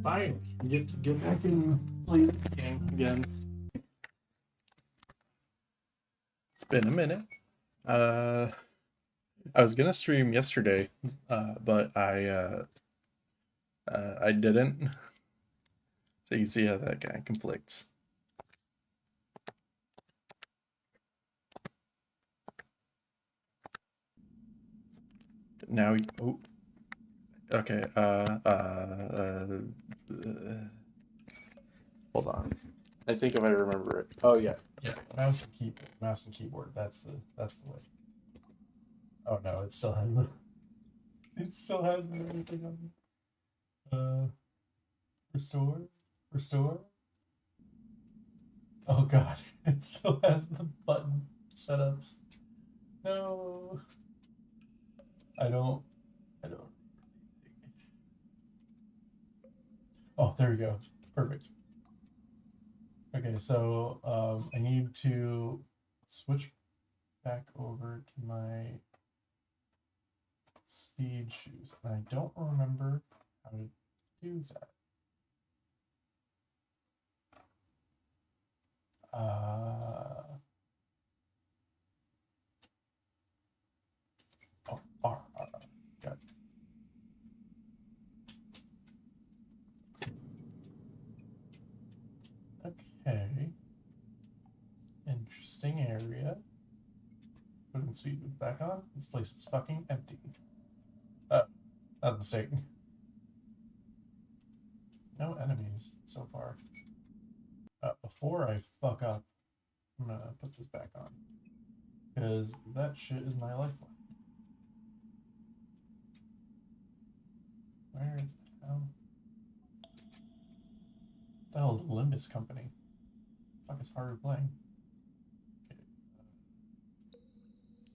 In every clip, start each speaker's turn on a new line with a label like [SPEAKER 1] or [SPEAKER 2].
[SPEAKER 1] Fine. Get back and play this game again. It's been a minute. Uh, I was gonna stream yesterday, but I didn't. So you see how that kind of conflicts. Now, oh, okay. Hold on. I think if I remember it. Oh yeah, yeah. Mouse and keyboard. That's the way. Oh no, it still has everything on it. Restore, restore. Oh god, it still has the button setups. No, I don't. I don't. Oh, there we go. Perfect. Okay, so I need to switch back over to my speed shoes, and I don't remember how to do that. Oh, R, got it. Okay. Interesting area. Putting speed boost back on. This place is fucking empty. Oh, that's a mistake. No enemies so far. Before I fuck up, I'm gonna put this back on. Because that shit is my lifeline. Where the hell? The hell is Limbus Company? Fuck, it's harder playing. Okay.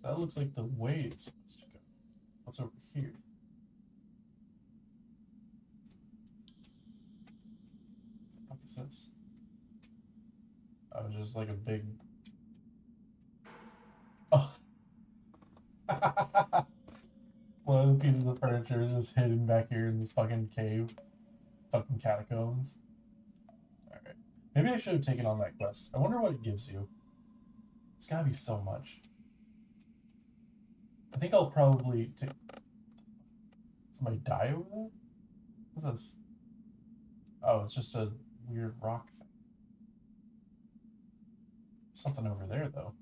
[SPEAKER 1] That looks like the way it's supposed to go. What's over here? What the fuck is this? Oh, just like a big. Oh. One of the pieces of furniture is just hidden back here in this fucking cave. Fucking catacombs. Alright. Maybe I should have taken on that quest. I wonder what it gives you. It's gotta be so much. I think I'll probably take. Somebody die over there? What's this? Oh, it's just a weird rock thing. Something over there, though.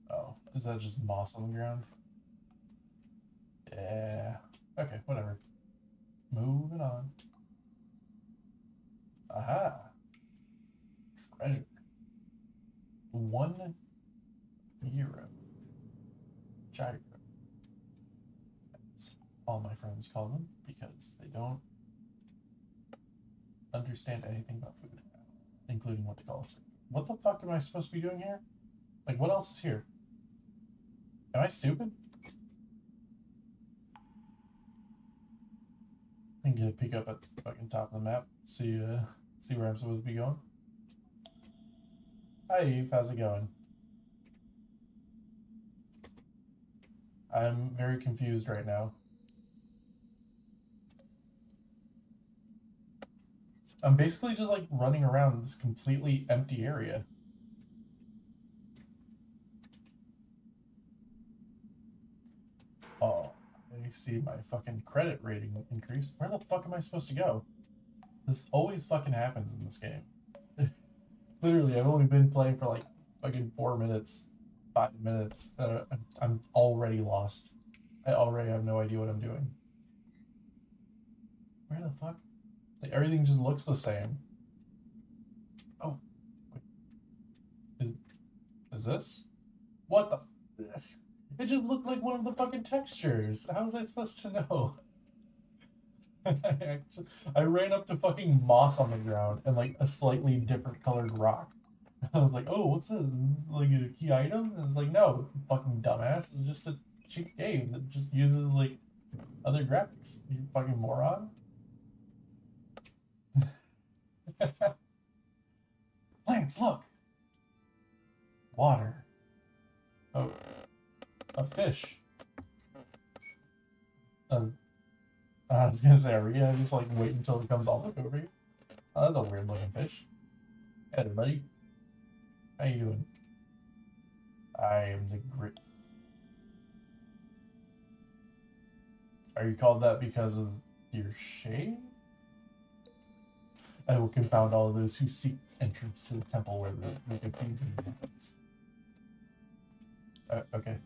[SPEAKER 1] Oh, is that just moss on the ground? Yeah. Okay, whatever. Moving on. Aha. Treasure. 1 euro. Gyro. As all my friends call them because they don't understand anything about food, including what to call it. What the fuck am I supposed to be doing here? Like, what else is here? Am I stupid? I can get a peek up at the fucking top of the map. See where I'm supposed to be going. Hi Eve, how's it going? I'm very confused right now. I'm basically just like running around this completely empty area. Oh, I see my fucking credit rating increased. Where the fuck am I supposed to go? This always fucking happens in this game. Literally, I've only been playing for like fucking 4 minutes, 5 minutes. I'm already lost. I already have no idea what I'm doing. Where the fuck? Like, everything just looks the same. Oh, wait. Is this? What the? It just looked like one of the fucking textures. How was I supposed to know? I ran up to fucking moss on the ground and like a slightly different colored rock. I was like, oh, what's this? Like a key item? And it's like, no, fucking dumbass. It's just a cheap game that just uses like other graphics. You fucking moron. Plants, look! Water. Oh, a fish. I was gonna say, are we gonna just like wait until it comes all the way over here? Oh, that's a weird looking fish. Hey there, buddy. How you doing? I am the great. Are you called that because of your shade? I will confound all of those who seek entrance to the temple where the confusion happens. Okay.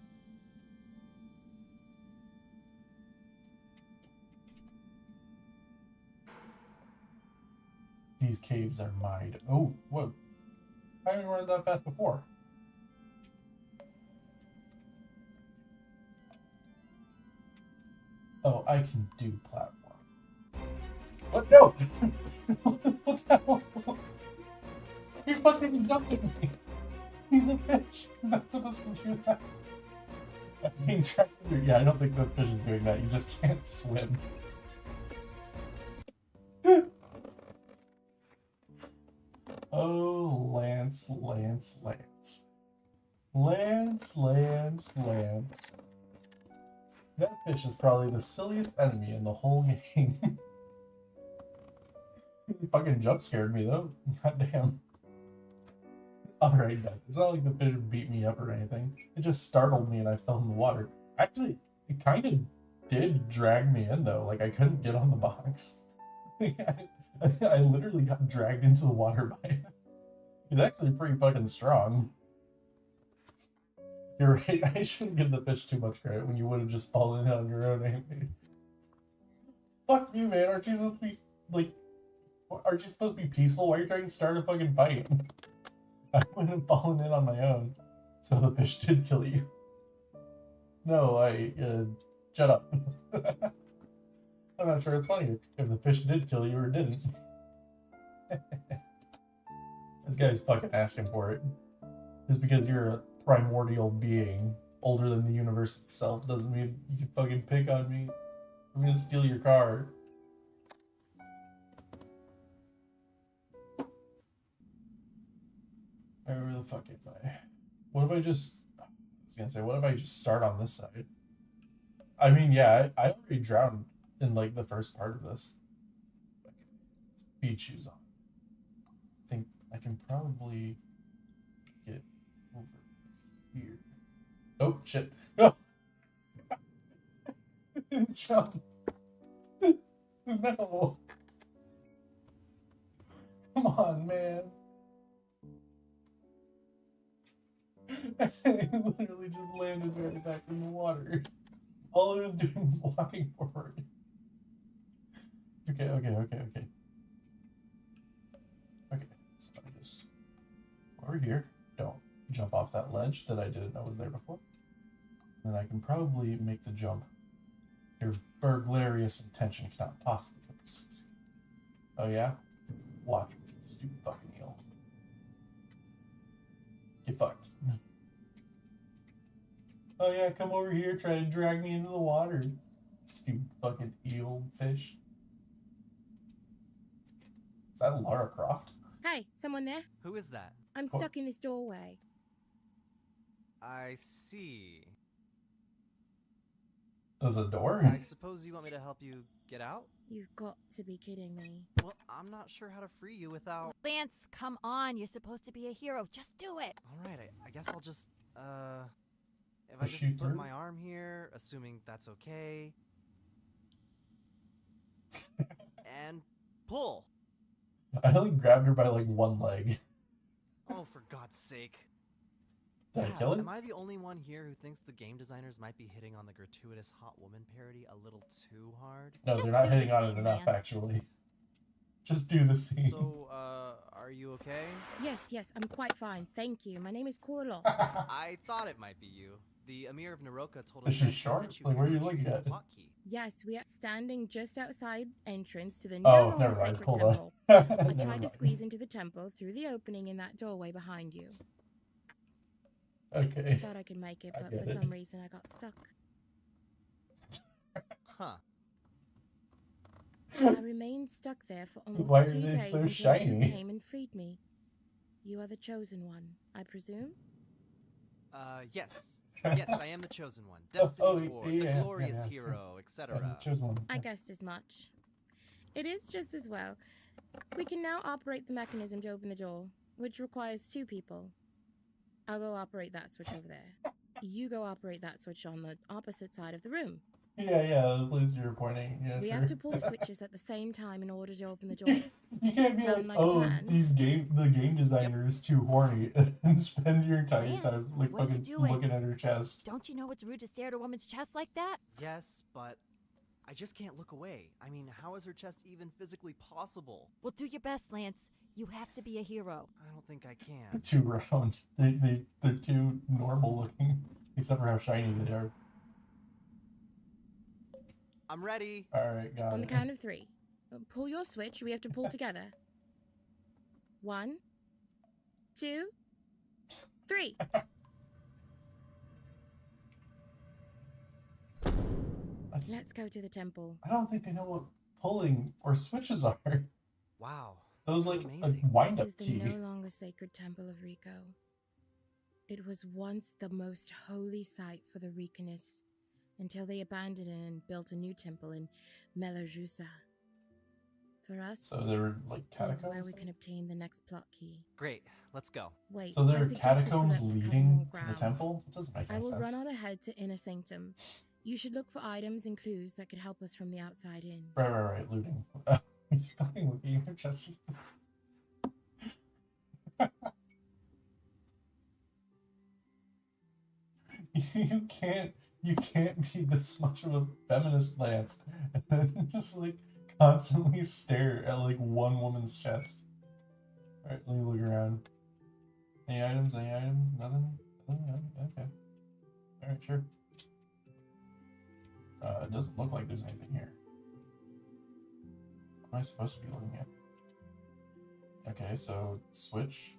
[SPEAKER 1] These caves are mined. Oh, whoa. I haven't run that fast before. Oh, I can do platform. What? No! What the hell? You're fucking jumping me. He's a fish. He's not supposed to do that. I mean, yeah, I don't think the fish is doing that. You just can't swim. Oh, Lance. That fish is probably the silliest enemy in the whole game. He fucking jump scared me though. Goddamn. Alright, then. It's not like the fish beat me up or anything. It just startled me and I fell in the water. Actually, it kind of did drag me in though. Like I couldn't get on the box. I literally got dragged into the water by it. He's actually pretty fucking strong. You're right, I shouldn't give the fish too much credit when you would have just fallen in on your own anyway. Fuck you, man. Aren't you supposed to be, like, aren't you supposed to be peaceful? Why are you trying to start a fucking fight? I wouldn't have fallen in on my own. So the fish did kill you. No, shut up. I'm not sure it's funnier if the fish did kill you or didn't. This guy's fucking asking for it. Just because you're a primordial being older than the universe itself doesn't mean you can fucking pick on me. I'm gonna steal your car. Where the fuck am I? What if I just... I was gonna say, what if I just start on this side? I mean, yeah, I already drowned in, like, the first part of this. Speed shoes on. I think I can probably get over here. Oh, shit. Oh! Jump! No! Come on, man. I literally just landed right back in the water. All I was doing was walking forward. Okay. Okay, so I just over here. Don't jump off that ledge that I didn't know was there before. And I can probably make the jump. Your burglarious intention cannot possibly succeed. Oh yeah? Watch me, stupid fucking eel. Get fucked. Oh yeah, come over here, try to drag me into the water. Stupid fucking eel fish. Is that Lara Croft?
[SPEAKER 2] Hey, someone there?
[SPEAKER 3] Who is that?
[SPEAKER 2] I'm stuck in this doorway.
[SPEAKER 3] I see.
[SPEAKER 1] There's a door?
[SPEAKER 3] I suppose you want me to help you get out?
[SPEAKER 2] You've got to be kidding me.
[SPEAKER 3] Well, I'm not sure how to free you without...
[SPEAKER 4] Lance, come on. You're supposed to be a hero. Just do it.
[SPEAKER 3] Alright, I guess I'll just, if I
[SPEAKER 1] Push you
[SPEAKER 3] just put
[SPEAKER 1] through?
[SPEAKER 3] my arm here, assuming that's okay... and pull!
[SPEAKER 1] I only grabbed her by like one leg.
[SPEAKER 3] Oh, for God's sake.
[SPEAKER 1] Did I
[SPEAKER 3] Dad,
[SPEAKER 1] kill her?
[SPEAKER 3] am I the only one here who thinks the game designers might be hitting on the gratuitous hot woman parody a little too hard?
[SPEAKER 1] No,
[SPEAKER 4] Just
[SPEAKER 1] they're not
[SPEAKER 4] do the
[SPEAKER 1] hitting on it
[SPEAKER 4] scene,
[SPEAKER 1] enough,
[SPEAKER 4] Lance.
[SPEAKER 1] actually. Just do the scene.
[SPEAKER 3] So, are you okay?
[SPEAKER 2] Yes, I'm quite fine. Thank you. My name is Koroloff.
[SPEAKER 3] I thought it might be you. The Emir of Naroka told
[SPEAKER 1] Is
[SPEAKER 3] us
[SPEAKER 1] she
[SPEAKER 3] that
[SPEAKER 1] short?
[SPEAKER 3] sent you
[SPEAKER 1] Like,
[SPEAKER 3] here
[SPEAKER 1] where are
[SPEAKER 3] to
[SPEAKER 1] you looking
[SPEAKER 3] retrieve
[SPEAKER 1] at?
[SPEAKER 3] the plot key.
[SPEAKER 2] Yes, we are standing just outside entrance to the
[SPEAKER 1] Oh,
[SPEAKER 2] no longer
[SPEAKER 1] never mind.
[SPEAKER 2] sacred
[SPEAKER 1] Hold
[SPEAKER 2] temple.
[SPEAKER 1] on.
[SPEAKER 2] I
[SPEAKER 1] Never
[SPEAKER 2] tried to
[SPEAKER 1] mind.
[SPEAKER 2] squeeze into the temple through the opening in that doorway behind you. I
[SPEAKER 1] Okay.
[SPEAKER 2] thought I could make it,
[SPEAKER 1] I
[SPEAKER 2] but
[SPEAKER 1] get
[SPEAKER 2] for
[SPEAKER 1] it.
[SPEAKER 2] some reason I got stuck.
[SPEAKER 3] Huh.
[SPEAKER 2] I remained stuck there for almost
[SPEAKER 1] Why are
[SPEAKER 2] 2
[SPEAKER 1] they
[SPEAKER 2] days
[SPEAKER 1] so
[SPEAKER 2] until
[SPEAKER 1] shiny?
[SPEAKER 2] you came and freed me. You are the chosen one, I presume?
[SPEAKER 3] Yes. Yes, I am the chosen one. Destiny's Ward, the glorious
[SPEAKER 1] sure.
[SPEAKER 3] hero,
[SPEAKER 1] Yeah,
[SPEAKER 3] etc.
[SPEAKER 1] choose one.
[SPEAKER 2] I guessed as much. It is just as well. We can now operate the mechanism to open the door, which requires 2 people. I'll go operate that switch over there. You go operate that switch on the opposite side of the room.
[SPEAKER 1] Yeah, the place you're pointing. Yeah,
[SPEAKER 2] We
[SPEAKER 1] sure.
[SPEAKER 2] have to pull the switches at the same time in order to open the door.
[SPEAKER 1] You can't be
[SPEAKER 2] Sound
[SPEAKER 1] like,
[SPEAKER 2] like a
[SPEAKER 1] oh,
[SPEAKER 2] plan?
[SPEAKER 1] the game designer is too horny, and spend your entire
[SPEAKER 4] Lance,
[SPEAKER 1] time like
[SPEAKER 4] what are you
[SPEAKER 1] fucking
[SPEAKER 4] doing?
[SPEAKER 1] looking at her chest.
[SPEAKER 4] Don't you know it's rude to stare at a woman's chest like that?
[SPEAKER 3] Yes, but I just can't look away. I mean, how is her chest even physically possible?
[SPEAKER 4] Well, do your best, Lance. You have to be a hero.
[SPEAKER 3] I don't think I
[SPEAKER 1] They're
[SPEAKER 3] can.
[SPEAKER 1] too round. They're too normal looking, except for how shiny they are.
[SPEAKER 3] I'm ready.
[SPEAKER 1] All right, got
[SPEAKER 2] On the
[SPEAKER 1] it.
[SPEAKER 2] count of 3. Pull your switch. We have to pull together. 1, 2, 3. Let's go to the temple.
[SPEAKER 1] I don't think they know what pulling or switches are.
[SPEAKER 3] Wow.
[SPEAKER 1] That was
[SPEAKER 3] this
[SPEAKER 1] like
[SPEAKER 3] is
[SPEAKER 1] a
[SPEAKER 3] amazing.
[SPEAKER 1] wind-up
[SPEAKER 2] This is the
[SPEAKER 1] key.
[SPEAKER 2] no longer sacred temple of Rico. It was once the most holy site for the Ricanists, until they abandoned it and built a new temple in Melajusa. For us,
[SPEAKER 1] So they were like
[SPEAKER 2] is where
[SPEAKER 1] catacombs.
[SPEAKER 2] we can obtain the next plot key.
[SPEAKER 3] Great. Let's go.
[SPEAKER 2] Wait,
[SPEAKER 1] So there
[SPEAKER 2] I
[SPEAKER 1] are
[SPEAKER 2] suggest we
[SPEAKER 1] catacombs
[SPEAKER 2] select to cover
[SPEAKER 1] leading
[SPEAKER 2] more
[SPEAKER 1] to the
[SPEAKER 2] ground.
[SPEAKER 1] temple. It doesn't make
[SPEAKER 2] I
[SPEAKER 1] any
[SPEAKER 2] will
[SPEAKER 1] sense.
[SPEAKER 2] run on ahead to Inner Sanctum. You should look for items and clues that could help us from the outside in.
[SPEAKER 1] Right. Looting. He's fucking looking at your chest. You can't be this much of a feminist, Lance, and then just like constantly stare at like one woman's chest. Alright, let me look around. Any items? Nothing? Okay. Alright, sure. It doesn't look like there's anything here. What am I supposed to be looking at? Okay, so switch.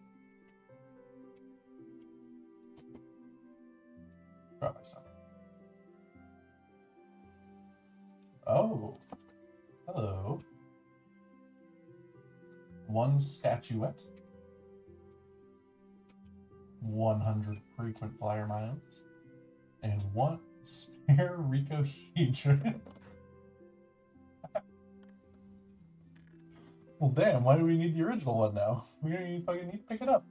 [SPEAKER 1] Probably something. Oh. Hello. 1 statuette. 100 frequent flyer miles. And 1 spare Ricohedron. Well, damn, why do we need the original one now? We don't even fucking need to pick it up.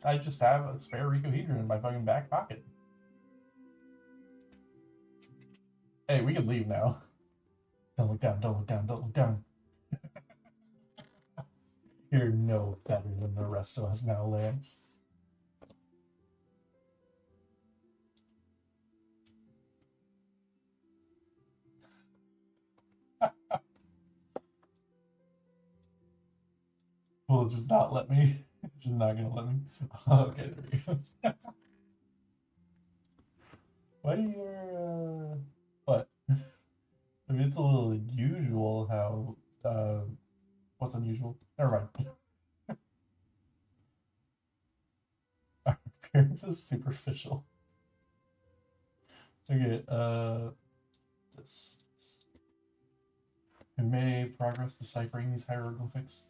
[SPEAKER 1] I just have a spare Ricohedron in my fucking back pocket. Hey, we can leave now. Don't look down, don't look down, don't look down. You're no better than the rest of us now, Lance. Will it just not let me? It's just not gonna let me. Okay, there we go. Why do you what? I mean, it's a little unusual how what's unusual? Never mind. Our appearance is superficial. Okay, this. We made progress deciphering these hieroglyphics.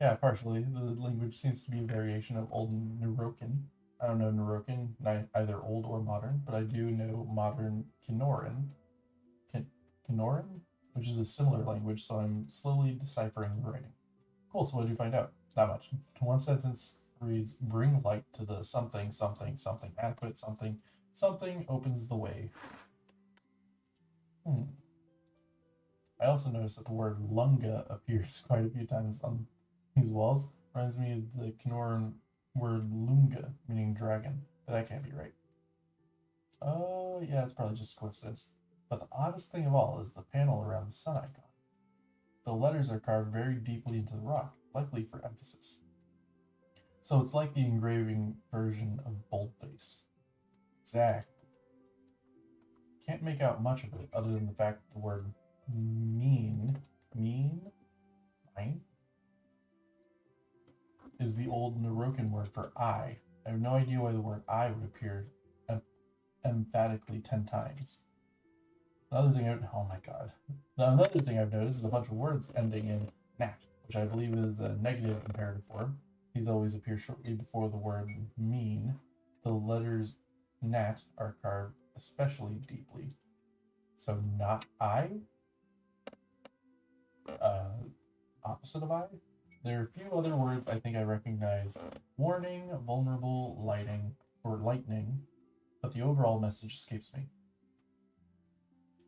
[SPEAKER 1] Yeah, partially. The language seems to be a variation of Old Nurokan. I don't know Nurokan, either old or modern, but I do know modern Kinoran. Kinoran? Which is a similar language, so I'm slowly deciphering the writing. Cool, so what did you find out? Not much. One sentence reads, bring light to the something, something, something, adequate, something, something opens the way. I also noticed that the word lunga appears quite a few times on these walls. Reminds me of the Kinoran word lunga, meaning dragon, but that can't be right. Oh, yeah, it's probably just a coincidence. But the oddest thing of all is the panel around the sun icon. The letters are carved very deeply into the rock, likely for emphasis. So it's like the engraving version of boldface. Exactly. Can't make out much of it other than the fact that the word mine, is the old Norokan word for I. I have no idea why the word I would appear emphatically 10 times. Another thing I've noticed is a bunch of words ending in nat, which I believe is a negative imperative form. These always appear shortly before the word mean. The letters nat are carved especially deeply. So not I? Opposite of I? There are a few other words I think I recognize. Warning, vulnerable, lightning, but the overall message escapes me.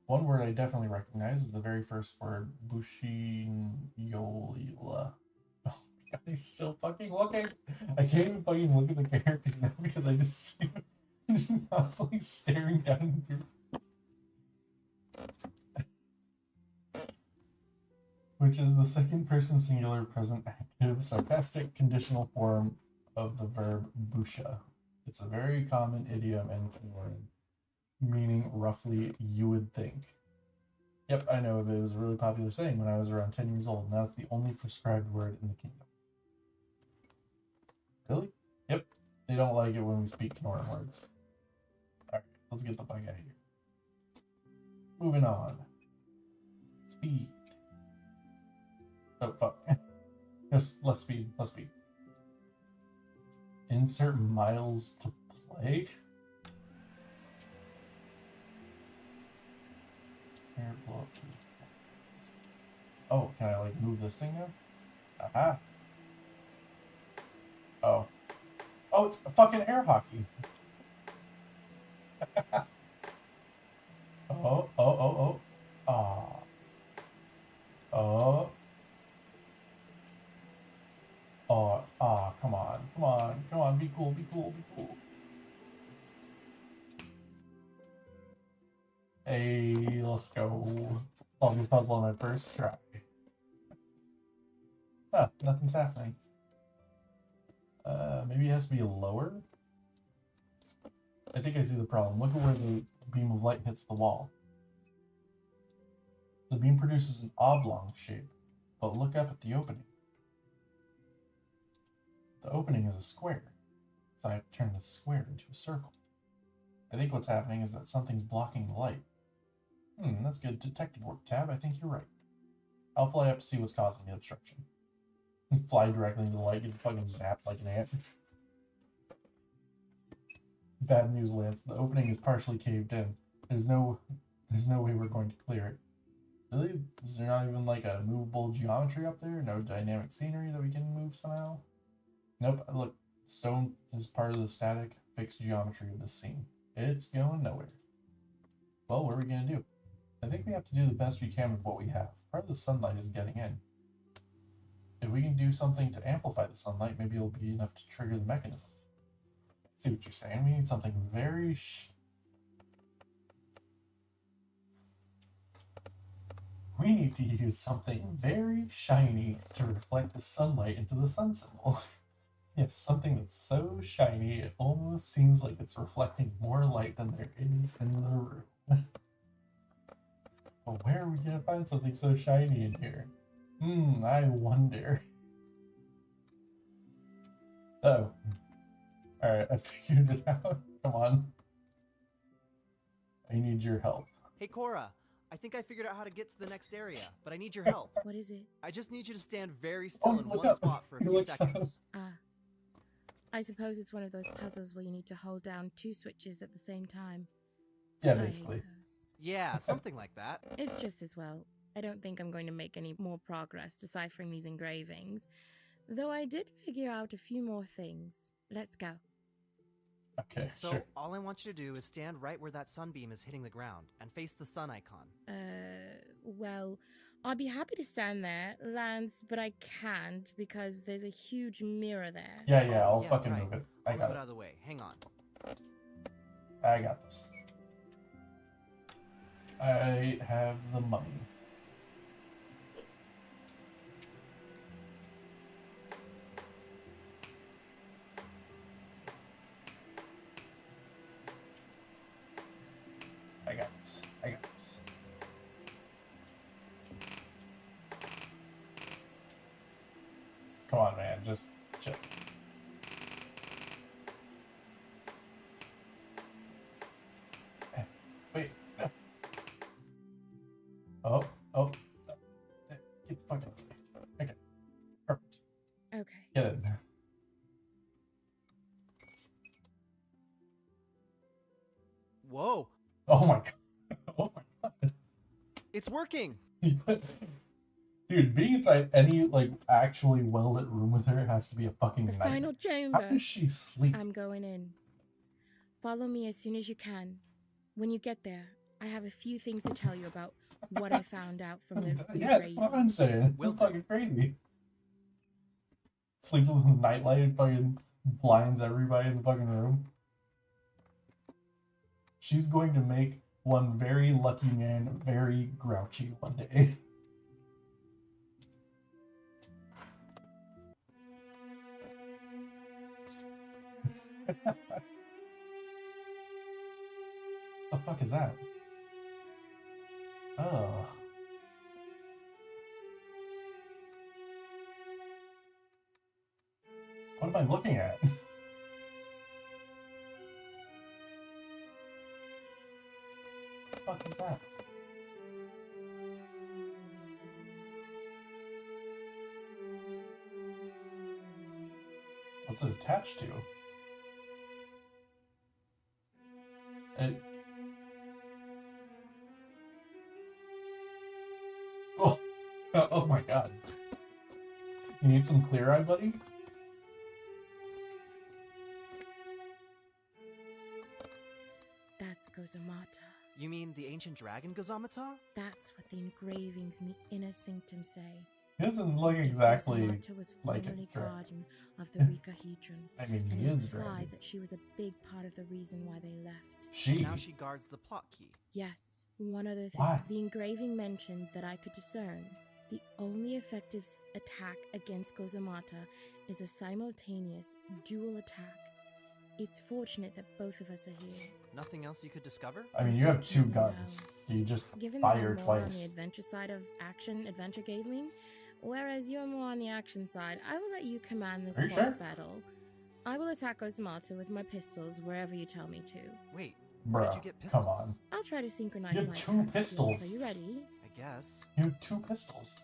[SPEAKER 1] One word I definitely recognize is the very first word, Bushinyola. Oh my god, he's still fucking looking. I can't even fucking look at the characters now because I just see him just constantly staring down here. Which is the second person singular present active sarcastic conditional form of the verb busha. It's a very common idiom and word, meaning roughly you would think. Yep, I know, but it was a really popular saying when I was around 10 years old. Now it's the only prescribed word in the kingdom. Really? Yep. They don't like it when we speak Northern words. Alright, let's get the fuck out of here. Moving on. Speed. Oh, fuck. Just less speed, less speed. Insert miles to play? Air blow up to the... Oh, can I, like, move this thing now? Aha. Oh. Oh, it's fucking air hockey. Oh. Aw. Oh. Oh, come on, be cool. Hey, let's go. Solve the puzzle on my first try. Huh, nothing's happening. Maybe it has to be lower? I think I see the problem. Look at where the beam of light hits the wall. The beam produces an oblong shape, but look up at the opening. The opening is a square, so I have to turn the square into a circle. I think what's happening is that something's blocking the light. That's good detective work, Tab. I think you're right. I'll fly up to see what's causing the obstruction. Fly directly into the light, get fucking zapped like an ant. Bad news, Lance. The opening is partially caved in. There's no way we're going to clear it. Really? Is there not even like a movable geometry up there? No dynamic scenery that we can move somehow? Nope. Look, stone is part of the static fixed geometry of this scene. It's going nowhere. Well, what are we gonna do? I think we have to do the best we can with what we have. Part of the sunlight is getting in. If we can do something to amplify the sunlight, maybe it'll be enough to trigger the mechanism. See what you're saying? We need something very we need to use something very shiny to reflect the sunlight into the sun symbol. Yes, something that's so shiny it almost seems like it's reflecting more light than there is in the room. But where are we gonna find something so shiny in here? I wonder. Oh. Alright, I figured it out. Come on. I need your help.
[SPEAKER 3] Hey, Cora. I think I figured out how to get to the next area, but I need your help.
[SPEAKER 2] What is it?
[SPEAKER 3] I just need you to stand very still in one
[SPEAKER 1] up.
[SPEAKER 3] spot for a few seconds.
[SPEAKER 2] I suppose it's one of those puzzles where you need to hold down 2 switches at the same time.
[SPEAKER 1] Yeah,
[SPEAKER 2] I hate
[SPEAKER 1] basically.
[SPEAKER 2] those.
[SPEAKER 3] Yeah, something like that.
[SPEAKER 2] It's just as well. I don't think I'm going to make any more progress deciphering these engravings. Though I did figure out a few more things. Let's go.
[SPEAKER 1] Okay,
[SPEAKER 3] So,
[SPEAKER 1] sure.
[SPEAKER 3] all I want you to do is stand right where that sunbeam is hitting the ground and face the sun icon.
[SPEAKER 2] Well, I'd be happy to stand there, Lance, but I can't because there's a huge mirror there.
[SPEAKER 1] Yeah, I'll
[SPEAKER 3] Yeah,
[SPEAKER 1] fucking
[SPEAKER 3] right.
[SPEAKER 1] move it.
[SPEAKER 3] I'll
[SPEAKER 1] I
[SPEAKER 3] move
[SPEAKER 1] got
[SPEAKER 3] it
[SPEAKER 1] it.
[SPEAKER 3] out of the way. Hang on.
[SPEAKER 1] I got this. I have the money. Come on, man. Just chill. Wait. No. Oh. Oh. Get the fuck out. Okay. Perfect.
[SPEAKER 2] Okay.
[SPEAKER 1] Get in.
[SPEAKER 3] Whoa!
[SPEAKER 1] Oh my god. Oh my god.
[SPEAKER 3] It's working!
[SPEAKER 1] Dude, being inside any, like, actually well-lit room with her has to be a fucking
[SPEAKER 2] The
[SPEAKER 1] nightmare.
[SPEAKER 2] final
[SPEAKER 1] How
[SPEAKER 2] chamber.
[SPEAKER 1] does she sleep?
[SPEAKER 2] I'm going in. Follow me as soon as you can. When you get there, I have a few things to tell you about what I found out from the
[SPEAKER 1] Yeah, that's what I'm saying.
[SPEAKER 3] Will
[SPEAKER 1] It's
[SPEAKER 3] do.
[SPEAKER 1] fucking crazy. Sleeping with a nightlight and fucking blinds everybody in the fucking room. She's going to make one very lucky man very grouchy one day. The fuck is that? Oh. What am I looking at? The fuck is that? What's it attached to? It... Oh. Oh my god. You need some clear eye, buddy?
[SPEAKER 2] That's Gozamata.
[SPEAKER 3] You mean the ancient dragon Gozamata?
[SPEAKER 2] That's what the engravings in the inner sanctum say.
[SPEAKER 1] He doesn't look
[SPEAKER 2] As if
[SPEAKER 1] exactly
[SPEAKER 2] Gozamata was
[SPEAKER 1] like a
[SPEAKER 2] formerly
[SPEAKER 1] dragon.
[SPEAKER 2] guardian of the Rikahedron,
[SPEAKER 1] I mean,
[SPEAKER 2] and
[SPEAKER 1] he is a
[SPEAKER 2] implied
[SPEAKER 1] dragon.
[SPEAKER 2] that she was a big part of the reason why they left.
[SPEAKER 1] She.
[SPEAKER 3] Now she guards the plot key.
[SPEAKER 2] Yes, one other thing.
[SPEAKER 1] Why?
[SPEAKER 2] The engraving mentioned that I could discern. The only effective attack against Gozamata is a simultaneous dual attack. It's fortunate that both of us are here.
[SPEAKER 3] Nothing else you could discover?
[SPEAKER 1] I mean, you have two
[SPEAKER 2] Unfortunately,
[SPEAKER 1] guns. You just
[SPEAKER 2] Given that
[SPEAKER 1] fire
[SPEAKER 2] I'm more on the
[SPEAKER 1] twice.
[SPEAKER 2] adventure side of adventure gaming, whereas you're more on the action side, I will let you command this
[SPEAKER 1] Are you
[SPEAKER 2] boss
[SPEAKER 1] sure?
[SPEAKER 2] battle. I will attack Gozamata with my pistols wherever you tell me to.
[SPEAKER 3] Wait, where did you
[SPEAKER 1] Bruh,
[SPEAKER 3] get
[SPEAKER 1] come
[SPEAKER 3] pistols?
[SPEAKER 1] on.
[SPEAKER 2] I'll try to synchronize
[SPEAKER 1] You have
[SPEAKER 2] my
[SPEAKER 1] two
[SPEAKER 2] attacks.
[SPEAKER 1] pistols.
[SPEAKER 2] Are you ready?
[SPEAKER 3] I guess.
[SPEAKER 1] You have two pistols.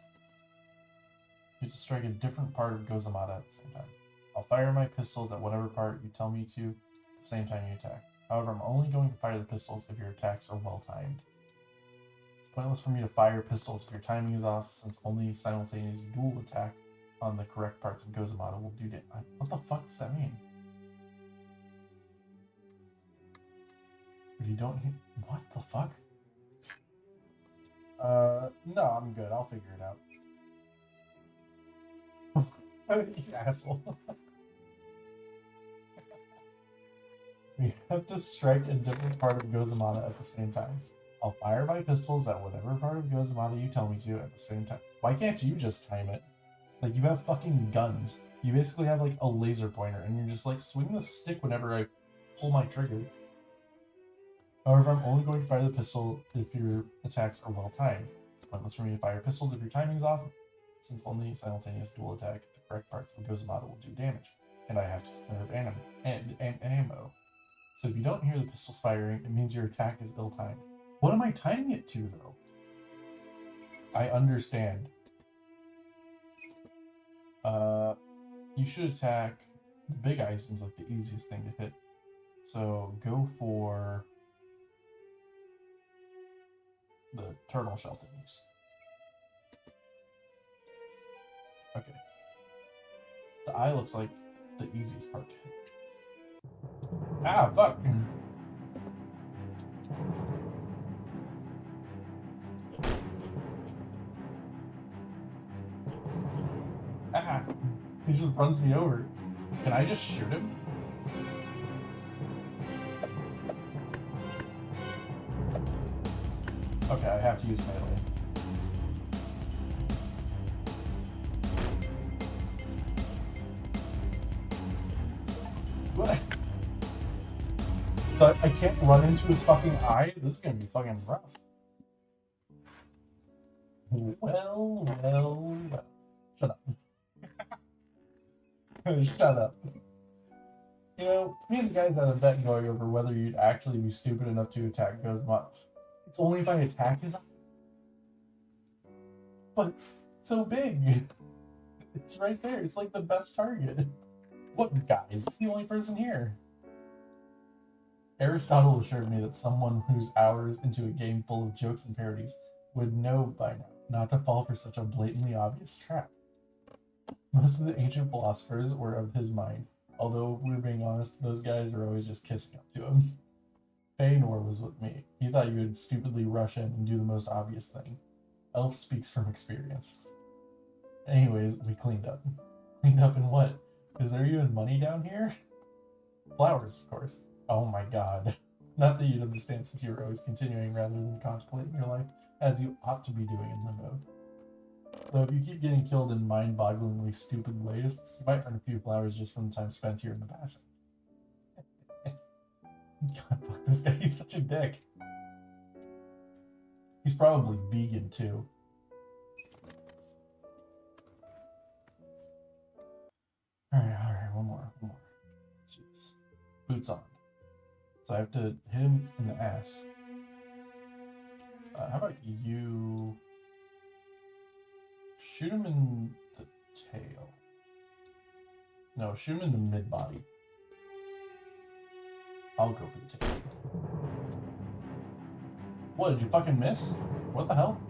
[SPEAKER 1] You have to strike a different part of Gozamata at the same time. I'll fire my pistols at whatever part you tell me to at the same time you attack. However, I'm only going to fire the pistols if your attacks are well timed. It's pointless for me to fire pistols if your timing is off, since only simultaneous dual attack on the correct parts of Gozamata will do damage. What the fuck does that mean? If you don't hit... What the fuck? No, I'm good. I'll figure it out. You asshole. We have to strike a different part of Gozamata at the same time. I'll fire my pistols at whatever part of Gozamata you tell me to at the same time. Why can't you just time it? Like, you have fucking guns. You basically have, like, a laser pointer, and you're just like, swing the stick whenever I pull my trigger. However, I'm only going to fire the pistol if your attacks are well timed. It's pointless for me to fire pistols if your timing's off, since only simultaneous dual attack at the correct parts of Gozamata will do damage, and I have to conserve ammo. So if you don't hear the pistols firing, it means your attack is ill-timed. What am I timing it to, though? I understand. You should attack the big eye. Seems like the easiest thing to hit. So go for the turtle shell things. Okay. The eye looks like the easiest part to hit. Ah, fuck! Ah! He just runs me over. Can I just shoot him? Okay, I have to use melee. What? So I can't run into his fucking eye? This is gonna be fucking rough. Well. Shut up. Shut up. You know, me and the guys had a bet going over whether you'd actually be stupid enough to attack Gozma. It's only if I attack his eye. But it's so big. It's right there. It's like the best target. What guy? He's the only person here. Aristotle assured me that someone whose hours into a game full of jokes and parodies would know by now not to fall for such a blatantly obvious trap. Most of the ancient philosophers were of his mind, although if we're being honest, those guys were always just kissing up to him. Feanor was with me. He thought you would stupidly rush in and do the most obvious thing. Elf speaks from experience. Anyways, we cleaned up. Cleaned up in what? Is there even money down here? Flowers, of course. Oh my god. Not that you'd understand since you were always continuing rather than contemplating your life, as you ought to be doing in limbo. Though if you keep getting killed in mind-bogglingly stupid ways, you might earn a few flowers just from the time spent here in the past. God, fuck this guy, he's such a dick. He's probably vegan, too. Alright, one more. Let's do this. Boots on. So I have to hit him in the ass. How about you... shoot him in the tail. No, shoot him in the mid-body. I'll go for the tail. What, did you fucking miss? What the hell?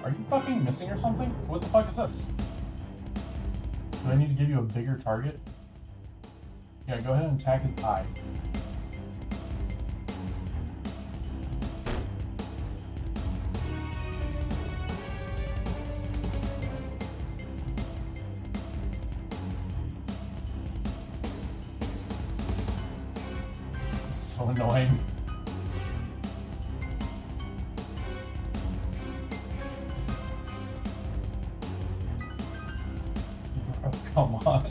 [SPEAKER 1] Are you fucking missing or something? What the fuck is this? Do I need to give you a bigger target? Yeah, go ahead and attack his eye. So annoying. Oh, come on.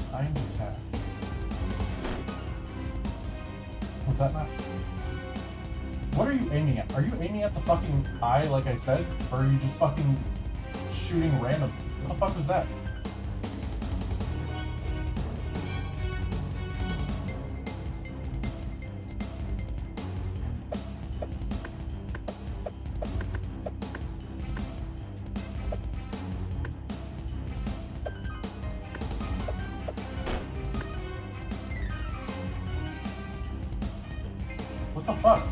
[SPEAKER 1] Time attack. Was that not? What are you aiming at? Are you aiming at the fucking eye like I said? Or are you just fucking shooting random? What the fuck was that? What the fuck?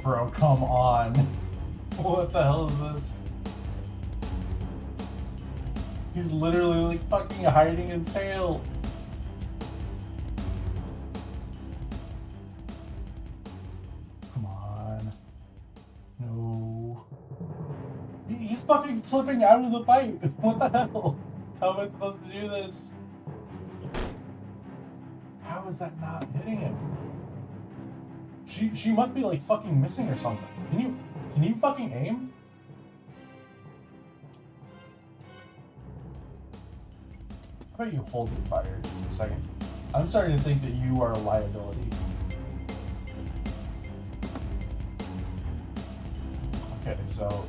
[SPEAKER 1] Bro, come on. What the hell is this? He's literally like fucking hiding his tail. Come on. No. He's fucking flipping out of the fight. What the hell? How am I supposed to do this? How is that not hitting him? She must be like fucking missing or something. Can you fucking aim? How about you hold your fire just for a second? I'm starting to think that you are a liability. Okay, so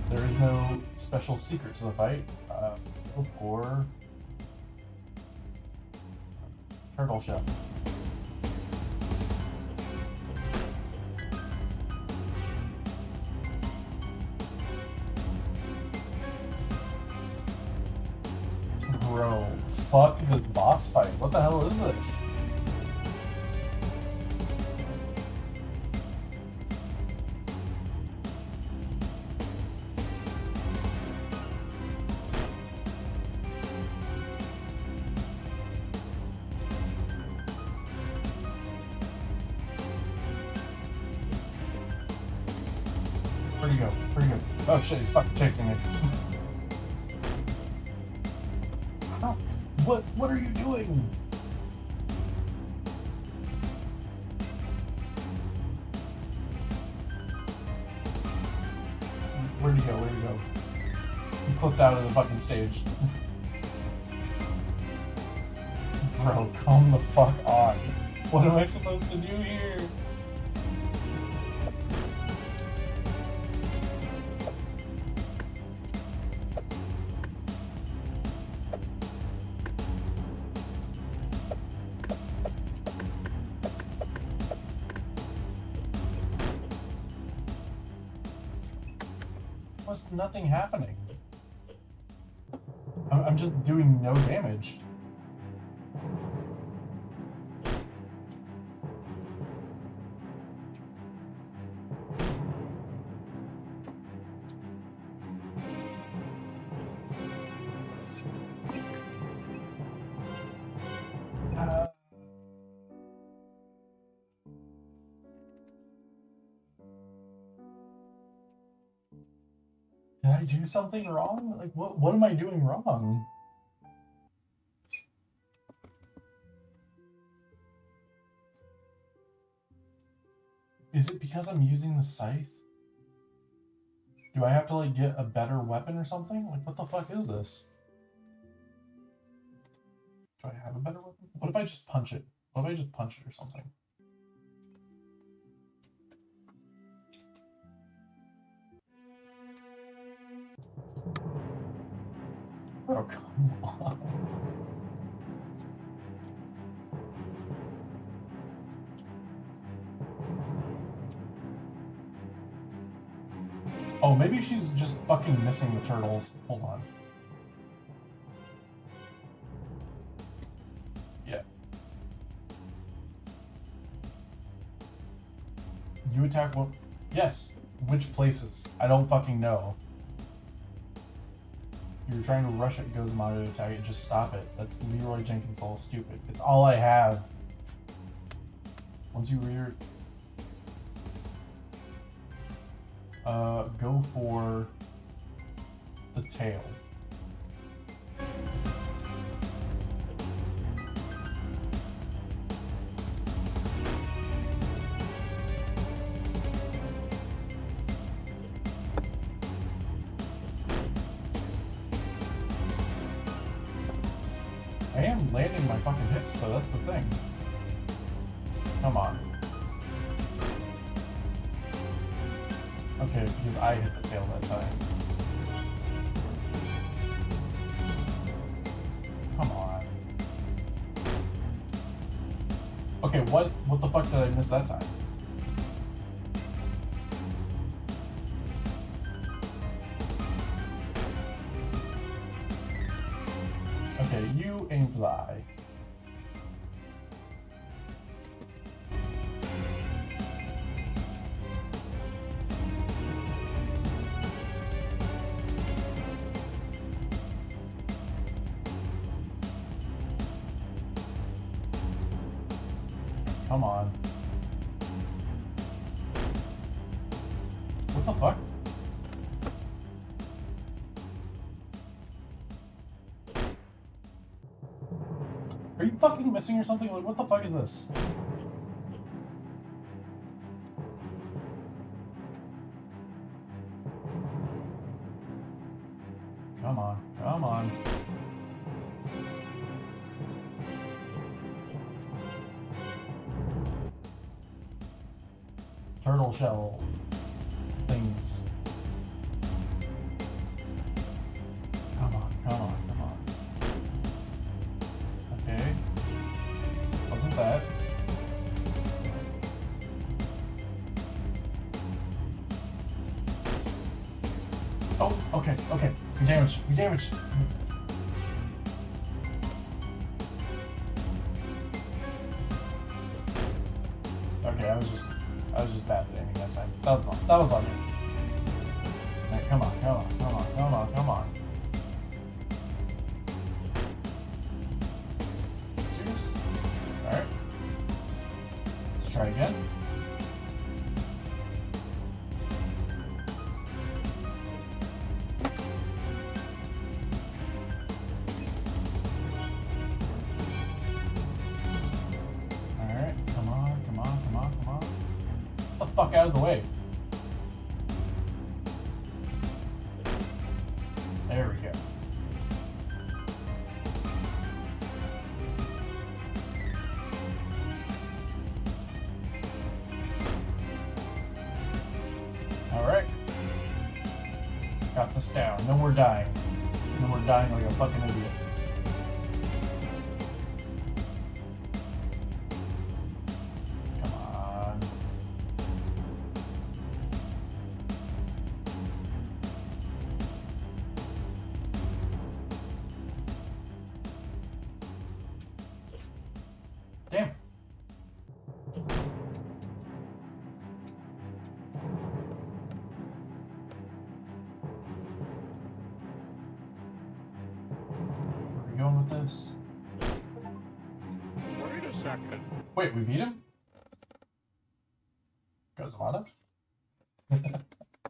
[SPEAKER 1] there is no special secret to the fight. Go for turtle shell. Bro, fuck this boss fight. What the hell is this? Where'd he go? Where'd he go? Oh shit, he's fucking chasing me. What are you doing? Where'd he go? Where'd he go? He clipped out of the fucking stage. Bro, come the fuck on. What am I supposed to do here? What's nothing happening? I'm just doing no damage. Did I do something wrong? Like, what am I doing wrong? Is it because I'm using the scythe? Do I have to, like, get a better weapon or something? Like, what the fuck is this? Do I have a better weapon? What if I just punch it? What if I just punch it or something? Bro, come on. Oh, maybe she's just fucking missing the turtles. Hold on. Yeah. You attack what? Yes. Which places? I don't fucking know. You're trying to rush it, goes Mario to attack it. Just stop it. That's Leroy Jenkins level stupid. It's all I have. Once you rear... go for the tail. I am landing my fucking hits though, that's the thing. Come on. Okay, because I hit the tail that time. Come on. Okay, what the fuck did I miss that time? Okay, you aim for the eye. Come on. What the fuck? Are you fucking missing or something? Like, what the fuck is this? Come on, come on. Turtle shell things. Come on, come on, come on. Okay. Wasn't that? Oh, okay, okay. We damaged, we damaged. Okay, I was just bad at aiming that time. That was on me. Right, come on, come on, come on, come on, come on. Serious? Alright. Let's try again. fuck out of the way. There we go. Alright. Got this down. No more dying. No more dying like a fucking idiot. Come on. Damn. Where are we going with this?
[SPEAKER 5] Wait a second.
[SPEAKER 1] Wait, we beat him? Kazamata?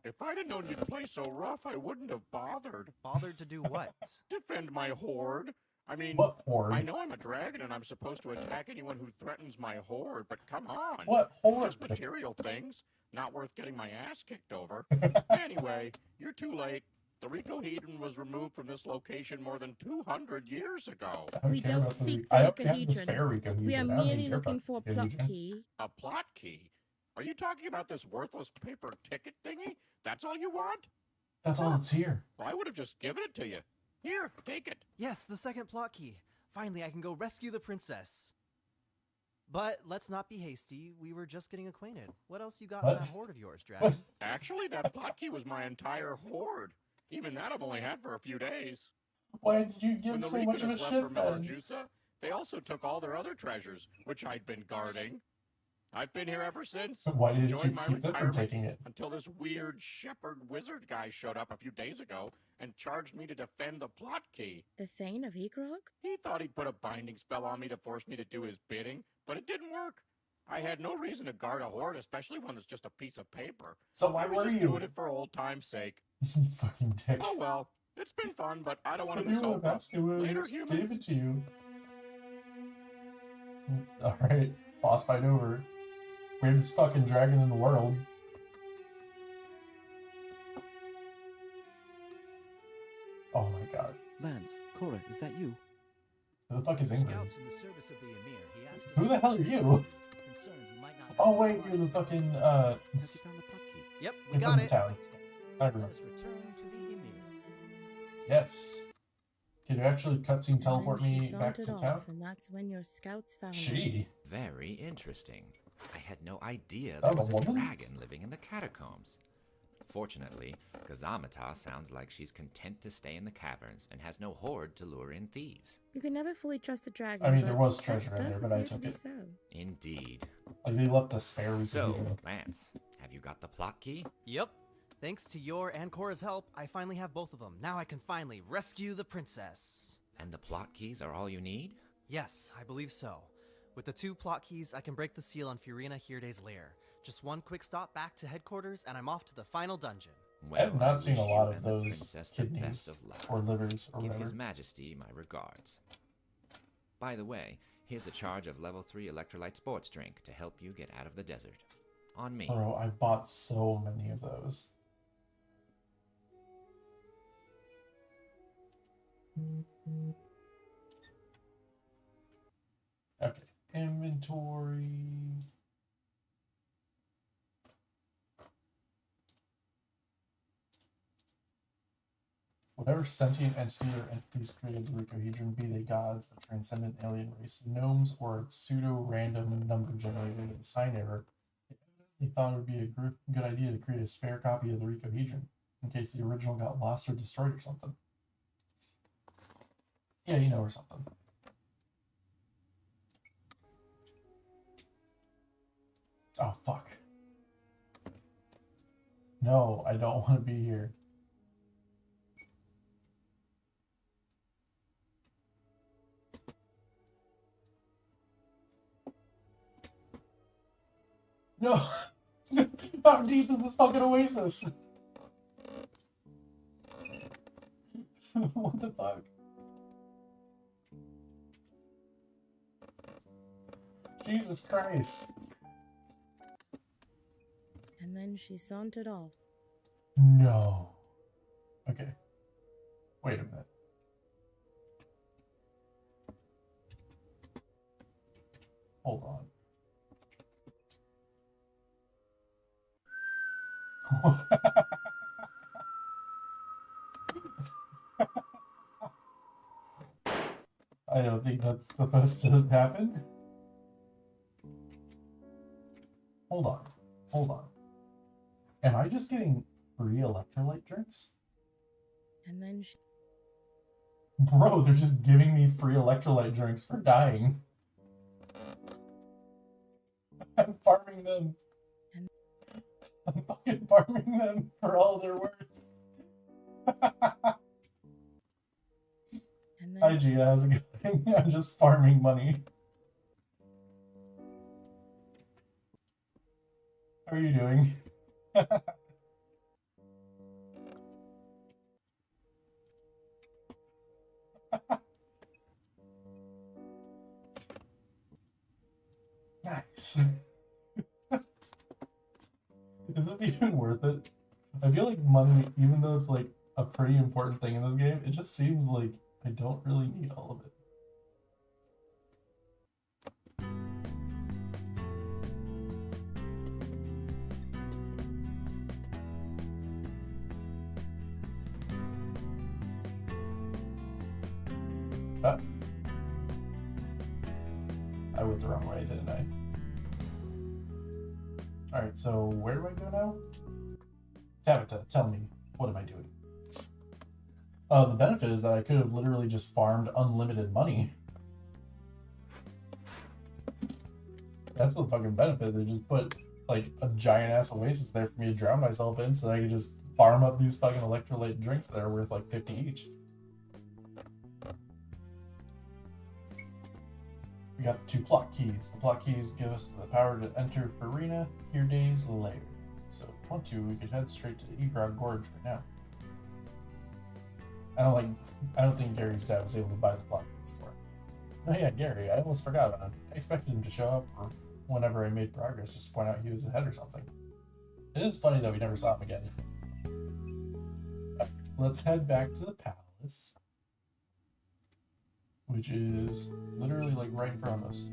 [SPEAKER 5] If I'd have known you'd play so rough, I wouldn't have bothered.
[SPEAKER 3] Bothered to do what?
[SPEAKER 5] Defend my horde. I mean,
[SPEAKER 1] What horde?
[SPEAKER 5] I know I'm a dragon and I'm supposed to attack anyone who threatens my horde, but come on.
[SPEAKER 1] What horde?
[SPEAKER 5] Just material things. Not worth getting my ass kicked over. Anyway, you're too late. The Ricohedron was removed from this location more than 200 years ago.
[SPEAKER 1] I
[SPEAKER 2] We
[SPEAKER 1] care
[SPEAKER 2] don't
[SPEAKER 1] about
[SPEAKER 2] seek
[SPEAKER 1] I
[SPEAKER 2] the
[SPEAKER 1] don't have the spare
[SPEAKER 2] Ricohedron.
[SPEAKER 1] Ricohedron.
[SPEAKER 2] We are
[SPEAKER 1] I don't
[SPEAKER 2] merely
[SPEAKER 1] even care
[SPEAKER 2] looking
[SPEAKER 1] about
[SPEAKER 2] for a plot
[SPEAKER 1] Ricohedron.
[SPEAKER 2] key.
[SPEAKER 5] A plot key? Are you talking about this worthless paper ticket thingy? That's all you want?
[SPEAKER 1] That's all that's here.
[SPEAKER 5] Well, I would have just given it to you. Here, take it.
[SPEAKER 3] Yes, the second plot key. Finally, I can go rescue the princess. But let's not be hasty. We were just getting acquainted. What else you got in
[SPEAKER 1] What?
[SPEAKER 3] that horde of yours, Dragon?
[SPEAKER 5] Actually, that plot key was my entire horde. Even that I've only had for a few days.
[SPEAKER 1] Why did you
[SPEAKER 5] When
[SPEAKER 1] give
[SPEAKER 5] the
[SPEAKER 1] so much of a
[SPEAKER 5] Ricohedrons left
[SPEAKER 1] shit
[SPEAKER 5] for
[SPEAKER 1] then?
[SPEAKER 5] Melarjusa, they also took all their other treasures, which I'd been guarding. I've been here ever since.
[SPEAKER 1] Why didn't you
[SPEAKER 5] enjoying my
[SPEAKER 1] keep them from
[SPEAKER 5] retirement
[SPEAKER 1] taking it?
[SPEAKER 5] until this weird shepherd wizard guy showed up a few days ago and charged me to defend the plot key.
[SPEAKER 2] The Thane of Hegrog?
[SPEAKER 5] He thought he'd put a binding spell on me to force me to do his bidding, but it didn't work. I had no reason to guard a horde, especially one that's just a piece of paper.
[SPEAKER 1] So why
[SPEAKER 5] I was
[SPEAKER 1] were
[SPEAKER 5] just
[SPEAKER 1] you?
[SPEAKER 5] doing it for old time's sake.
[SPEAKER 1] You fucking dick.
[SPEAKER 5] Oh well, it's been fun, but I don't want
[SPEAKER 1] If
[SPEAKER 5] to be
[SPEAKER 1] you were
[SPEAKER 5] so
[SPEAKER 1] about to,
[SPEAKER 5] Later,
[SPEAKER 1] just gave
[SPEAKER 5] humans.
[SPEAKER 1] it to you. Alright, boss fight over. Weirdest fucking dragon in the world. Oh my god.
[SPEAKER 6] Lance, Cora, is that you?
[SPEAKER 1] Who the fuck is Ingrid?
[SPEAKER 6] Scouts in the service of the Emir. He asked us
[SPEAKER 1] Who the hell are you?
[SPEAKER 6] concerned you might not
[SPEAKER 1] Oh
[SPEAKER 6] have
[SPEAKER 1] wait,
[SPEAKER 6] the
[SPEAKER 1] you're the
[SPEAKER 6] plot
[SPEAKER 1] fucking,
[SPEAKER 6] key. Have you found the plot key?
[SPEAKER 3] Yep, we
[SPEAKER 1] you're
[SPEAKER 3] got
[SPEAKER 1] from the
[SPEAKER 3] it.
[SPEAKER 1] town. I
[SPEAKER 6] Let
[SPEAKER 1] agree.
[SPEAKER 6] us return to the Emir.
[SPEAKER 1] Yes. Can you actually cutscene teleport
[SPEAKER 2] And she
[SPEAKER 1] me back to
[SPEAKER 2] sauntered
[SPEAKER 1] town?
[SPEAKER 2] off, and that's when your scouts found
[SPEAKER 1] She?
[SPEAKER 2] us.
[SPEAKER 7] Very interesting. I had no idea
[SPEAKER 1] That
[SPEAKER 7] there
[SPEAKER 1] was
[SPEAKER 7] was
[SPEAKER 1] a
[SPEAKER 7] a
[SPEAKER 1] woman?
[SPEAKER 7] dragon living in the catacombs. Fortunately, Kazamata sounds like she's content to stay in the caverns and has no horde to lure in thieves.
[SPEAKER 2] You can never fully trust a dragon.
[SPEAKER 1] I mean, there
[SPEAKER 2] but
[SPEAKER 1] was
[SPEAKER 2] that
[SPEAKER 1] treasure in
[SPEAKER 2] does
[SPEAKER 1] there, but I
[SPEAKER 2] appear to
[SPEAKER 1] took
[SPEAKER 2] be
[SPEAKER 1] it.
[SPEAKER 2] So.
[SPEAKER 7] Indeed.
[SPEAKER 1] Like, they left the spare
[SPEAKER 7] So,
[SPEAKER 1] Ricohedron.
[SPEAKER 7] Lance, have you got the plot key?
[SPEAKER 3] Yep. Thanks to your and Cora's help, I finally have both of them. Now I can finally rescue the princess.
[SPEAKER 7] And the plot keys are all you need?
[SPEAKER 3] Yes, I believe so. With the 2 plot keys, I can break the seal on Furina Hirde's lair. Just one quick stop back to headquarters, and I'm off to the final dungeon.
[SPEAKER 1] I have not seen a
[SPEAKER 7] wish
[SPEAKER 1] lot
[SPEAKER 7] you
[SPEAKER 1] of
[SPEAKER 7] and the
[SPEAKER 1] those
[SPEAKER 7] princess the
[SPEAKER 1] kidneys
[SPEAKER 7] best of luck.
[SPEAKER 1] or livers or
[SPEAKER 7] Give
[SPEAKER 1] whatever.
[SPEAKER 7] His Majesty my regards. By the way, here's a charge of level 3 electrolyte sports drink to help you get out of the desert. On me.
[SPEAKER 1] Bro, I bought so many of those. Okay, inventory. Whatever sentient entity or entities created the Ricohedron, be they gods, a transcendent alien race, gnomes, or a pseudo-random number generator with a sign error, they thought it would be a good idea to create a spare copy of the Ricohedron, in case the original got lost or destroyed or something. Yeah, you know, or something. Oh, fuck. No, I don't want to be here. No! How deep is this fucking oasis? What the fuck? Jesus Christ.
[SPEAKER 2] then she sauntered off.
[SPEAKER 1] No. Okay. Wait a minute. Hold on. I don't think that's supposed to happen. Hold on. Hold on. Am I just getting free electrolyte drinks?
[SPEAKER 2] And then she...
[SPEAKER 1] Bro, they're just giving me free electrolyte drinks for dying. I'm farming them. I'm fucking farming them for all they're worth.
[SPEAKER 2] And then...
[SPEAKER 1] Hi Gia, how's it going? I'm just farming money. How are you doing? Nice. Is this even worth it? I feel like money, even though it's like a pretty important thing in this game, it just seems like I don't really need all of it. Ah. I went the wrong way, didn't I? Alright, so where do I go now? Tabitha, tell me, what am I doing? The benefit is that I could have literally just farmed unlimited money. That's the fucking benefit. They just put like a giant ass oasis there for me to drown myself in so I could just farm up these fucking electrolyte drinks that are worth like 50 each. We got the 2 plot keys. The plot keys give us the power to enter Farina Hirday's lair. So if we want to, we could head straight to the Egrog Gorge right now. I don't think Gary's dad was able to buy the plot keys for it. Oh yeah, Gary, I almost forgot about him. I expected him to show up or whenever I made progress just to point out he was ahead or something. It is funny that we never saw him again. Let's head back to the palace, which is literally like right in front of us.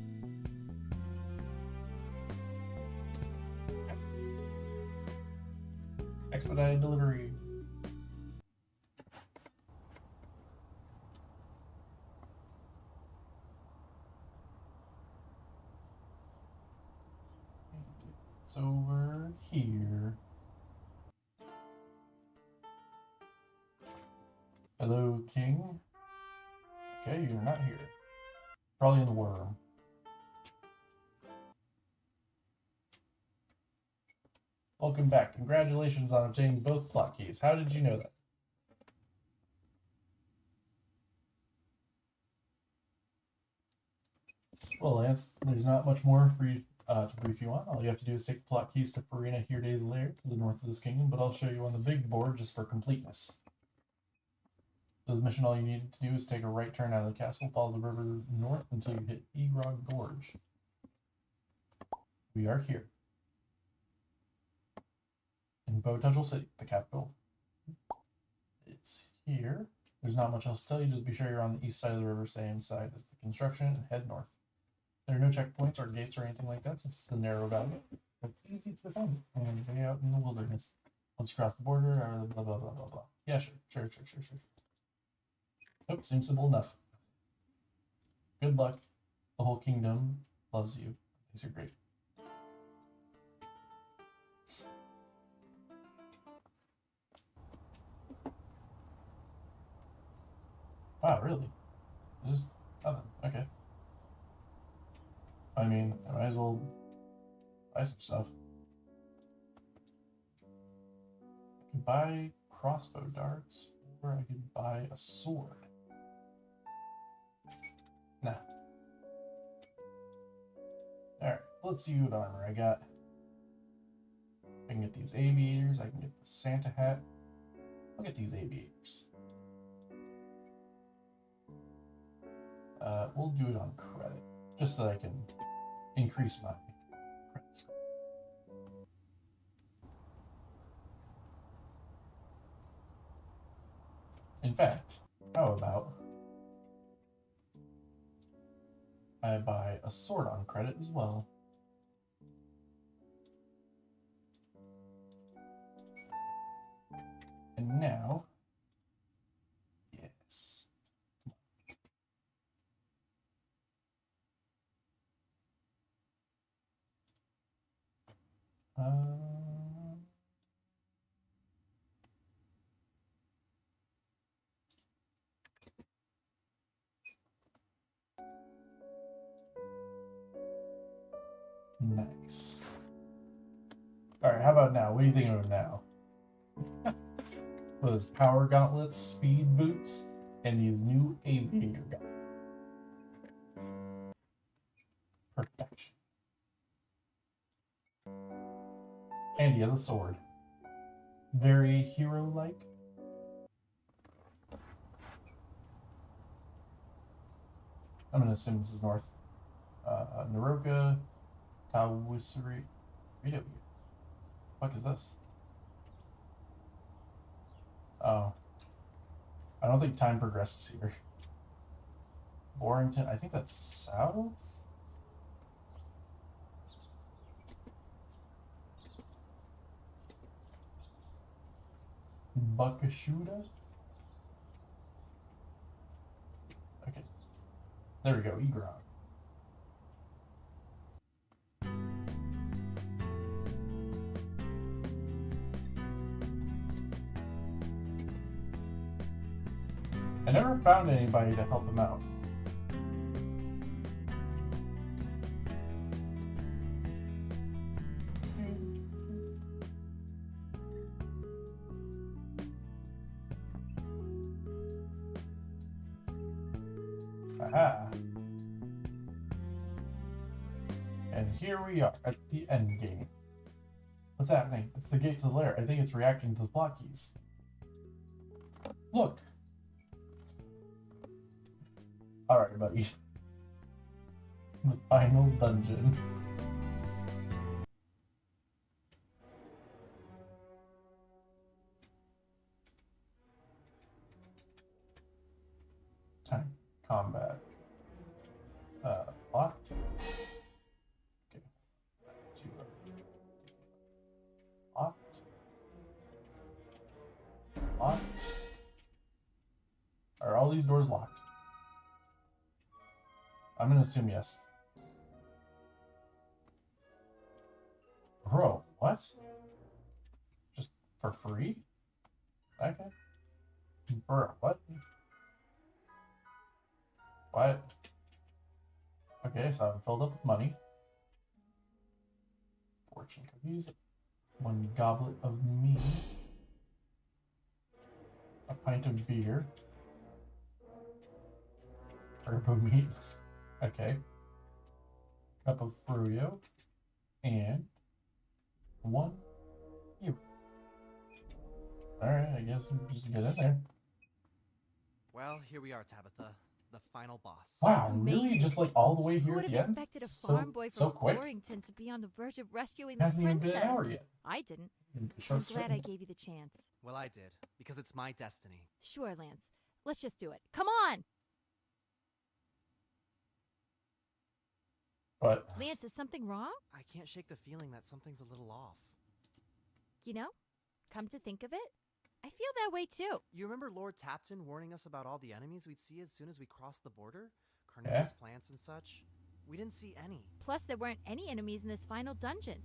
[SPEAKER 1] Expedited delivery. It's over here. Hello, King. Okay, you're not here. Probably in the war room. Welcome back. Congratulations on obtaining both plot keys. How did you know that? Well, Lance, there's not much more for you to brief you on. All you have to do is take the plot keys to Farina Hirday's lair to the north of this kingdom, but I'll show you on the big board just for completeness. For this mission, all you need to do is take a right turn out of the castle, follow the river north until you hit Egrog Gorge. We are here. In Potential City, the capital. It's here. There's not much else to tell you, just be sure you're on the east side of the river, same side as the construction, and head north. There are no checkpoints or gates or anything like that since it's a narrow valley. It's easy to find and way out in the wilderness. Once you cross the border, blah, blah, blah, blah, blah. Yeah, sure. Oh, seems simple enough. Good luck. The whole kingdom loves you. Thinks you're great. Wow, really? Just nothing. Okay. I mean, I might as well buy some stuff. I could buy crossbow darts, or I could buy a sword. Nah. Alright, let's see what armor I got. I can get these aviators, I can get the Santa hat. I'll get these aviators. We'll do it on credit, just so that I can increase my credit score. In fact, how about I buy a sword on credit as well? And now, yes. Nice. Alright, how about now? What do you think of him now? With his power gauntlets, speed boots, and his new aviator gun. Perfection. And he has a sword. Very hero-like. I'm gonna assume this is north. Naroka, Tawisari. What the fuck is this? Oh. I don't think time progresses here. Warrington, I think that's south? Buckashuda? Okay. There we go, Egron. I never found anybody to help him out. Aha. And here we are at the end game. What's happening? It's the gate to the lair. I think it's reacting to the plot keys. Look! Alright, buddy. The final dungeon. Time. Combat. Locked. Okay. Locked. Locked. Are all these doors locked? I'm gonna assume yes. Bro, what? Just for free? Okay. Bro, what? What? Okay, so I'm filled up with money. Fortune cookies. 1 goblet of mead. A pint of beer. Turbo meat. Okay. Cup of Fruyo. And 1 euro. Alright, I guess we'll just get in there.
[SPEAKER 3] Well, here we are, Tabitha. The final boss.
[SPEAKER 1] Wow, really?
[SPEAKER 4] Amazing.
[SPEAKER 1] Just like all the way
[SPEAKER 4] Who
[SPEAKER 1] here
[SPEAKER 4] would
[SPEAKER 1] at
[SPEAKER 4] have
[SPEAKER 1] the end?
[SPEAKER 4] expected a
[SPEAKER 1] So-
[SPEAKER 4] farm boy
[SPEAKER 1] so
[SPEAKER 4] from
[SPEAKER 1] quick?
[SPEAKER 4] Warrington to be on the verge of rescuing the
[SPEAKER 1] Hasn't even
[SPEAKER 4] princess?
[SPEAKER 1] been an hour yet.
[SPEAKER 4] I didn't.
[SPEAKER 1] Short
[SPEAKER 4] I'm glad I
[SPEAKER 1] circuit.
[SPEAKER 4] gave you the chance.
[SPEAKER 3] Well, I did, because it's my destiny.
[SPEAKER 4] Sure, Lance. Let's just do it. Come on!
[SPEAKER 1] But
[SPEAKER 4] Lance, is something wrong?
[SPEAKER 3] I can't shake the feeling that something's a little off.
[SPEAKER 4] You know, come to think of it, I feel that way too.
[SPEAKER 3] You remember Lord Tapton warning us about all the enemies we'd see as soon as we crossed the border? Carnivorous plants and such? We didn't see any.
[SPEAKER 4] Plus, there weren't any enemies in this final dungeon.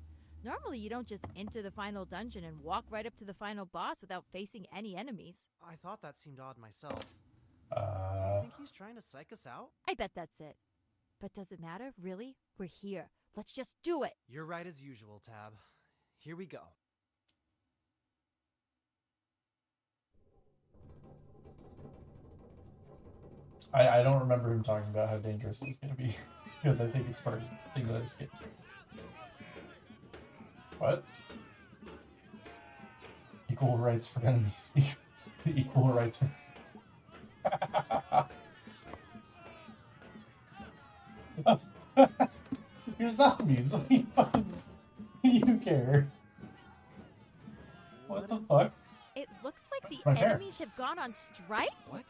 [SPEAKER 4] Normally, you don't just enter the final dungeon and walk right up to the final boss without facing any enemies.
[SPEAKER 3] I thought that seemed odd myself. Do you think he's trying to psych us out?
[SPEAKER 4] I bet that's it. But does it matter, really? We're here. Let's just do it.
[SPEAKER 3] You're right as usual, Tab. Here we go.
[SPEAKER 1] I don't remember him talking about how dangerous it's going to be because I think it's part of the thing that I skipped. What? Equal rights for enemies. Equal rights for... You're zombies. What do you fucking... you care? What the
[SPEAKER 3] is
[SPEAKER 1] fuck?
[SPEAKER 3] this?
[SPEAKER 4] It looks like the
[SPEAKER 1] My
[SPEAKER 4] enemies
[SPEAKER 1] parents.
[SPEAKER 4] have gone on strike?
[SPEAKER 3] What?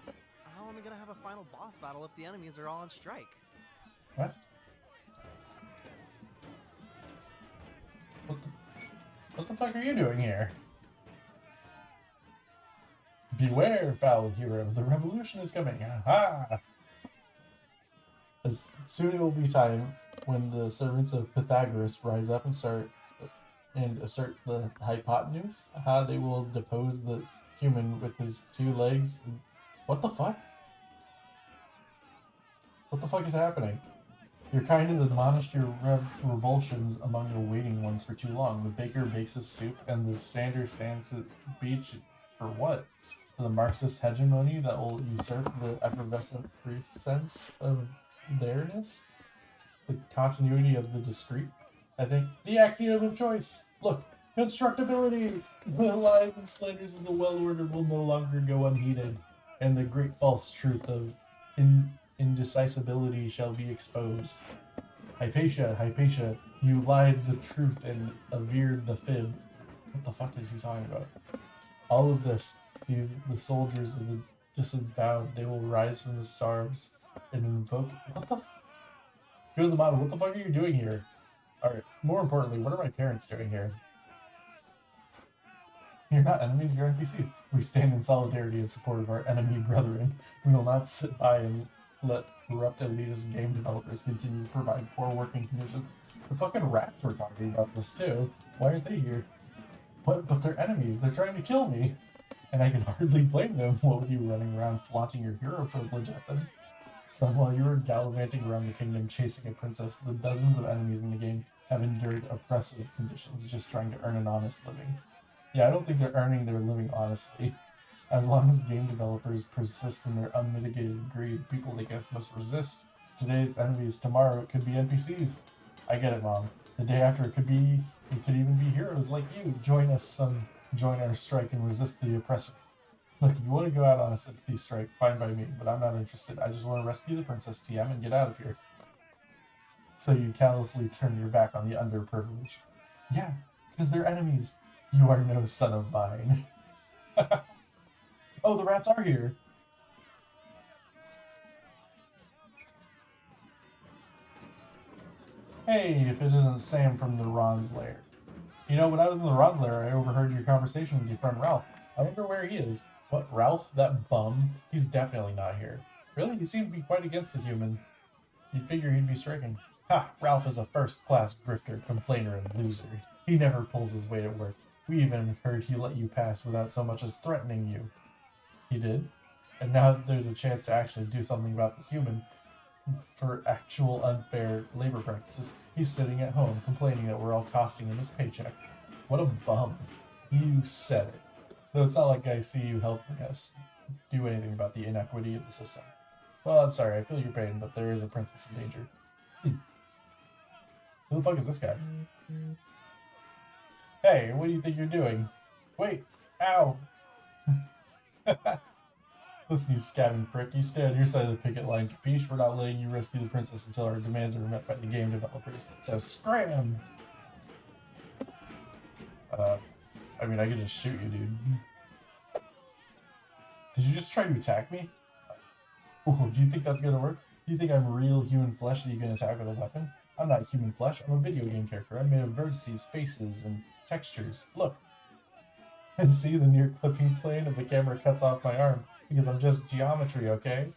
[SPEAKER 3] How am I gonna have a final boss battle if the enemies are all on strike?
[SPEAKER 1] What? What the fuck are you doing here? Beware, foul hero, the revolution is coming. Aha! As soon it will be time when the servants of Pythagoras rise up and assert the hypotenuse. Aha, they will depose the human with his 2 legs. What the fuck? What the fuck is happening? Your kind have admonished your revulsions among your waiting ones for too long. The baker bakes his soup, and the sander stands at beach for what? For the Marxist hegemony that will usurp the effervescent presense of theirs? The continuity of the discrete? I think the axiom of choice. Look, constructability! The lies and slanders of the well-ordered will no longer go unheeded, and the great false truth of indecisability shall be exposed. Hypatia, you lied the truth and averred the fib. What the fuck is he talking about? All of this, the soldiers of the disavowed, they will rise from the stars and invoke. What the Here's the model. What the fuck are you doing here? Alright, more importantly, what are my parents doing here? You're not enemies, you're NPCs. We stand in solidarity in support of our enemy brethren. We will not sit by and let corrupt elitist game developers continue to provide poor working conditions. The fucking rats were talking about this too. Why aren't they here? What? But they're enemies. They're trying to kill me. And I can hardly blame them. What were you running around flaunting your hero privilege at them? So while you were gallivanting around the kingdom chasing a princess, the dozens of enemies in the game have endured oppressive conditions just trying to earn an honest living. Yeah, I don't think they're earning their living honestly. As long as game developers persist in their unmitigated greed, people they guess must resist. Today it's enemies, tomorrow it could be NPCs. I get it, Mom. The day after it could even be heroes like you. Join us, son. Join our strike and resist the oppressor. Look, if you want to go out on a sympathy strike, fine by me, but I'm not interested. I just want to rescue the Princess TM and get out of here. So you callously turn your back on the underprivileged. Yeah, because they're enemies. You are no son of mine. Oh, the rats are here. Hey, if it isn't Sam from the Ron's lair. You know, when I was in the Ron's lair, I overheard your conversation with your friend Ralph. I wonder where he is. What, Ralph? That bum? He's definitely not here. Really? He seemed to be quite against the human. You'd figure he'd be striking. Ha! Ralph is a first-class grifter, complainer, and loser. He never pulls his weight at work. We even heard he let you pass without so much as threatening you. He did? And now that there's a chance to actually do something about the human for actual unfair labor practices, he's sitting at home complaining that we're all costing him his paycheck. What a bum. You said it. Though it's not like I see you helping us do anything about the inequity of the system. Well, I'm sorry, I feel your pain, but there is a princess in danger. Who the fuck is this guy? Hey, what do you think you're doing? Wait! Ow! Listen, you scabbing prick, you stay on your side of the picket line, capiche? We're not letting you rescue the princess until our demands are met by the game developers. So scram! I mean, I could just shoot you, dude. Did you just try to attack me? Ooh, do you think that's gonna work? Do you think I'm real human flesh that you can attack with a weapon? I'm not human flesh, I'm a video game character. I'm made of vertices, faces, and textures. Look! And see, the near clipping plane of the camera cuts off my arm, because I'm just geometry, okay?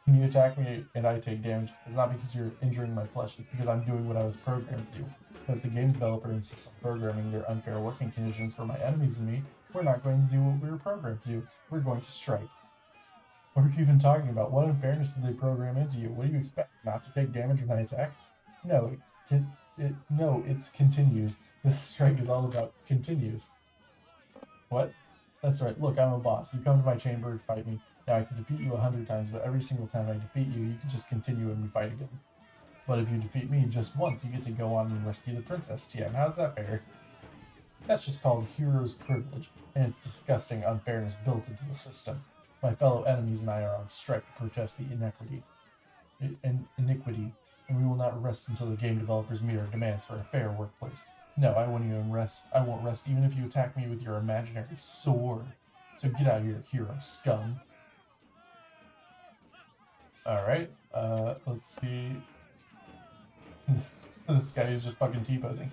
[SPEAKER 1] When you attack me and I take damage, it's not because you're injuring my flesh, it's because I'm doing what I was programmed to do. But if the game developer insists on programming their unfair working conditions for my enemies and me, we're not going to do what we were programmed to do. We're going to strike. What are you even talking about? What unfairness did they program into you? What do you expect? Not to take damage when I attack? No, it's continues. This strike is all about continues. What? That's right. Look, I'm a boss. You come to my chamber and fight me. Now I can defeat you 100 times, but every single time I defeat you, you can just continue and we fight again. But if you defeat me just once, you get to go on and rescue the princess. TM, how's that fair? That's just called hero's privilege, and it's disgusting unfairness built into the system. My fellow enemies and I are on strike to protest the iniquity, and we will not rest until the game developers meet our demands for a fair workplace. No, I won't rest even if you attack me with your imaginary sword. So get out of here, hero scum. Alright, let's see. This guy is just fucking T-posing.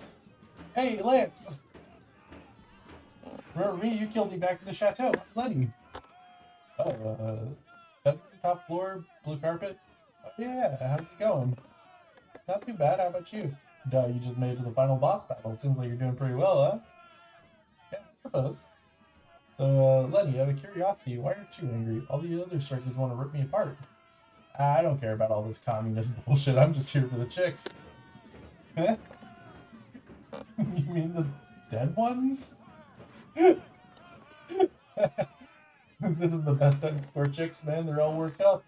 [SPEAKER 1] Hey, Lance! Remember me? You killed me back in the chateau. I'm Lenny. Top floor, blue carpet? Oh, yeah, how's it going? Not too bad, how about you? Duh, you just made it to the final boss battle. Seems like you're doing pretty well, huh? Yeah, I suppose. So, Lenny, out of curiosity, why aren't you angry? All the other strikers want to rip me apart. I don't care about all this communist bullshit. I'm just here for the chicks. You mean the dead ones? This is the best time to score chicks, man. They're all worked up.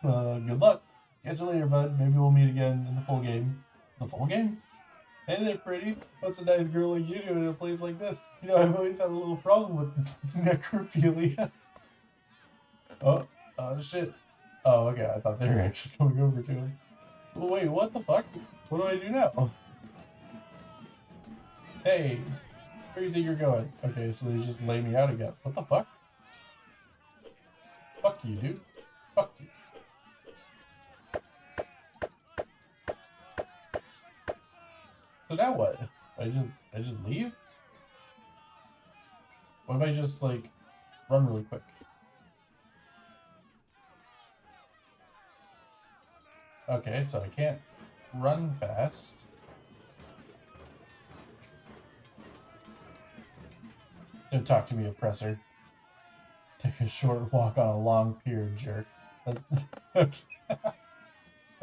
[SPEAKER 1] Good luck. Catch you later, bud. Maybe we'll meet again in the full game. The full game? Hey there, pretty. What's a nice girl like you doing in a place like this? You know, I've always had a little problem with necrophilia. Oh shit. Oh, okay. I thought they were actually going over to him. Well, wait, what the fuck? What do I do now? Hey, where do you think you're going? Okay, so they just lay me out again. What the fuck? Fuck you, dude. Fuck you. So now what? I just leave? What if I just like run really quick? Okay, so I can't run fast. Don't talk to me, oppressor. Take a short walk on a long pier, jerk.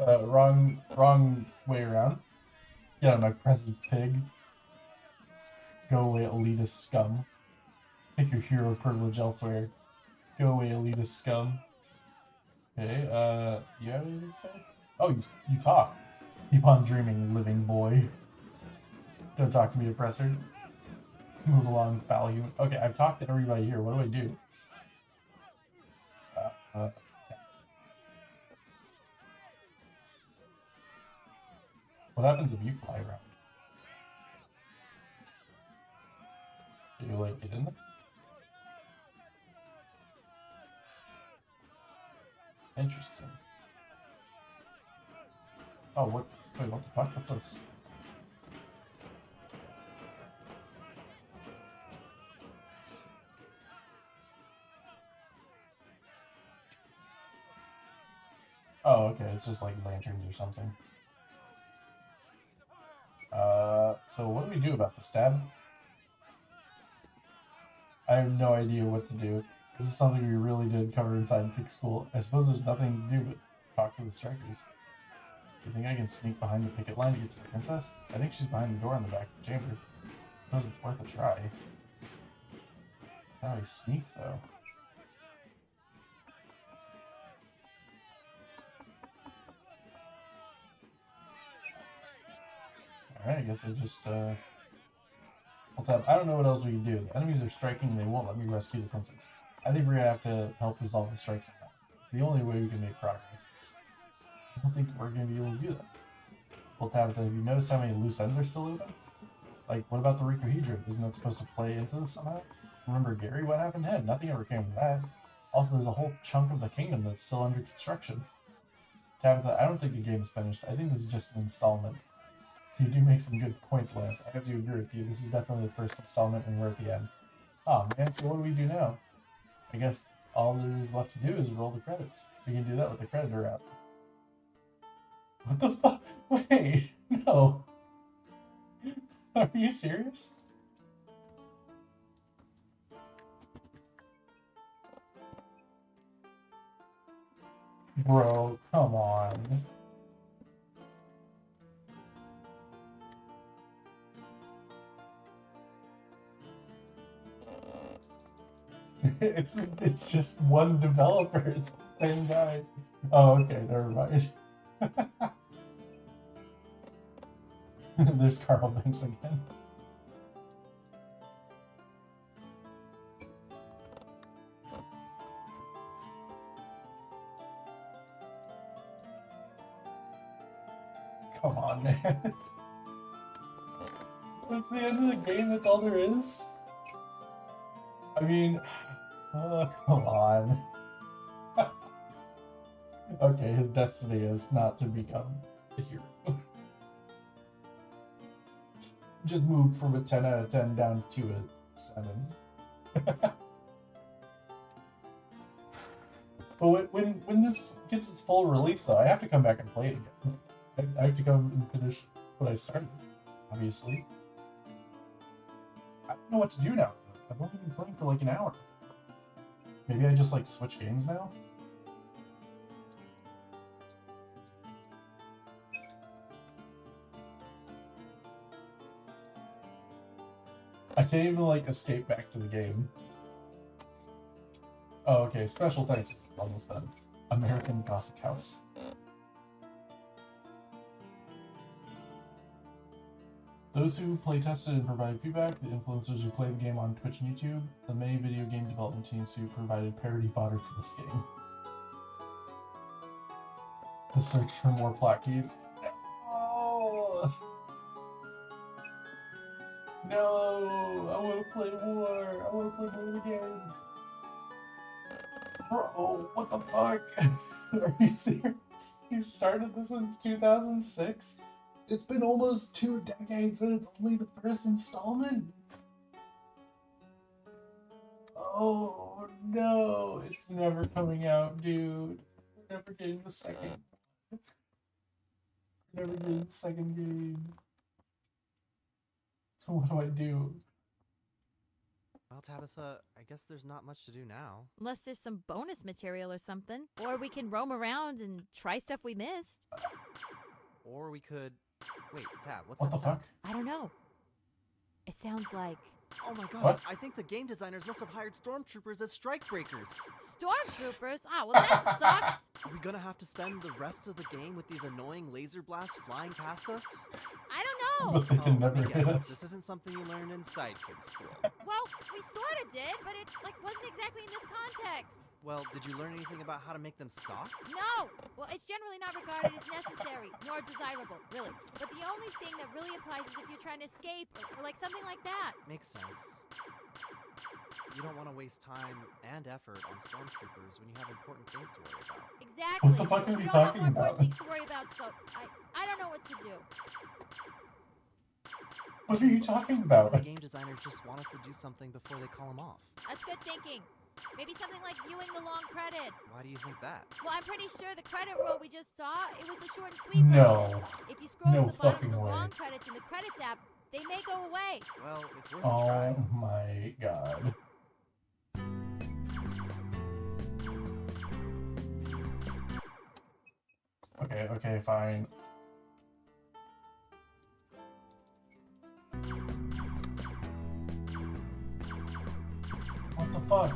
[SPEAKER 1] Wrong way around. Get out of my presence, pig. Go away, elitist scum. Take your hero privilege elsewhere. Go away, elitist scum. Okay, you have anything to say? Oh, you talk. Keep on dreaming, living boy. Don't talk to me, oppressor. Move along, foul human. Okay, I've talked to everybody here. What do I do? Okay. What happens if you fly around? Do you like get in there? Interesting. Oh, what? Wait, what the fuck? What's this? Oh, okay. It's just like lanterns or something. So what do we do about the stab? I have no idea what to do. This is something we really did cover inside Pig School. I suppose there's nothing to do but talk to the strikers. Do you think I can sneak behind the picket line to get to the princess? I think she's behind the door in the back of the chamber. I suppose it's worth a try. How do I sneak, though? Alright, I guess I just, I don't know what else we can do. The enemies are striking and they won't let me rescue the princess. I think we're gonna have to help resolve the strikes now. It's the only way we can make progress. I don't think we're gonna be able to do that. Well, Tabitha, have you noticed how many loose ends are still open? Like, what about the Rikuhedron? Isn't that supposed to play into this somehow? Remember Gary? What happened to him? Nothing ever came of that. Also, there's a whole chunk of the kingdom that's still under construction. Tabitha, I don't think the game's finished. I think this is just an installment. You do make some good points, Lance. I have to agree with you. This is definitely the first installment and we're at the end. Oh man, so what do we do now? I guess all there's left to do is roll the credits. We can do that with the creditor app. What the fuck? Wait, no. Are you serious? Bro, come on. It's just one developer. It's the same guy. Oh, okay, never mind. There's Carl Banks again. Come on, man. That's the end of the game, that's all there is? I mean, oh, come on. Okay, his destiny is not to become a hero. Just moved from a 10 out of 10 down to a 7. But when this gets its full release, though, I have to come back and play it again. I have to come and finish what I started, obviously. I don't know what to do now. I've only been playing for like an hour. Maybe I just like switch games now? I can't even like escape back to the game. Oh, okay. Special thanks. Almost done. American Gothic House. Those who playtested and provided feedback, the influencers who play the game on Twitch and YouTube, the many video game development teams who provided parody fodder for this game. The search for more plot keys. No! No! I want to play more! I want to play more of the game! Bro, what the fuck? Are you serious? You started this in 2006? It's been almost 2 decades and it's only the first installment? Oh no, it's never coming out, dude. We're never getting the second. We're never getting the second game. So what do I do?
[SPEAKER 3] Well, Tabitha, I guess there's not much to do now.
[SPEAKER 4] Unless there's some bonus material or something. Or we can roam around and try stuff we missed.
[SPEAKER 3] Or we could... Wait, Tab, what's
[SPEAKER 1] What
[SPEAKER 3] that
[SPEAKER 1] the
[SPEAKER 3] sound?
[SPEAKER 1] fuck?
[SPEAKER 4] I don't know. It sounds like
[SPEAKER 3] Oh my god,
[SPEAKER 1] What?
[SPEAKER 3] I think the game designers must have hired stormtroopers as strike breakers.
[SPEAKER 4] stormtroopers. Ah, well that sucks.
[SPEAKER 3] Are we gonna have to spend the rest of the game with these annoying laser blasts flying past us?
[SPEAKER 4] I don't know.
[SPEAKER 1] But they can
[SPEAKER 3] let
[SPEAKER 1] never
[SPEAKER 3] me
[SPEAKER 1] hit
[SPEAKER 3] guess,
[SPEAKER 1] us.
[SPEAKER 3] this isn't something you learned in Sidekick school.
[SPEAKER 4] Well, we sort of did, but it wasn't exactly in this context.
[SPEAKER 3] Well, did you learn anything about how to make them stop?
[SPEAKER 4] No! Well, it's generally not regarded as necessary, nor desirable, really. But the only thing that really applies is if you're trying to escape, or like something like that.
[SPEAKER 3] Makes sense. You don't want to waste time and effort on stormtroopers when you have important things to worry about.
[SPEAKER 4] Exactly.
[SPEAKER 1] What the fuck is
[SPEAKER 4] We
[SPEAKER 1] he
[SPEAKER 4] don't have
[SPEAKER 1] talking
[SPEAKER 4] more
[SPEAKER 1] about?
[SPEAKER 4] important things to worry about, so I don't know what to do.
[SPEAKER 1] What are you talking
[SPEAKER 3] The
[SPEAKER 1] about?
[SPEAKER 3] game designers just want us to do something before they call them off.
[SPEAKER 4] That's good thinking. Maybe something like viewing the long credit.
[SPEAKER 3] Why do you think that?
[SPEAKER 4] Well, I'm pretty sure the credit roll we just saw, it was the short and sweet
[SPEAKER 1] No.
[SPEAKER 4] version. If you scroll
[SPEAKER 1] No
[SPEAKER 4] to the bottom of
[SPEAKER 1] fucking
[SPEAKER 4] the
[SPEAKER 1] way.
[SPEAKER 4] long credits in the credits app, they may go away.
[SPEAKER 3] Well, it's worth a try.
[SPEAKER 1] Oh my god. Okay, fine. What the fuck?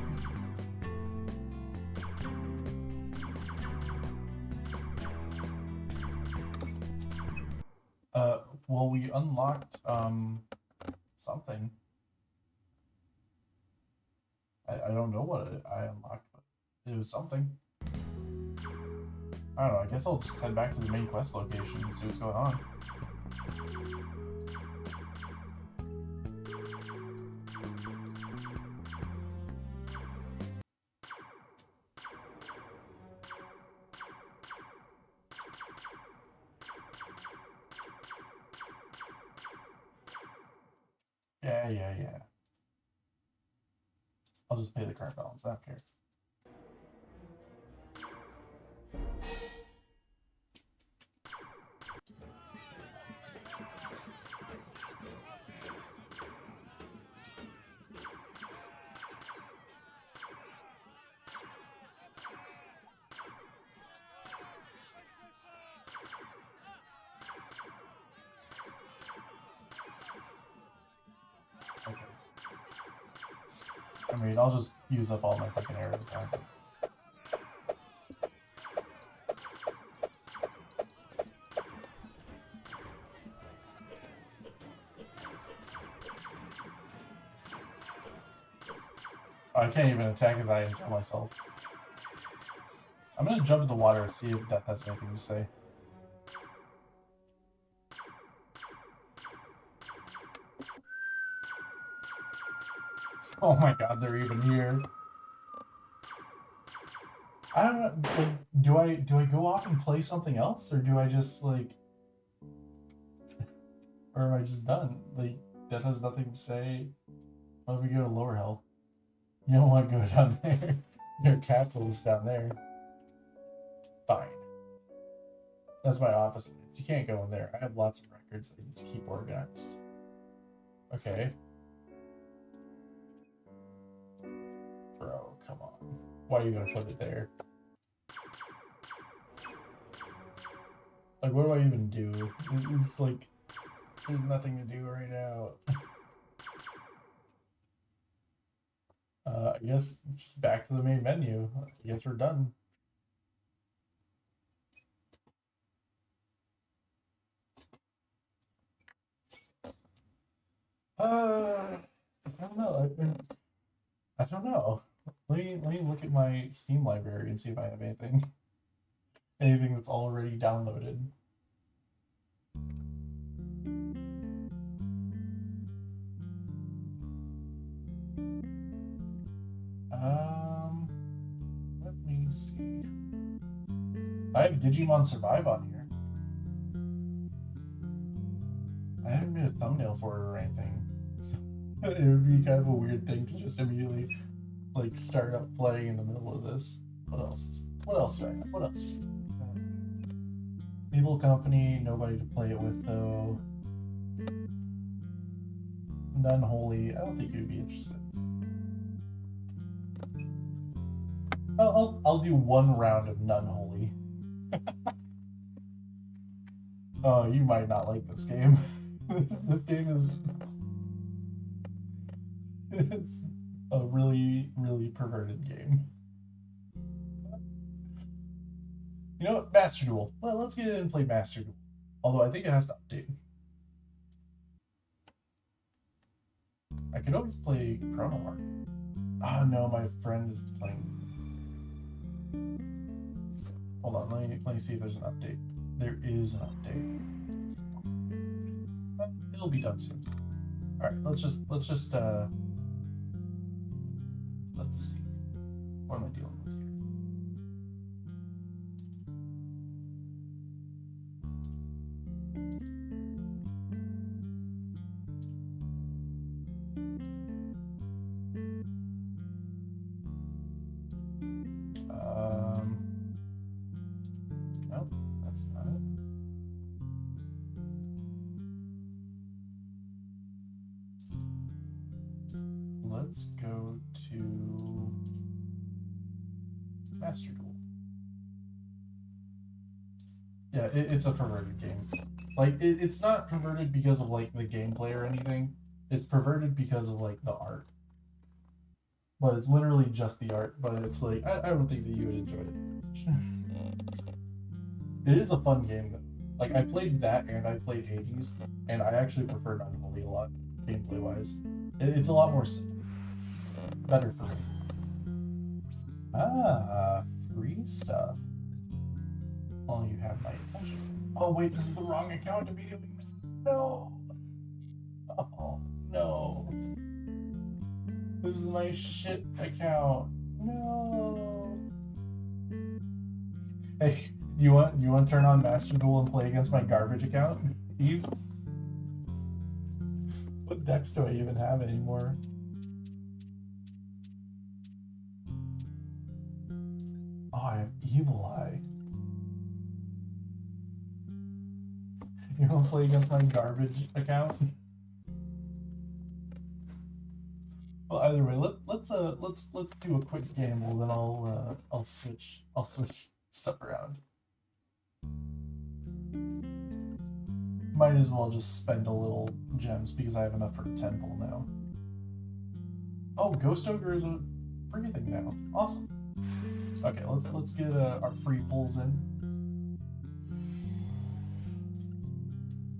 [SPEAKER 1] Well, we unlocked, something. I don't know what I unlocked, but it was something. I don't know, I guess I'll just head back to the main quest location and see what's going on. Yeah. I'll just pay the current balance, I don't care. Okay. I mean, I'll just use up all my fucking arrows now. I can't even attack as I enjoy myself. I'm gonna jump in the water and see if Death has anything to say. Oh my god, they're even here. I don't know. Like, do I go off and play something else, or do I just like, or am I just done? Like, that has nothing to say. What if we go to lower health? You don't want to go down there. Your capital is down there. Fine. That's my office. You can't go in there. I have lots of records I need to keep organized. Okay. Bro, come on. Why are you gonna put it there? Like, what do I even do? It's like, there's nothing to do right now. I guess just back to the main menu. I guess we're done. I don't know. I don't know. Let me look at my Steam library and see if I have anything that's already downloaded. Let me see. I have Digimon Survive on here. I haven't made a thumbnail for it or anything. So it would be kind of a weird thing to just immediately like start up playing in the middle of this. What else? What else do I have? What else? Evil Company, nobody to play it with though. Unholy, I don't think you'd be interested. I'll do one round of Unholy. Oh, you might not like this game. This game is it's a really, really perverted game. You know what? Master Duel. Well, let's get in and play Master Duel. Although I think it has to update. I could always play Chrono Mark. Oh no, my friend is playing. Hold on, let me see if there's an update. There is an update. It'll be done soon. All right, let's see. What am I dealing with here? Nope, that's not it. Let's go to Master Duel. Yeah, it's a perverted game. Like, it's not perverted because of, like, the gameplay or anything. It's perverted because of, like, the art. But it's literally just the art, but it's like, I don't think that you would enjoy it. It is a fun game, though. Like, I played that and I played Hades, and I actually prefer Unholy a lot, gameplay-wise. It's a lot more better for me. Ah, free stuff. Oh, you have my attention. Oh wait, this is the wrong account to be doing this. No. Oh no. This is my shit account. No. Hey, you want to turn on Master Duel and play against my garbage account? You. What decks do I even have anymore? Oh, I have Evil Eye. You want to play against my garbage account? Well, either way, let's do a quick gamble, then I'll switch stuff around. Might as well just spend a little gems because I have enough for a 10 pull now. Oh, Ghost Ogre is a free thing now. Awesome. Okay, let's get our free pulls in.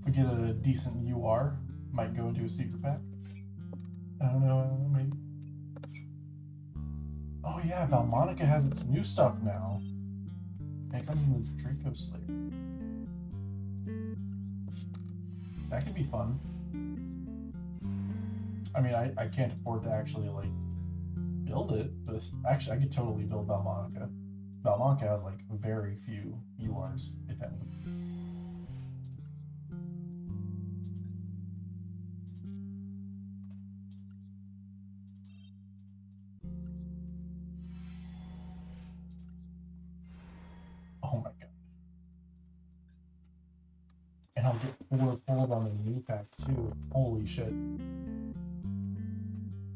[SPEAKER 1] If we get a decent UR, might go into a secret pack. I don't know, maybe. Oh yeah, Valmonica has its new stuff now. And it comes in the Draco Slayer. That could be fun. I mean, I can't afford to actually like build it, but actually I could totally build Valmonica. Valmonica has like very few URs, if any. Oh my god. And I'll get 4 pulls on the new pack too. Holy shit.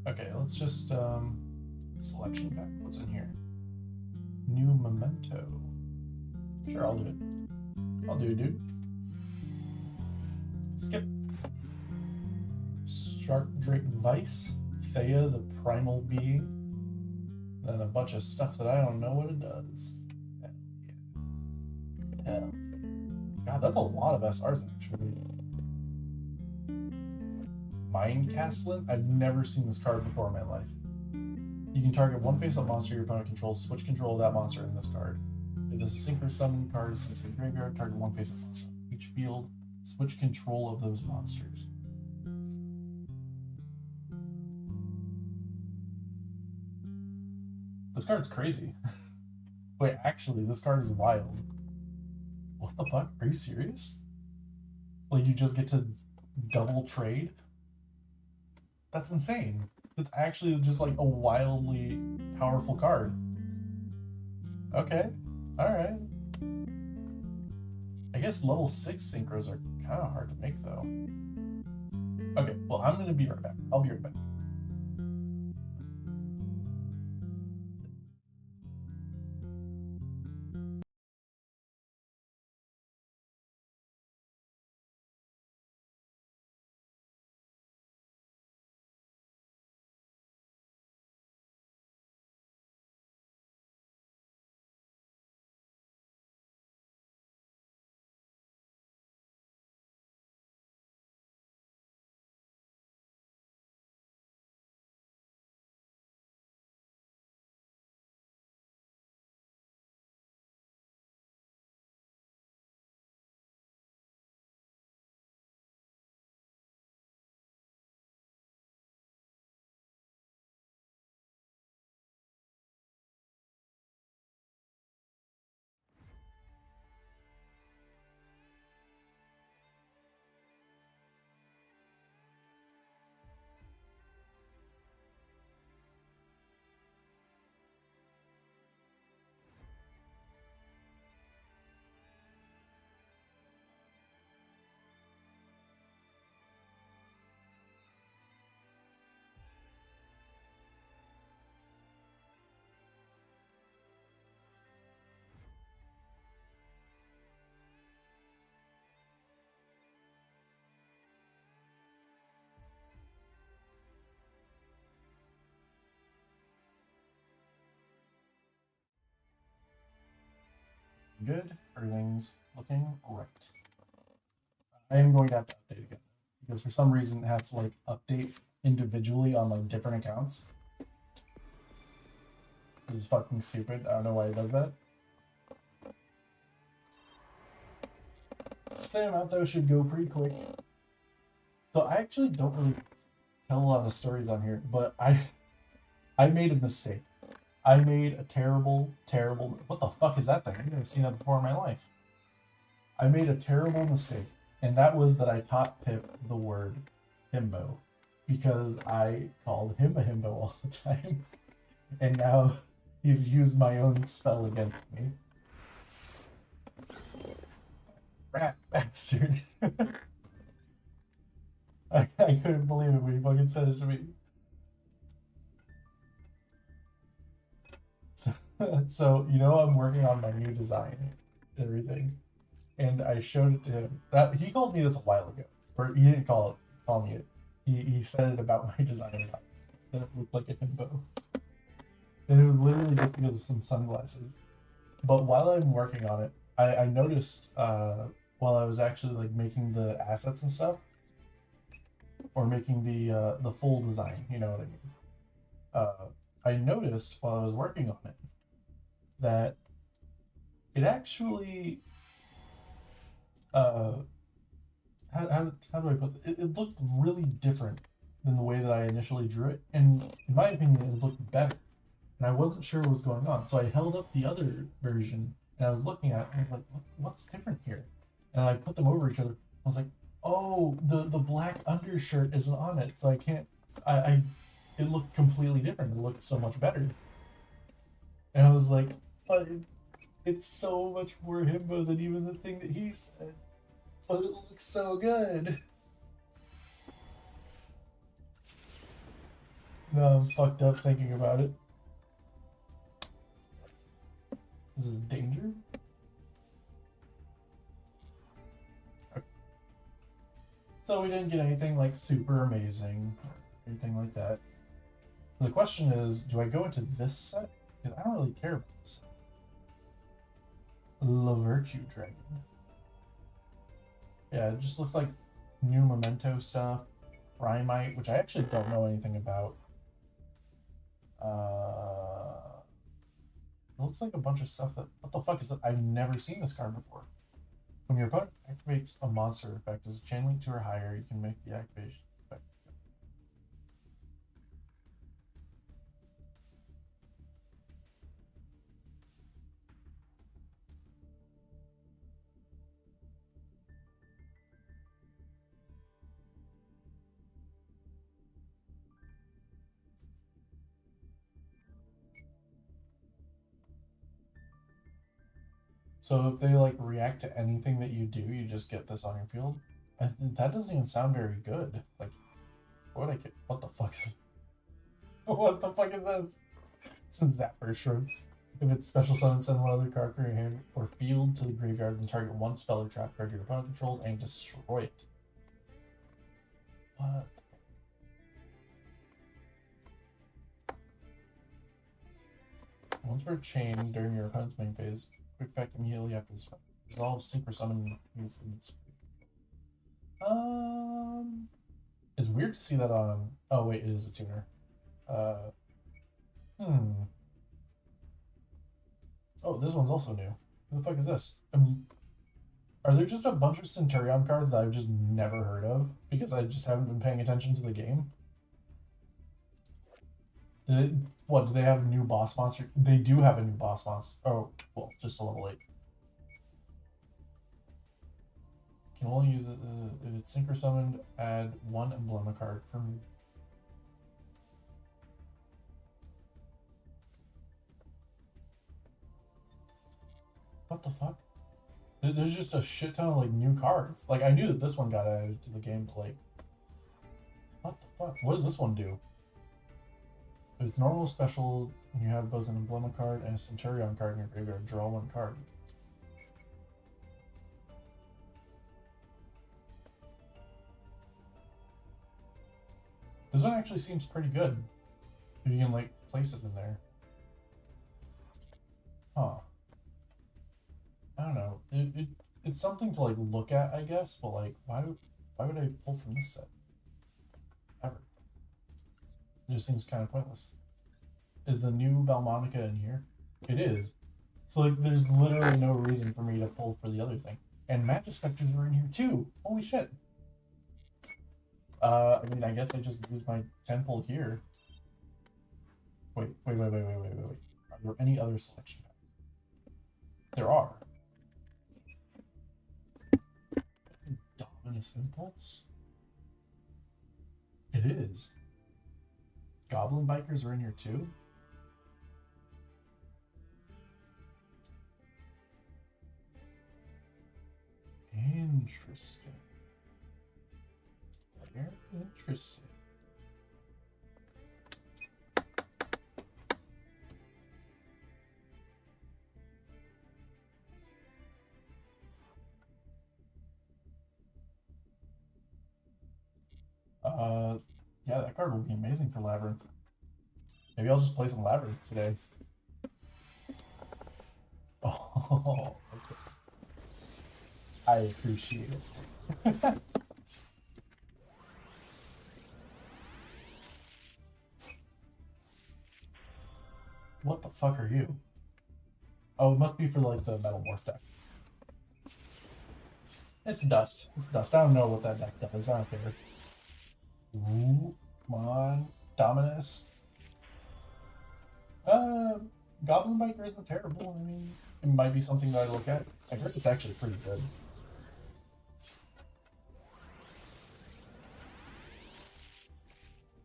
[SPEAKER 1] Okay, let's just selection pack. What's in here? New memento. Sure, I'll do it. I'll do it, dude. Skip. Shark Drake Vice. Thea, the primal being. Then a bunch of stuff that I don't know what it does. Hell yeah. Hell. God, that's a lot of SRs actually. Mind Castling? I've never seen this card before in my life. You can target one face-up monster your opponent controls, switch control of that monster in this card. It is a synchro summon card since the graveyard, target one face-up monster. Each field, switch control of those monsters. This card's crazy. Wait, actually, this card is wild. What the fuck? Are you serious? Like, you just get to double trade? That's insane. It's actually just like a wildly powerful card. Okay. Alright. I guess level 6 synchros are kind of hard to make, though. Okay, well, I'm gonna be right back. I'll be right back. Good. Everything's looking right. I am going to have to update again because for some reason it has to like update individually on like different accounts. This is fucking stupid. I don't know why it does that. Same amount though should go pretty quick. So I actually don't really tell a lot of stories on here, but I made a mistake. I made a terrible, what the fuck is that thing? I've never seen that before in my life. I made a terrible mistake, and that was that I taught Pip the word himbo because I called him a himbo all the time, and now he's used my own spell against me. Rat bastard. I couldn't believe it when he fucking said it to me. So, you know, I'm working on my new design and everything. And I showed it to him. He called me this a while ago. Or he didn't call me it. He said it about my design that it looked like a himbo. And it was literally just because of some sunglasses. But while I'm working on it, I noticed while I was actually like making the assets and stuff, or making the full design, you know what I mean? I noticed while I was working on it that it actually how do I put it? It looked really different than the way that I initially drew it. And in my opinion, it looked better. And I wasn't sure what was going on. So I held up the other version and I was looking at it and I was like, what's different here? And I put them over each other. I was like, oh, the black undershirt isn't on it. So I can't, it looked completely different. It looked so much better. And I was like, but it's so much more himbo than even the thing that he said. But it looks so good. Now I'm fucked up thinking about it. This is danger? So we didn't get anything like super amazing or anything like that. So the question is, do I go into this set? Because I don't really care about this set. La Virtue Dragon. Yeah, it just looks like new Memento stuff. Rhymite, which I actually don't know anything about. It looks like a bunch of stuff that... What the fuck is it? I've never seen this card before. When your opponent activates a monster effect as a chain link 2 or higher, you can make the activation effect. So if they like react to anything that you do, you just get this on your field. That doesn't even sound very good. Like, what the fuck is? What the fuck is this? This is Zapper Shrimp. If it's special summon, send one other card from your hand or field to the graveyard and target one spell or trap card your opponent controls and destroy it. What? Once we're chained during your opponent's main phase, quick effect immediately after the spell. Resolve, sync, or summon. It's weird to see that on. Oh wait, it is a tuner. Oh, this one's also new. Who the fuck is this? Are there just a bunch of Centurion cards that I've just never heard of because I just haven't been paying attention to the game? What, do they have a new boss monster? They do have a new boss monster. Oh, well, just a level 8. Can only use it if it's sync or summoned, add one emblema card from... What the fuck? There's just a shit ton of like new cards. Like I knew that this one got added to the game, but like, what the fuck? What does this one do? If it's normal special, and you have both an emblema card and a Centurion card in your graveyard, draw one card. This one actually seems pretty good. If you can like place it in there. Huh. I don't know. It's something to like look at, I guess, but like why would I pull from this set? Ever. It just seems kind of pointless. Is the new Valmonica in here? It is. So like there's literally no reason for me to pull for the other thing. And Magispecters are in here too. Holy shit. I mean, I guess I just used my 10 pull here. Wait. Are there any other selection packs? There are. Dominus Impulse? It is. Goblin Bikers are in here too? Interesting. Very interesting. Yeah, that card will be amazing for Labyrinth. Maybe I'll just play some Labyrinth today. Oh, okay. I appreciate it. What the fuck are you? Oh, it must be for like the Metal Morph deck. It's dust. It's dust. I don't know what that deck does. I don't care. Ooh. Come on, Dominus. Goblin Biker isn't terrible. I mean, it might be something that I look at. I heard it's actually pretty good.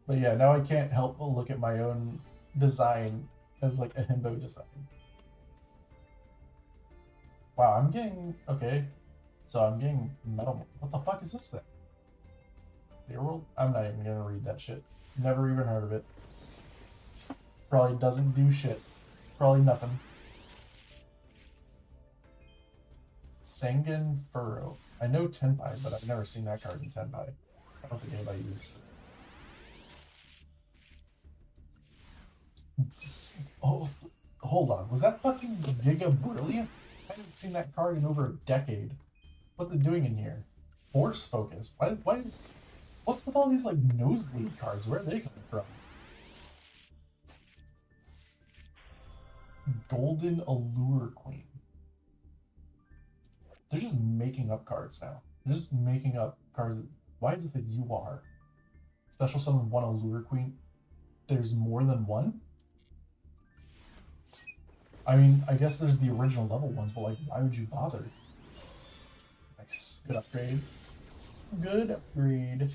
[SPEAKER 1] But yeah, now I can't help but look at my own design as like a himbo design. Wow, I'm getting... Okay. So I'm getting metal... What the fuck is this thing? The world? I'm not even gonna read that shit. Never even heard of it. Probably doesn't do shit. Probably nothing. Sangan Furrow. I know Tenpai, but I've never seen that card in Tenpai. I don't think anybody uses. Oh, hold on. Was that fucking Giga Brilliant? I haven't seen that card in over a decade. What's it doing in here? Force Focus. Why? What's with all these like nosebleed cards? Where are they coming from? Golden Allure Queen. They're just making up cards now. They're just making up cards. Why is it that you are? Special summon one Allure Queen. There's more than one? I mean, I guess there's the original level ones, but like, why would you bother? Nice. Good upgrade. Good upgrade.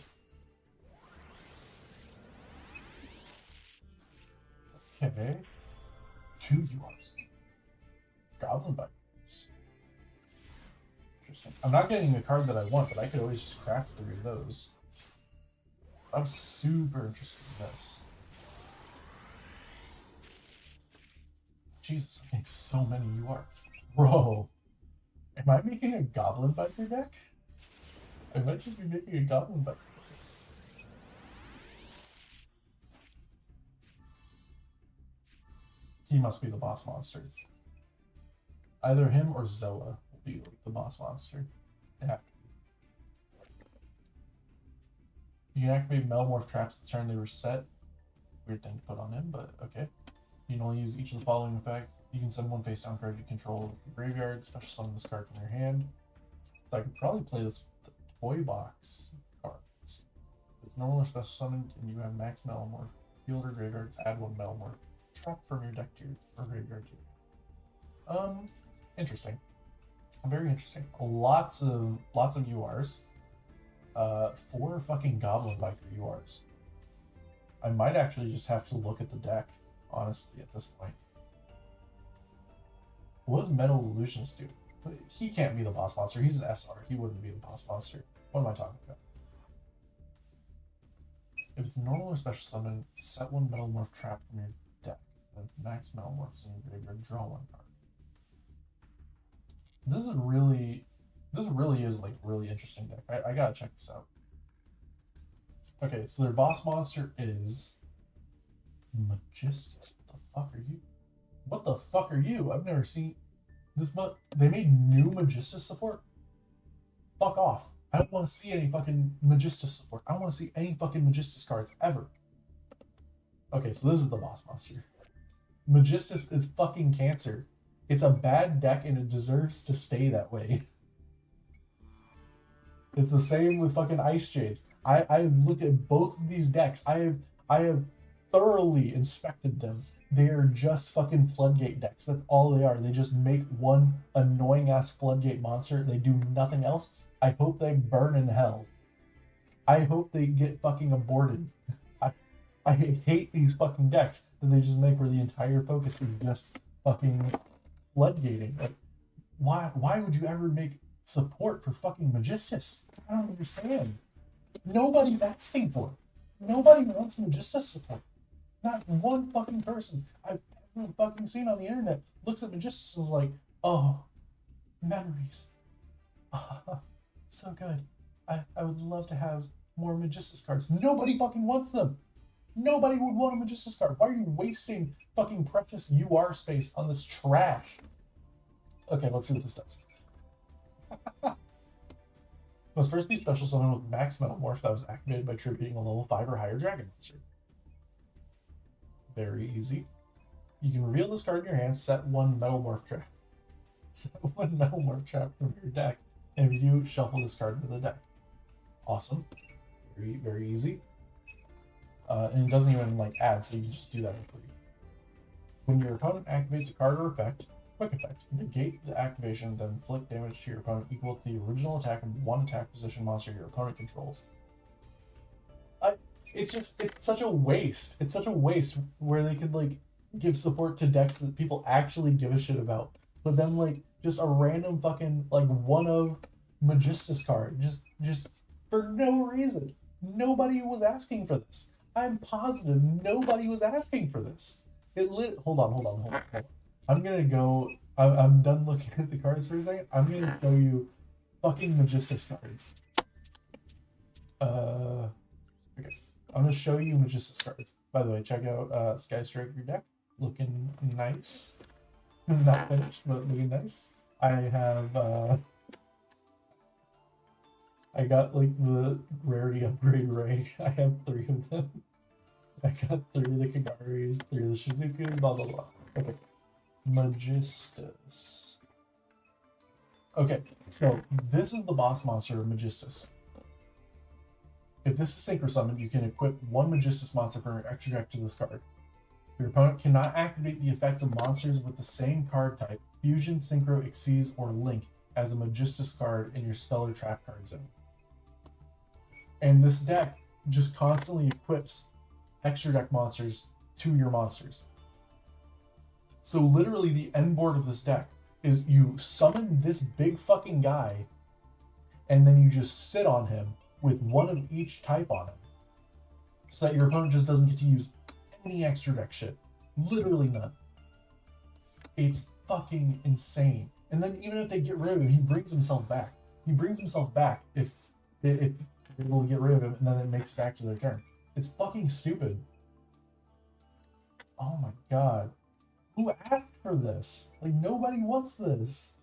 [SPEAKER 1] Okay. 2 URs. Goblin Bikers. Interesting. I'm not getting the card that I want, but I could always just craft 3 of those. I'm super interested in this. Jesus, I make so many UR. Bro, am I making a Goblin Biker deck? I might just be making a Goblin Biker. He must be the boss monster. Either him or Zoa will be like the boss monster. They have to be. You can activate Metamorph traps the turn they were set. Weird thing to put on him, but okay. You can only use each of the following effect. You can send one face down card you control to the graveyard, special summon this card from your hand. So I could probably play this with the toy box cards. If it's normal or special summoned and you have max Metamorph, field or graveyard, add 1 Metamorph trap from your deck to your graveyard to your. Interesting. Very interesting. Lots of URs. 4 fucking Goblin Biker URs. I might actually just have to look at the deck, honestly, at this point. What does Metal Illusionist do? He can't be the boss monster. He's an SR. He wouldn't be the boss monster. What am I talking about? If it's normal or special summon, set 1 Metamorph trap from your deck. And max Metamorphs in your graveyard, draw 1 card. This really is like really interesting deck. I gotta check this out. Okay, so their boss monster is Magistus. What the fuck are you? What the fuck are you? I've never seen this, but they made new Magistus support? Fuck off. I don't want to see any fucking Magistus support. I don't want to see any fucking Magistus cards ever. Okay, so this is the boss monster. Magistus is fucking cancer. It's a bad deck and it deserves to stay that way. It's the same with fucking Ice Jades. I've looked at both of these decks. I have thoroughly inspected them. They are just fucking Floodgate decks. That's all they are. They just make one annoying ass Floodgate monster. They do nothing else. I hope they burn in hell. I hope they get fucking aborted. I hate these fucking decks that they just make where the entire focus is just fucking floodgating. Like, why would you ever make support for fucking Magistus? I don't understand. Nobody's asking for it. Nobody wants Magistus support. Not one fucking person I've ever fucking seen on the internet looks at Magistus and is like, oh, memories. So good. I would love to have more Magistus cards. Nobody fucking wants them. Nobody would want a Magistus card. Why are you wasting fucking precious UR space on this trash? Okay, let's see what this does. Must first be special summoned with max Metamorph that was activated by tributing a level 5 or higher dragon monster. Very easy. You can reveal this card in your hand, set 1 Metamorph trap. Set 1 Metamorph trap from your deck, and if you do, shuffle this card into the deck. Awesome. Very, very easy. and it doesn't even like add, so you can just do that for free. When your opponent activates a card or effect, quick effect, negate the activation, then inflict damage to your opponent equal to the original attack of one attack position monster your opponent controls. It's such a waste. It's such a waste where they could like give support to decks that people actually give a shit about, but then like just a random fucking like one of Magistus card just for no reason. Nobody was asking for this. I'm positive nobody was asking for this. Hold on. I'm gonna go. I'm done looking at the cards for a second. I'm gonna show you fucking Magistus cards. Okay. I'm gonna show you Magistus cards. By the way, check out Sky Striker deck. Looking nice. Not finished, but looking nice. I have I got like the rarity upgrade Ray. I have 3 of them. I got 3 of the Kagaris, 3 of the Shizuku, blah blah blah. Okay. Magistus. Okay, so this is the boss monster of Magistus. If this is Synchro Summon, you can equip 1 Magistus monster from your extra deck to this card. Your opponent cannot activate the effects of monsters with the same card type, Fusion, Synchro, Xyz, or Link, as a Magistus card in your spell or trap card zone. And this deck just constantly equips extra deck monsters to your monsters. So literally the end board of this deck is you summon this big fucking guy, and then you just sit on him with 1 of each type on him, so that your opponent just doesn't get to use any extra deck shit. Literally none. It's fucking insane. And then even if they get rid of him, he brings himself back. He brings himself back if they're able to get rid of him, and then it makes it back to their turn. It's fucking stupid. Oh my god. Who asked for this? Like, nobody wants this.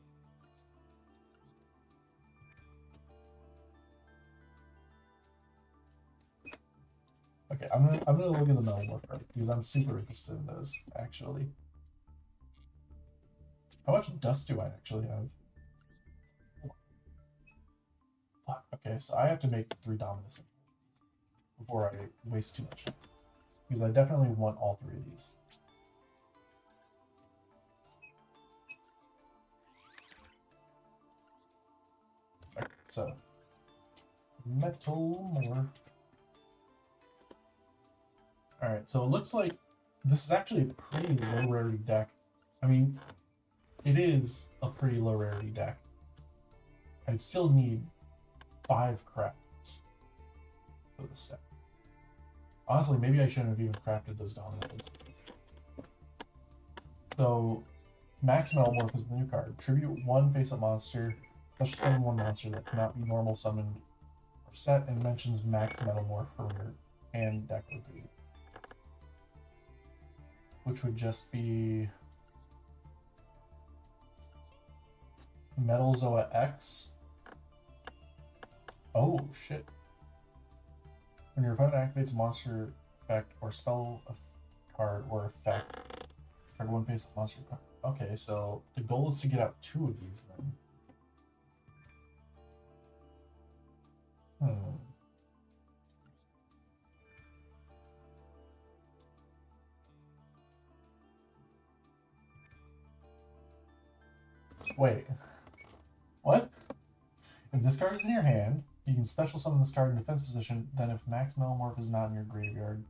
[SPEAKER 1] Okay, I'm gonna look at the Metalmorph card because I'm super interested in those, actually. How much dust do I actually have? Fuck, okay, so I have to make 3 Dominus before I waste too much. Because I definitely want all 3 of these. Okay, so Metalmorph. Alright, so it looks like this is actually a pretty low rarity deck. I mean, it is a pretty low rarity deck. I'd still need 5 crafts for this deck. Honestly, maybe I shouldn't have even crafted those dominant. So, Max Metalmorph is the new card. Tribute 1 face-up monster, special summon 1 monster that cannot be normal summoned or set, and mentions Max Metalmorph from your hand deck review. Which would just be Metal Zoa X. Oh shit. When your opponent activates a monster effect or spell card or effect, card 1 face up monster card. Okay, so the goal is to get out 2 of these then. Wait. What? If this card is in your hand, you can special summon this card in defense position. Then if Max Metalmorph is not in your graveyard, your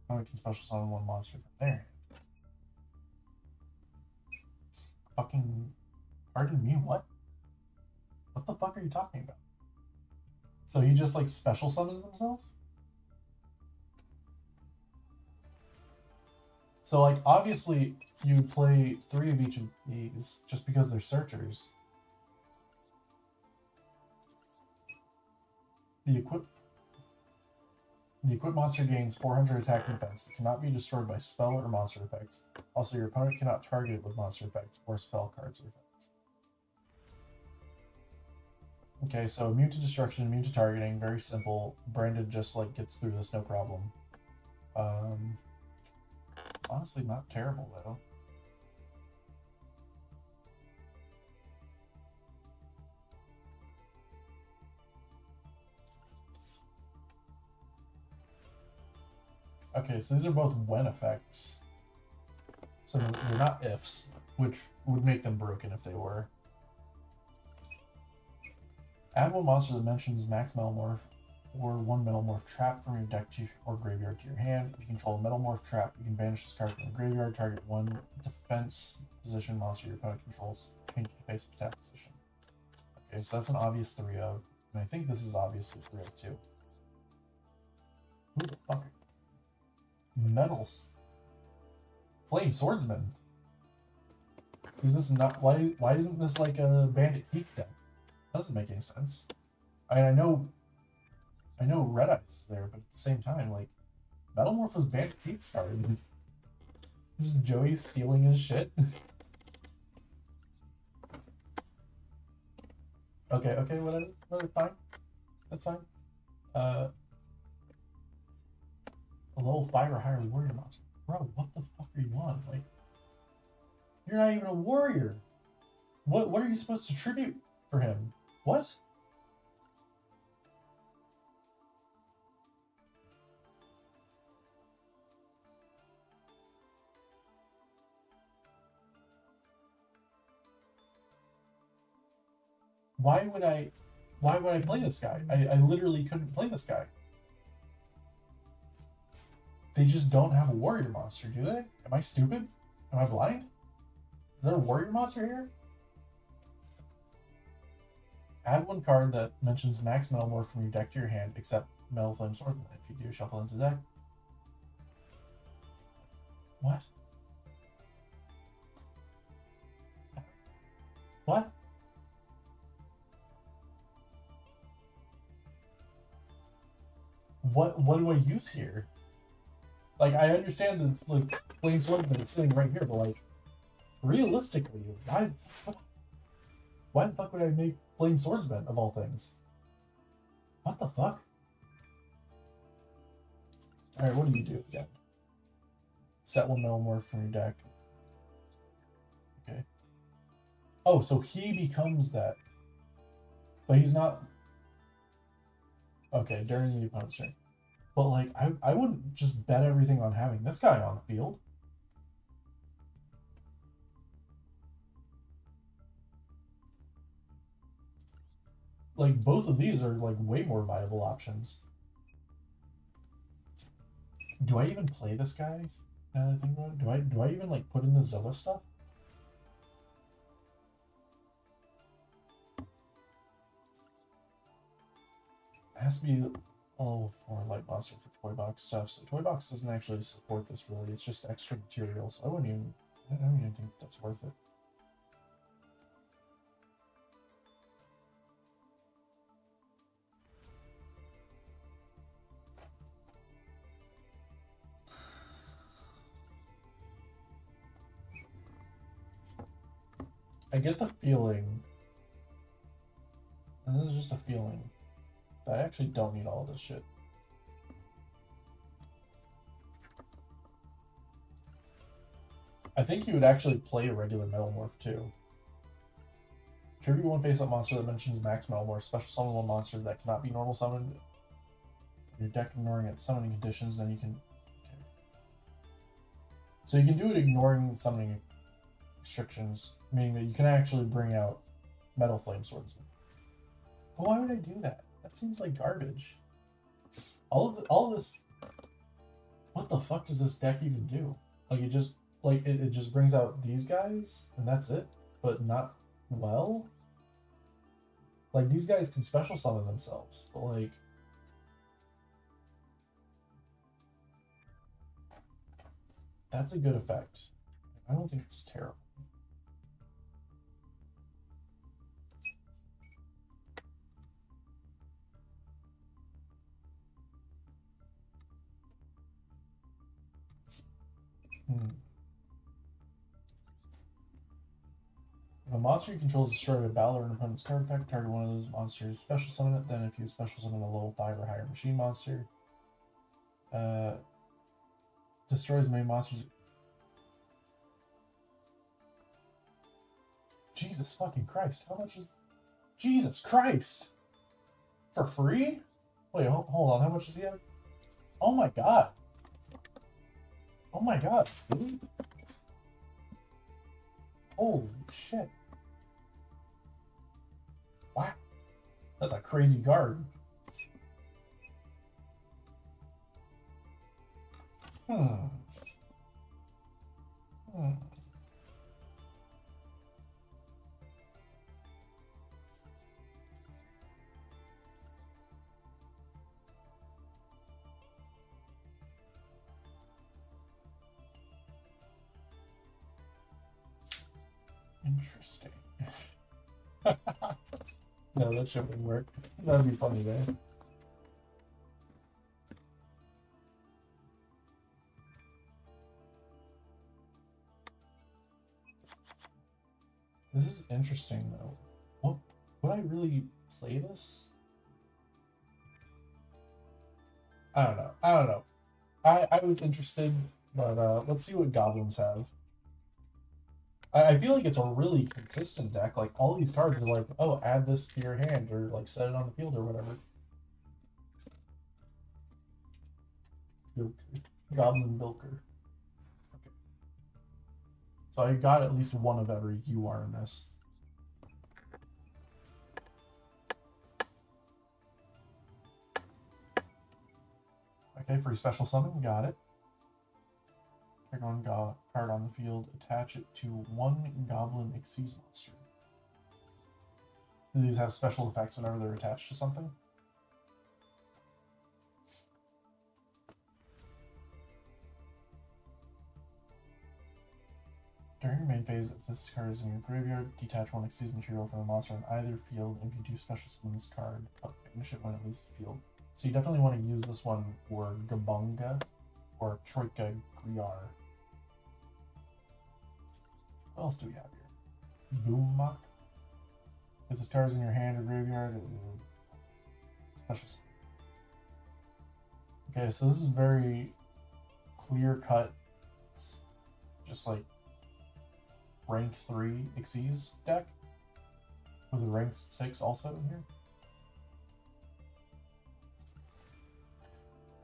[SPEAKER 1] opponent can special summon 1 monster from there. Fucking... Pardon me, what? What the fuck are you talking about? So he just, like, special summons himself? So, like, obviously, you play 3 of each of these just because they're searchers. The equip monster gains 400 attack and defense. It cannot be destroyed by spell or monster effects. Also, your opponent cannot target it with monster effects or spell cards or effects. Okay, so immune to destruction, immune to targeting, very simple. Branded just, like, gets through this no problem. Honestly, not terrible, though. Okay, so these are both when effects. So they're not ifs, which would make them broken if they were. Add one monster that mentions max Metalmorph or one Metalmorph trap from your deck to or graveyard to your hand. If you control a Metalmorph trap, you can banish this card from the graveyard, target one defense position monster your opponent controls, change the face attack position. Okay, so that's an obvious 3 of, and I think this is obviously 3 of too. Who the fuck? Metals. Flame Swordsman. Is this not why isn't this like a Bandit Keith deck? Doesn't make any sense. I know Red Eyes is there, but at the same time, like Metalmorph was Bandit Keith started. Just Joey stealing his shit. Okay, whatever, fine. That's fine. A level 5 or higher warrior monster. Bro, what the fuck are you on? Like, you're not even a warrior. What are you supposed to tribute for him? What? Why would I play this guy? I literally couldn't play this guy. They just don't have a warrior monster, do they? Am I stupid? Am I blind? Is there a warrior monster here? Add one card that mentions max Metalmorph from your deck to your hand, except Metal Flame Swordsman. If you do, shuffle into deck. What? What? What do I use here? Like, I understand that it's like Flame Swordsman is sitting right here, but like, realistically, why the fuck would I make Flame Swordsman of all things? What the fuck? Alright, what do you do again? Set one Metalmorph from your deck. Okay. Oh, so he becomes that. But he's not... Okay, during the opponent's turn. But like, I wouldn't just bet everything on having this guy on the field. Like, both of these are like way more viable options. Do I even play this guy? Now that I think about it, do I even like put in the Zilla stuff? It has to be level 4 light monster for Toy Box stuff. So Toy Box doesn't actually support this really. It's just extra materials. I don't even think that's worth it. I get the feeling, and this is just a feeling, that I actually don't need all of this shit. I think you would actually play a regular Metalmorph too. Tribute one face-up monster that mentions max Metalmorph. Special summon one monster that cannot be normal summoned. Your deck ignoring its summoning conditions, then you can... Okay. So you can do it ignoring summoning restrictions, meaning that you can actually bring out Metal Flame Swordsman. But why would I do that? That seems like garbage. All of this... What the fuck does this deck even do? Like, it just... Like, it just brings out these guys, and that's it? But not well? Like, these guys can special summon themselves, but like... That's a good effect. I don't think it's terrible. If a monster you control is destroyed by battle or an opponent's card effect, target one of those monsters, special summon it. Then if you special summon a level 5 or higher machine monster, destroys main monsters. Jesus fucking Christ, how much is... Jesus Christ! For free? Wait, hold on, how much does he have? Oh my god! Oh my god, really? Holy shit. Wow. That's a crazy card. Hmm. Interesting. No, that shouldn't work. That'd be funny, man. This is interesting, though. What would I really play this? I don't know. I don't know. I was interested, but let's see what goblins have. I feel like it's a really consistent deck. Like, all these cards are like, oh, add this to your hand, or like set it on the field or whatever. Bilker. Goblin Bilker. Okay. So I got at least one of every UR in this. Okay, free special summon, got it. Pick one card on the field, attach it to one Goblin Xyz monster. Do these have special effects whenever they're attached to something? During your main phase, if this card is in your graveyard, detach one Xyz material from a monster on either field. If you do special summon this card, banish it when it leaves the field. So you definitely want to use this one for Gabunga or Troika Griar. What else do we have here? Boommock. If this card is in your hand or graveyard, special. Okay, so this is very clear cut, just like rank 3 Xyz deck with a rank 6 also in here.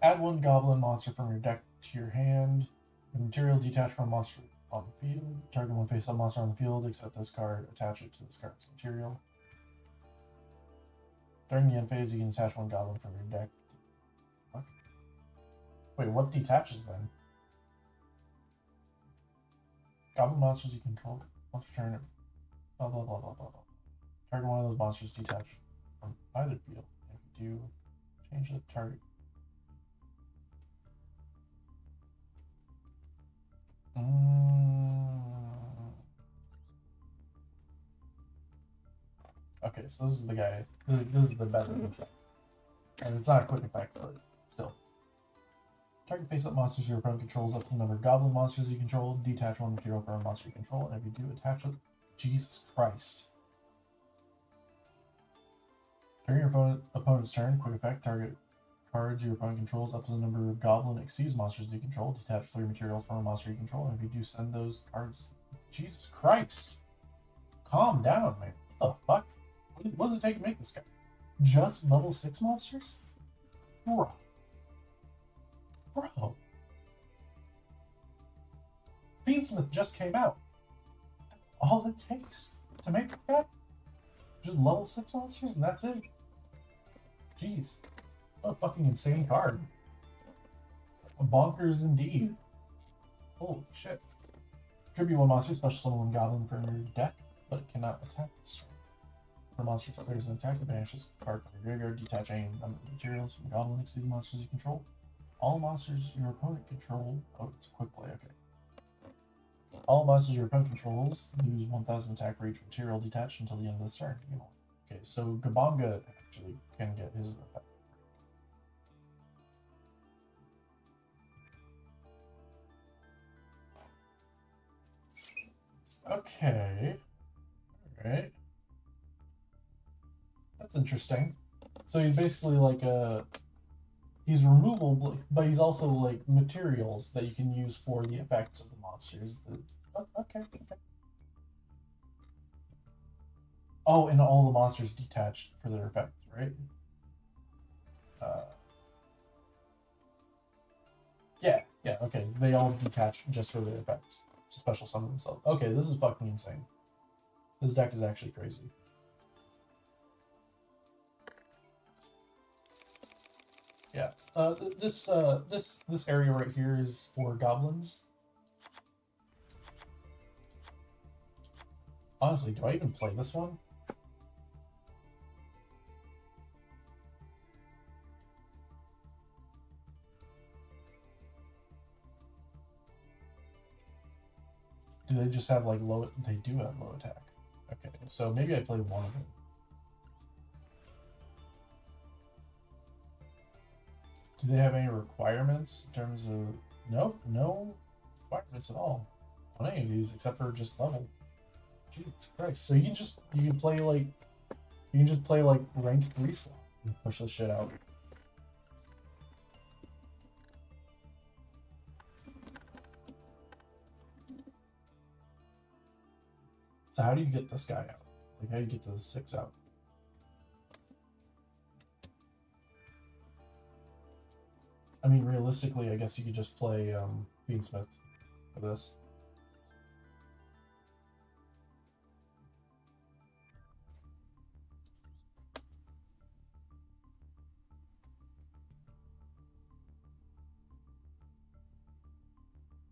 [SPEAKER 1] Add one goblin monster from your deck to your hand. The material detached from a monster on the field. Target one face-up monster on the field, except this card. Attach it to this card's material. During the end phase, you can attach one goblin from your deck. What? Wait, what detaches then? Goblin monsters you control. Once per turn, blah blah blah blah blah blah. Target one of those monsters detached from either field. If you do, change the target. Okay, so this is the guy. This is the best effect. And it's not a quick effect, but still. Target face-up monsters your opponent controls up to the number of goblin monsters you control. Detach one material from a monster you control, and if you do, attach it. Jesus Christ. During your opponent's turn, quick effect, target cards your opponent controls up to the number of goblin Xyz monsters you control. Detach 3 materials from a monster you control, and if you do, send those cards. Jesus Christ. Calm down, man. What the fuck? What does it take to make this guy? Just level 6 monsters? Bro. Fiendsmith just came out. That's all it takes to make the guy? Just level 6 monsters and that's it? Jeez. What a fucking insane card. Bonkers indeed. Holy shit. Tribute one monster, special summon one goblin from your deck, but it cannot attack this turn. For monster players an attack, it banishes a card from your graveyard, detach any number of materials from goblin Xyz monsters you control. All monsters your opponent control. Oh, it's a quick play, okay. All monsters your opponent controls lose 1000 attack for each material detached until the end of the turn. Okay, so Gabunga actually can get his effect. Okay. Alright. That's interesting. So he's basically like a... He's removable, but he's also like materials that you can use for the effects of the monsters. Okay. Oh, and all the monsters detached for their effects, right? Yeah, Yeah, okay. They all detach just for their effects. To special summon themselves. Okay, this is fucking insane. This deck is actually crazy. Yeah. This area right here is for goblins. Honestly, do I even play this one? Do they just have like low? They do have low attack. Okay, so maybe I play one of them. Do they have any requirements in terms of? Nope, no requirements at all on any of these except for just level. Jesus Christ! So you can just play like rank 3 slot and push this shit out. So how do you get this guy out? Like how do you get the 6 out? I mean, realistically, I guess you could just play Beansmith for this.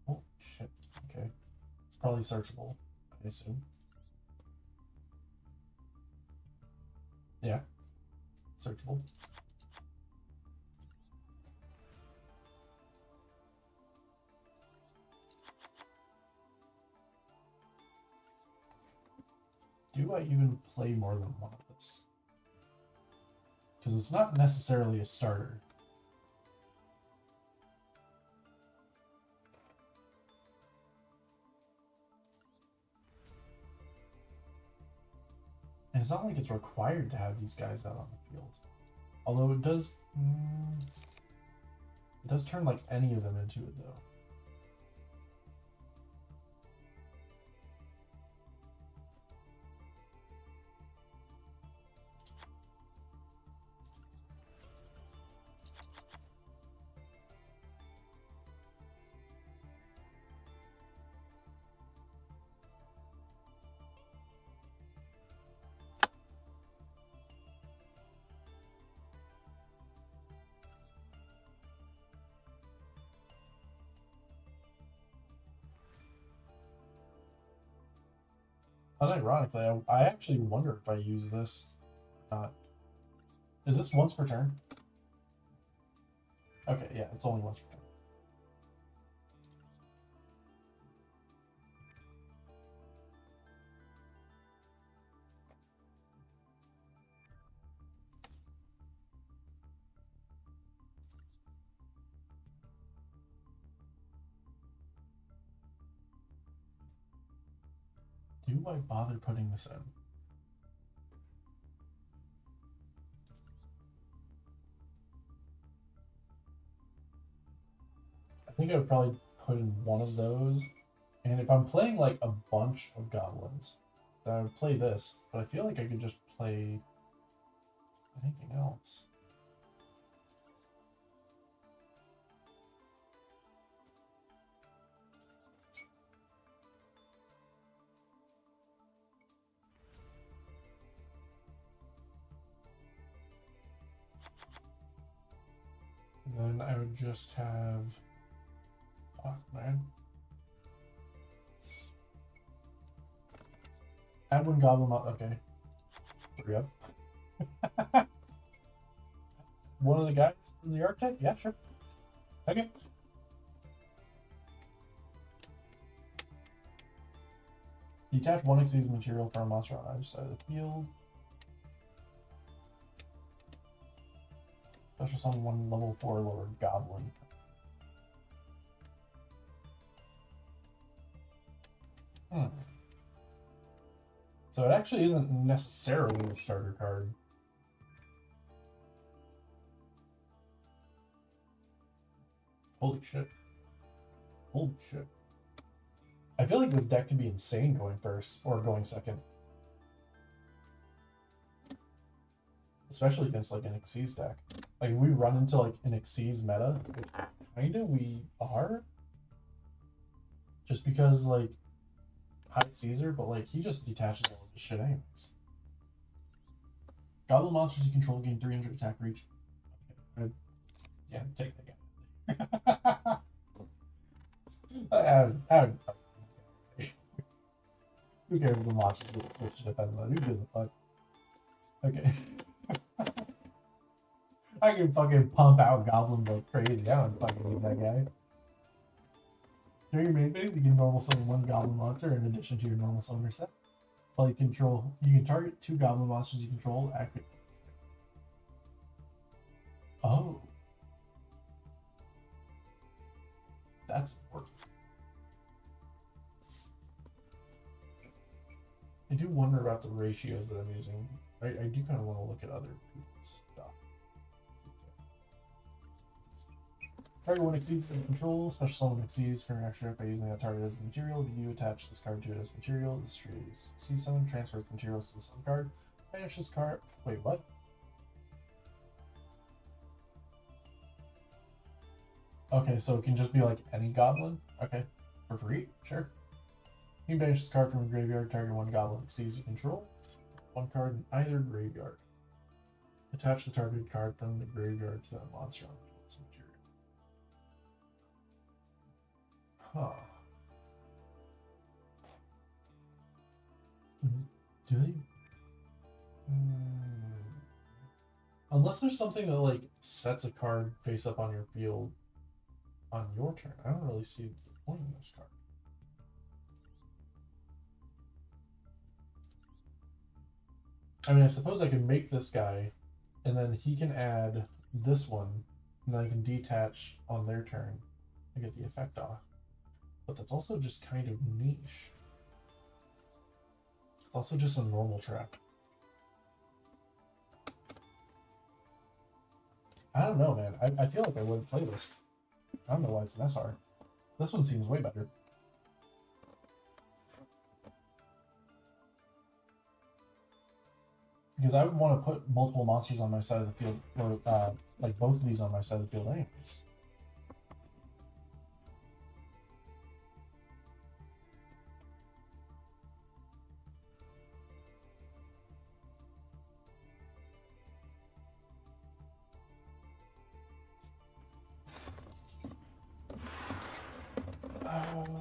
[SPEAKER 1] Oh shit! Okay, it's probably searchable, I assume. Yeah, searchable. Do I even play more than one of this? Because it's not necessarily a starter. And it's not like it's required to have these guys out on the field. Although it does turn like any of them into it though. Unironically, I actually wonder if I use this or not. Is this once per turn? Okay, yeah, it's only once per turn. Do I bother putting this in? I think I would probably put in one of those. And if I'm playing like a bunch of goblins, then I would play this. But I feel like I could just play anything else. And then I would just have... Fuck, man. Add one goblin out. Okay. Hurry up. One of the guys from the archetype? Yeah, sure. Okay. Detach one Xyz material from a monster on either side of the field. Special summon one level 4 lower goblin. So it actually isn't necessarily a starter card. Holy shit. Holy shit. I feel like this deck could be insane going first or going second. especially against like an Xyz deck. Like if we run into like an Xyz meta, kinda we are. Just because like Hyde Caesar, but like he just detaches all of the shit anyways. Goblin monsters you control gain 300 attack reach. Okay. Yeah, take that guy. Who cares if the monsters get switched to defend mode? Who gives a fuck? Okay. I can fucking pump out goblins like crazy. I don't fucking need that guy. During your main phase, you can normal summon one goblin monster in addition to your normal summoner set. While you can target 2 goblin monsters you control active. Oh. That's important. I do wonder about the ratios that I'm using. I do kind of want to look at other people's stuff. Target one exceeds the control. Special summon exceeds for an extra by using that target as the material. If you attach this card to it as material, this trees. See summon transfers materials to the summon card. Banish this card. Wait, what? Okay, so it can just be like any goblin? Okay. For free? Sure. You can banish this card from a graveyard. Target one goblin exceeds you control. One card in either graveyard. Attach the targeted card from the graveyard to that monster on its material. Huh. Do they? Unless there's something that like sets a card face up on your field on your turn. I don't really see the point in this card. I mean, I suppose I can make this guy, and then he can add this one, and then I can detach on their turn to get the effect off. But that's also just kind of niche. It's also just a normal trap. I don't know, man. I feel like I wouldn't play this. I don't know why it's an SR. This one seems way better. Because I would want to put multiple monsters on my side of the field, or like both of these on my side of the field anyways.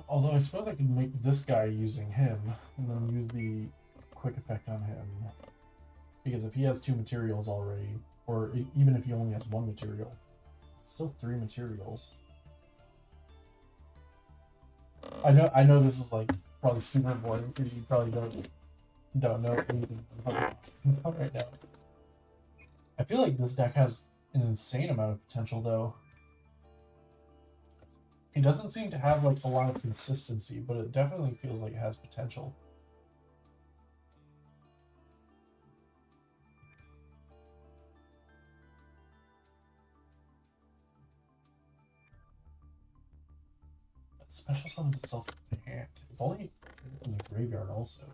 [SPEAKER 1] Although I suppose I could make this guy using him, and then use the quick effect on him. Because if he has 2 materials already, or even if he only has 1 material, it's still 3 materials. I know this is like probably super boring for you. You probably don't know anything about right now. I feel like this deck has an insane amount of potential though. It doesn't seem to have like a lot of consistency, but it definitely feels like it has potential. But special summons itself in the hand. If only in the graveyard also.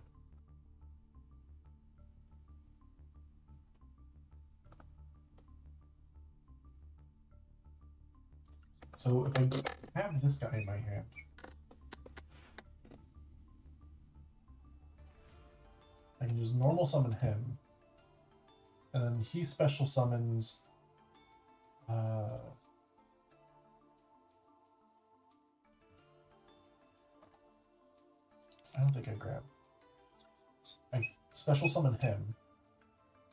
[SPEAKER 1] So if I have this guy in my hand, I can just normal summon him, and then he special summons I don't think I grabbed. I special summon him,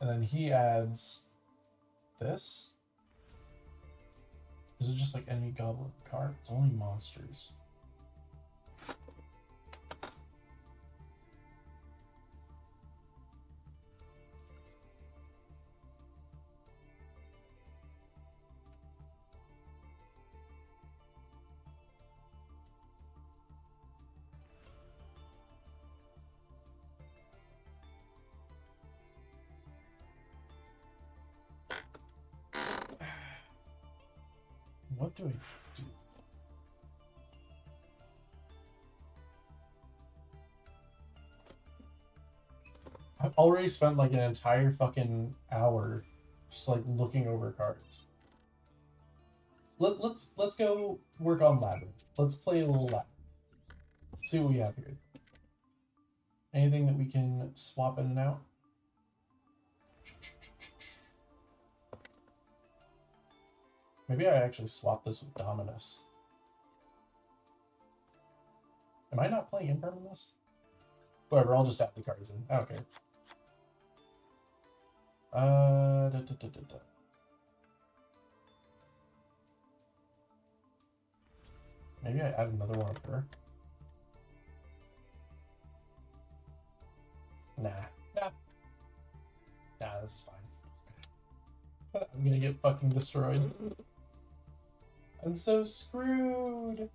[SPEAKER 1] and then he adds this. Is it just like any goblin card? It's only monsters. What do I do? I've already spent like an entire fucking hour Just like looking over cards. Let's go work on Labyrinth. Let's play a little Labyrinth. See what we have here. Anything that we can swap in and out? Maybe I actually swap this with Dominus. Am I not playing Impermanence? Whatever, I'll just add the cards in. I don't care. Maybe I add another one of her. Nah. Nah, this is fine. I'm gonna get fucking destroyed. I'm so screwed.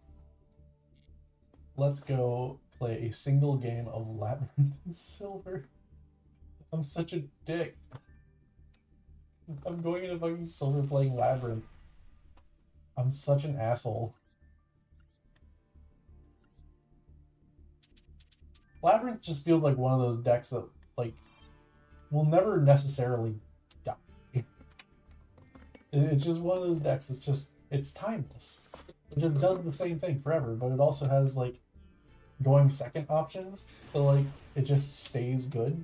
[SPEAKER 1] Let's go play a single game of Labyrinth and Silver. I'm such a dick. I'm going into fucking Silver playing Labyrinth. I'm such an asshole. Labyrinth just feels like one of those decks that, like, will never necessarily die. It's just one of those decks that's just, it's timeless. It just does the same thing forever, but it also has, like, going second options, so, like, it just stays good.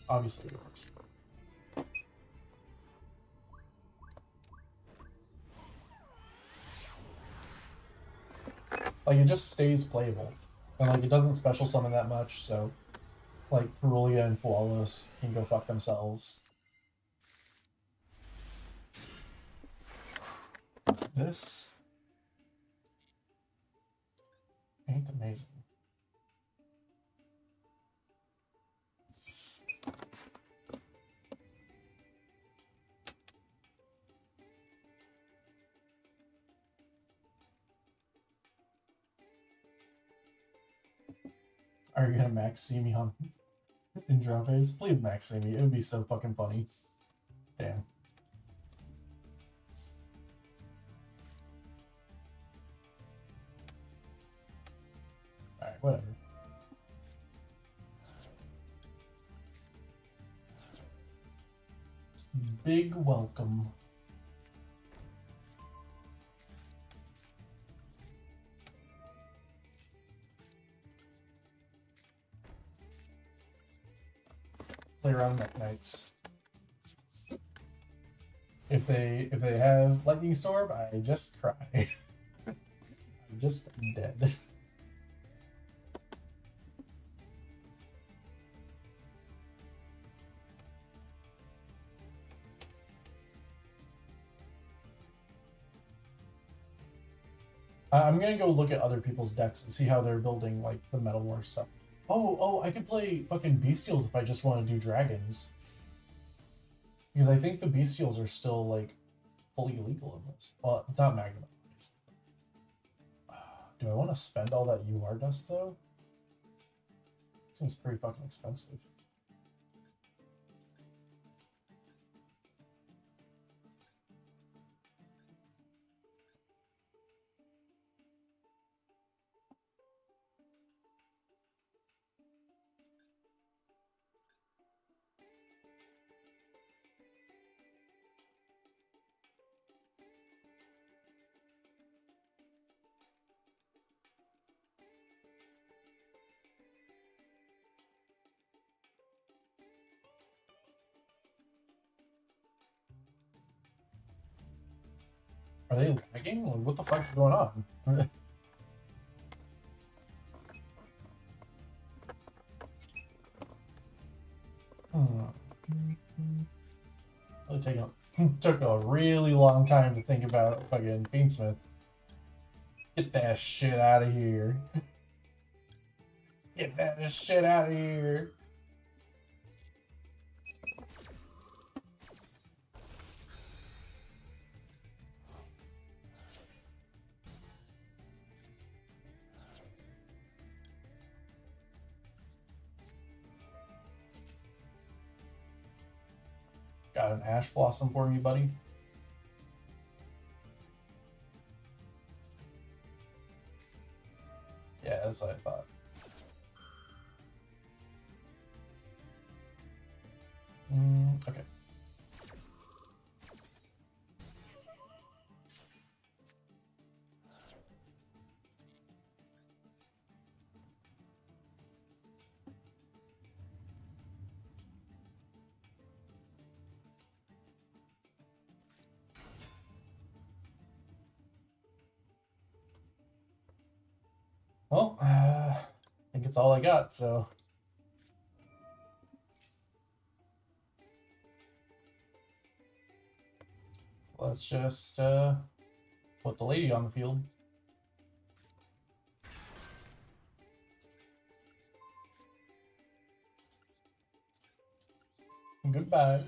[SPEAKER 1] Obviously, it works. Like, it just stays playable. And, like, it doesn't special summon that much, so, like, Perulia and Flawless can go fuck themselves. This ain't amazing. Are you gonna max see me on in draw phase? Please max see me. It would be so fucking funny. Damn. Alright, whatever. Big welcome. Play around Mech Knights. If they have Lightning Storm, I just cry. I'm just dead. I'm gonna go look at other people's decks and see how they're building, like, the Metal War stuff. Oh, I could play fucking Bestials if I just want to do dragons. Because I think the Bestials are still, like, fully legal in this. Well, not Magma. Do I want to spend all that UR dust, though? Seems pretty fucking expensive. Are they lagging? Like, what the fuck's going on? Took a really long time to think about fucking Fiendsmith. Get that shit out of here. Get that shit out of here. Got an Ash Blossom for me, buddy? Yeah, that's what I thought. Well, I think it's all I got, so. Let's just put the lady on the field. Goodbye.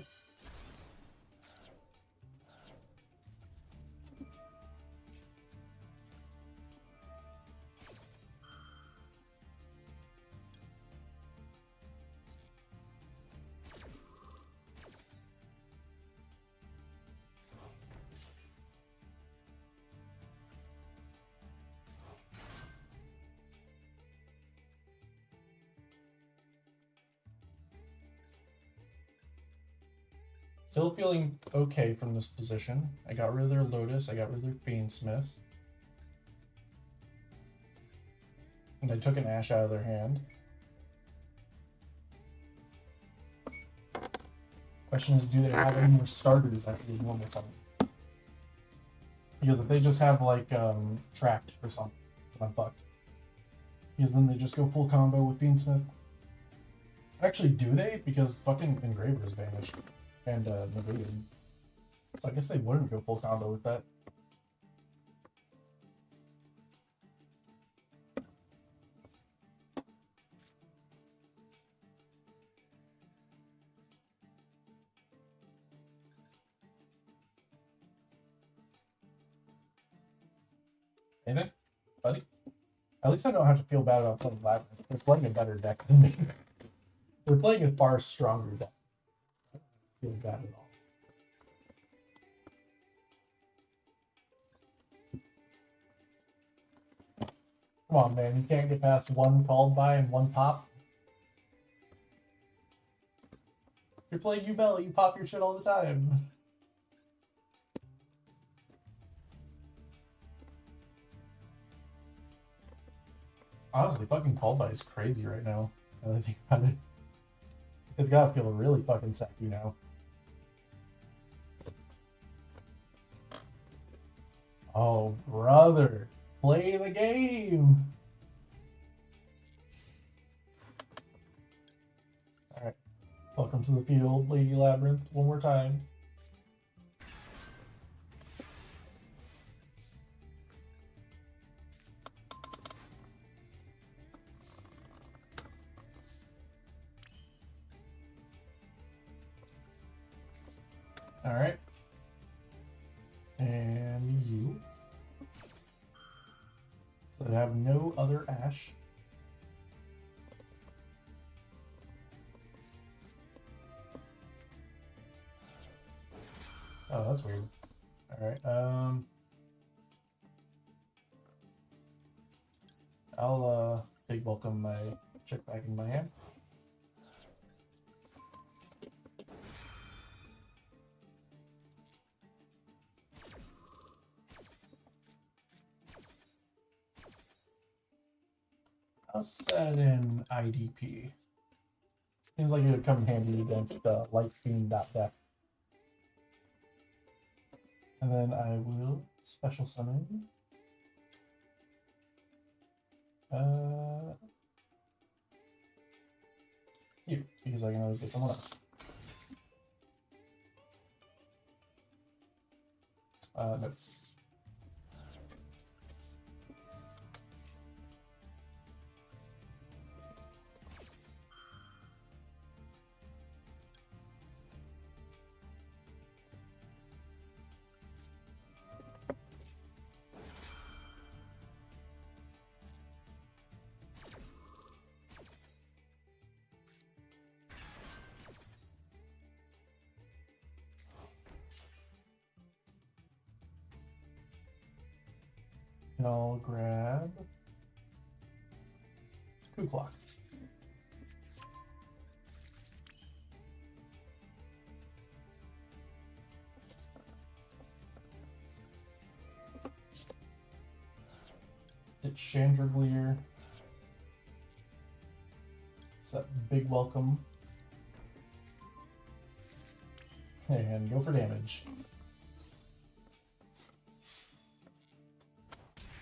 [SPEAKER 1] Still feeling okay from this position. I got rid of their Lotus, I got rid of their Fiendsmith. And I took an Ash out of their hand. Question is, do they have any more starters after the normal summon? Because if they just have like tracked or something, then I'm fucked. Because then they just go full combo with Fiendsmith. Actually, do they? Because fucking Engraver is vanished. And negated. So I guess they wouldn't go full combo with that. Ain't it, buddy? At least I don't have to feel bad about playing Labyrinth. They're playing a better deck than me. They're playing a far stronger deck. Feel bad at all. Come on, man. You can't get past one called by and one pop. If you're playing Yubel, you pop your shit all the time. Honestly, fucking called by is crazy right now. Now that I think about it. It's gotta feel really fucking sappy now. Oh, brother. Play the game. Alright. Welcome to the field, Lady Labyrinth, one more time. Alright. And you. So I have no other Ash. Oh, that's weird. Alright, I'll big welcome my check back in my hand. I'll set in IDP. Seems like it would come in handy against Light Fiend.deck. And then I will special summon. You, because I can always get someone else. No. And I'll grab Ku-Klok. It's Chandragleer. It's that big welcome. And go for damage.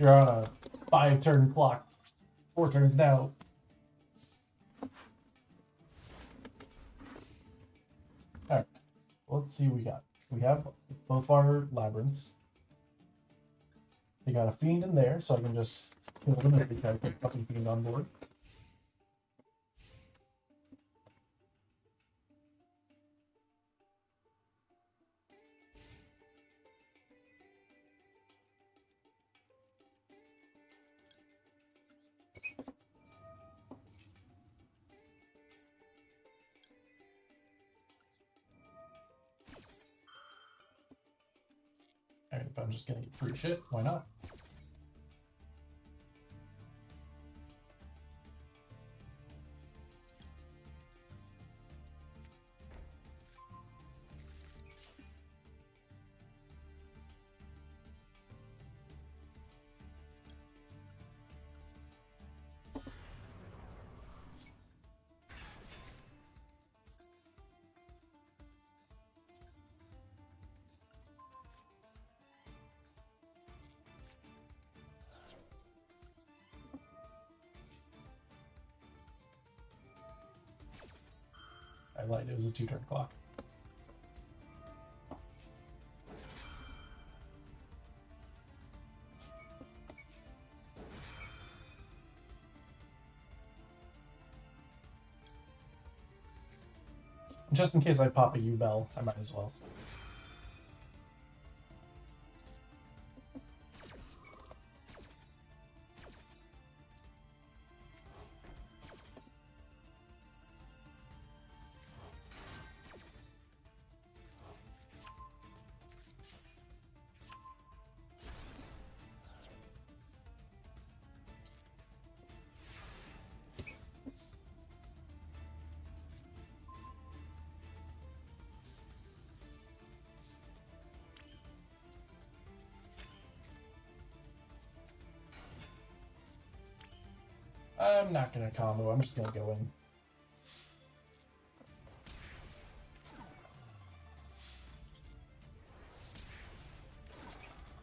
[SPEAKER 1] You're on a 5-turn clock. 4 turns now. Alright. Let's see what we got. We have both our labyrinths. They got a fiend in there, so I can just kill them if they try to put fucking fiend on board. Alright, if I'm just gonna get free shit, why not? I lied, it was a 2-turn clock. Just in case I pop a U-Bell, I might as well. I'm not gonna combo, I'm just gonna go in.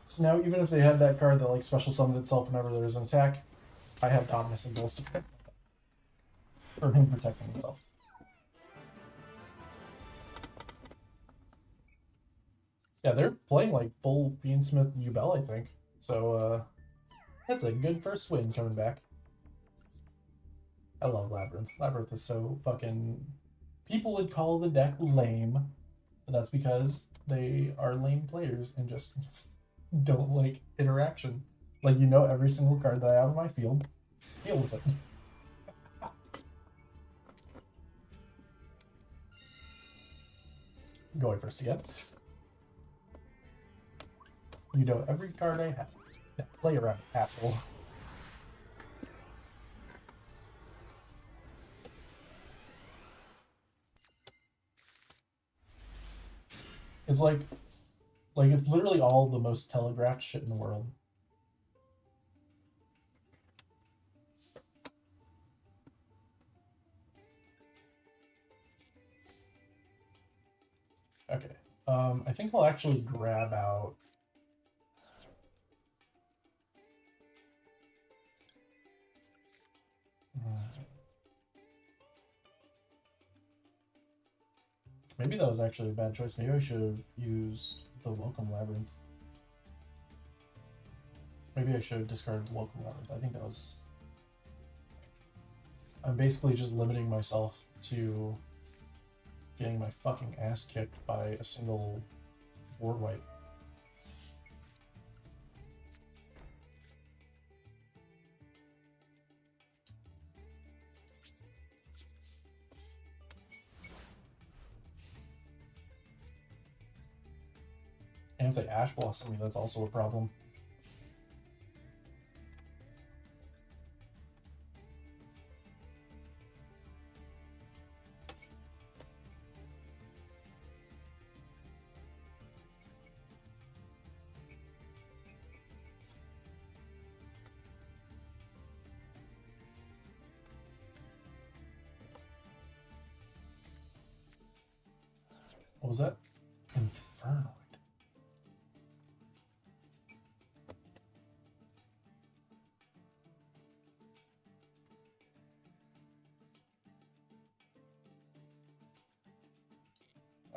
[SPEAKER 1] So now even if they had that card that like special summoned itself whenever there was an attack, I have Dominus and Balls to protect myself. Or him protecting himself. Yeah, they're playing like full Beansmith U-Bell, I think. So that's a good first win coming back. I love Labyrinth. Labyrinth is so fucking... People would call the deck lame, but that's because they are lame players and just don't like interaction. Like, you know every single card that I have in my field. Deal with it. Going first again. You know every card I have. Yeah, play around, asshole. It's like it's literally all the most telegraphed shit in the world. Okay. I think I'll actually grab out... Maybe that was actually a bad choice. Maybe I should have used the Welcome Labyrinth. Maybe I should have discarded the Welcome Labyrinth. I think that was... I'm basically just limiting myself to getting my fucking ass kicked by a single board wipe. And if they Ash Blossom me, that's also a problem. What was that? Infernoid.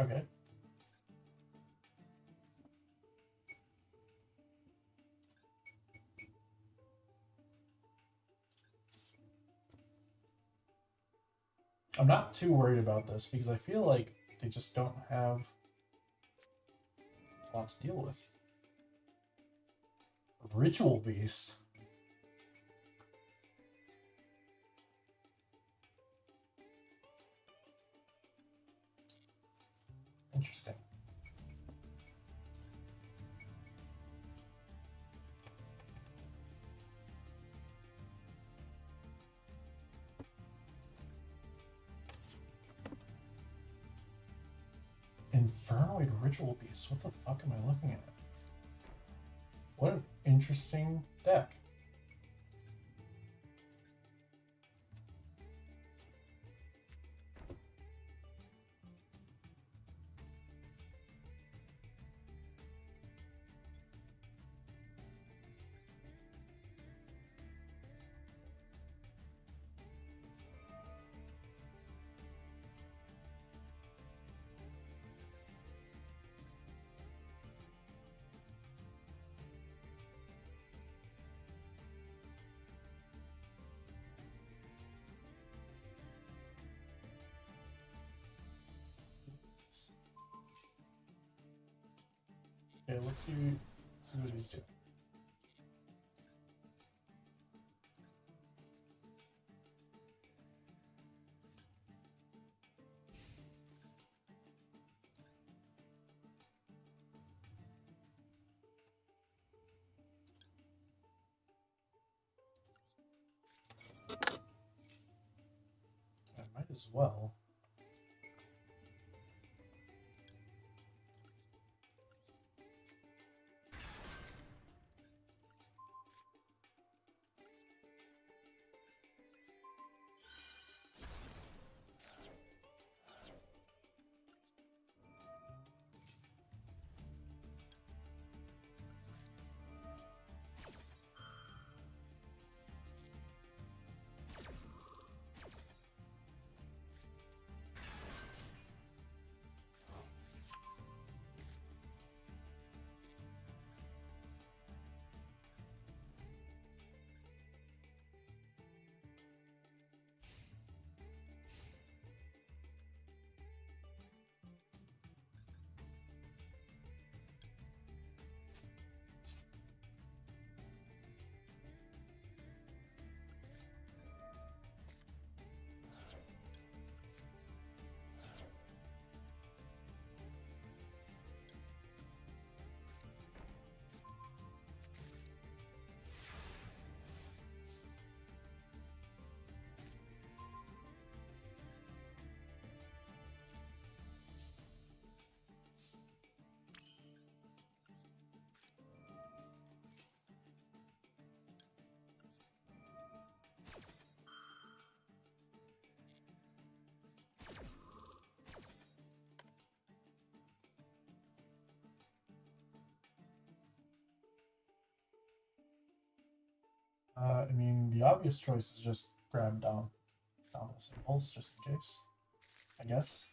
[SPEAKER 1] Okay. I'm not too worried about this because I feel like they just don't have a lot to deal with. Ritual Beast. Interesting. Infernoid Ritual Beast. What the fuck am I looking at? What an interesting deck. Okay, let's see what these do. I might as well. I mean, the obvious choice is just grab Dominus Impulse, just in case, I guess.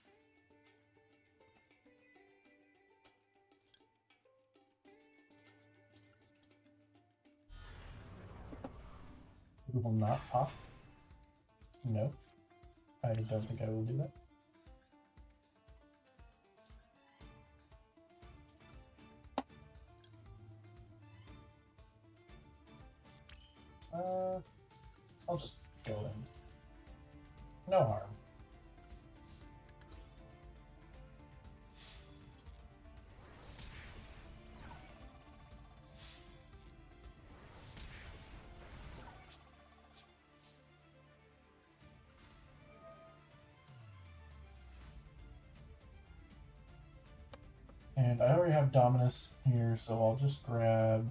[SPEAKER 1] We will not pop. No, I don't think I will do that. I'll just go in. No harm. And I already have Dominus here, so I'll just grab...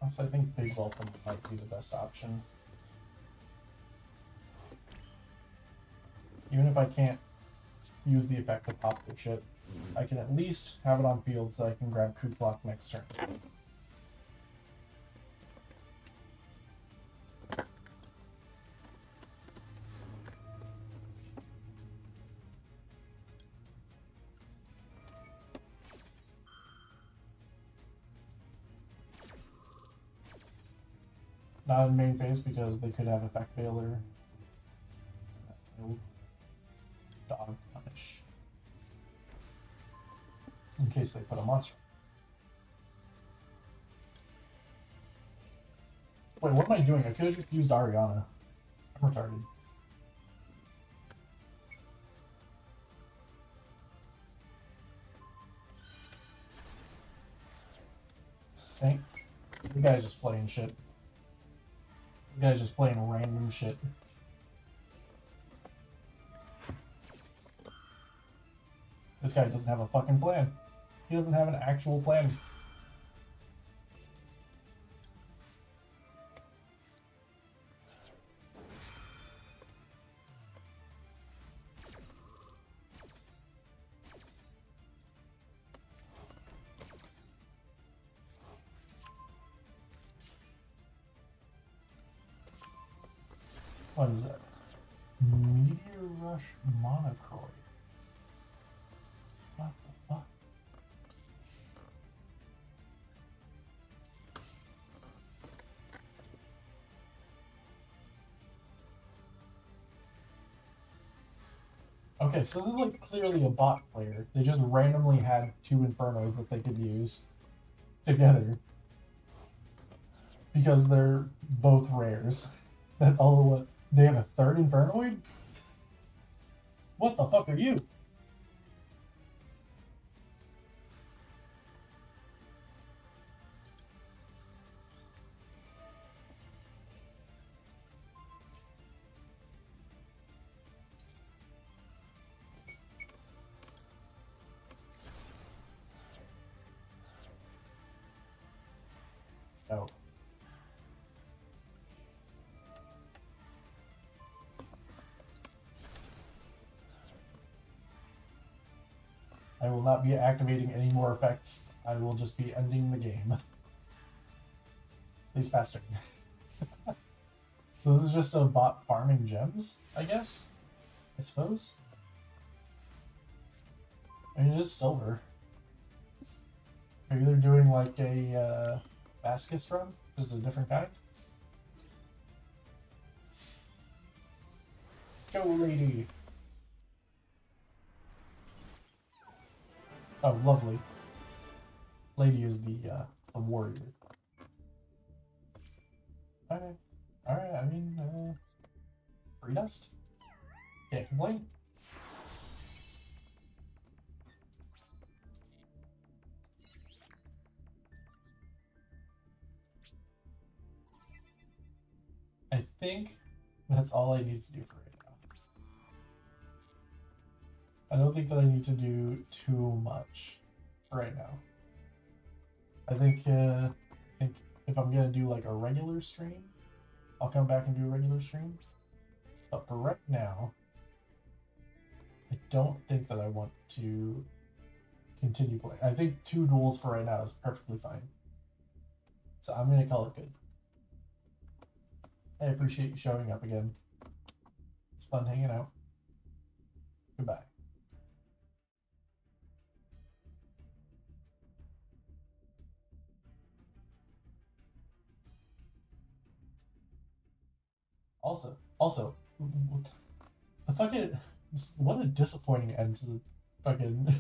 [SPEAKER 1] Also, I think Big Welcome might be the best option. Even if I can't use the effect to pop the shit, I can at least have it on field so I can grab True Clock next turn. Not in main phase because they could have effect failure. Dog punish. In case they put a monster. Wait, what am I doing? I could have just used Ariana. I'm retarded. Saint. The guy's just playing shit. The guy's just playing random shit. This guy doesn't have a fucking plan. He doesn't have an actual plan. What is that? Meteor Rush Monocroid. What the fuck? Okay, so this is like clearly a bot player. They just randomly had 2 Infernos that they could use together. Because they're both rares. That's all what. They have a 3rd Infernoid? What the fuck are you? Oh. I will not be activating any more effects. I will just be ending the game. Please faster. So this is just a bot farming gems, I guess? I suppose? I mean, it is silver. Maybe they're doing like a Vasquez run? Just a different kind? Go, lady! Oh, lovely. Lady is the warrior. Alright. Alright, I mean, free dust? Can't complain. I think that's all I need to do for right now. I don't think that I need to do too much right now. I think if I'm gonna do like a regular stream, I'll come back and do a regular stream. But for right now, I don't think that I want to continue playing. I think 2 duels for right now is perfectly fine. So I'm gonna call it good. I appreciate you showing up again. It's fun hanging out. Goodbye. Also, the fucking, what a disappointing end to the fucking,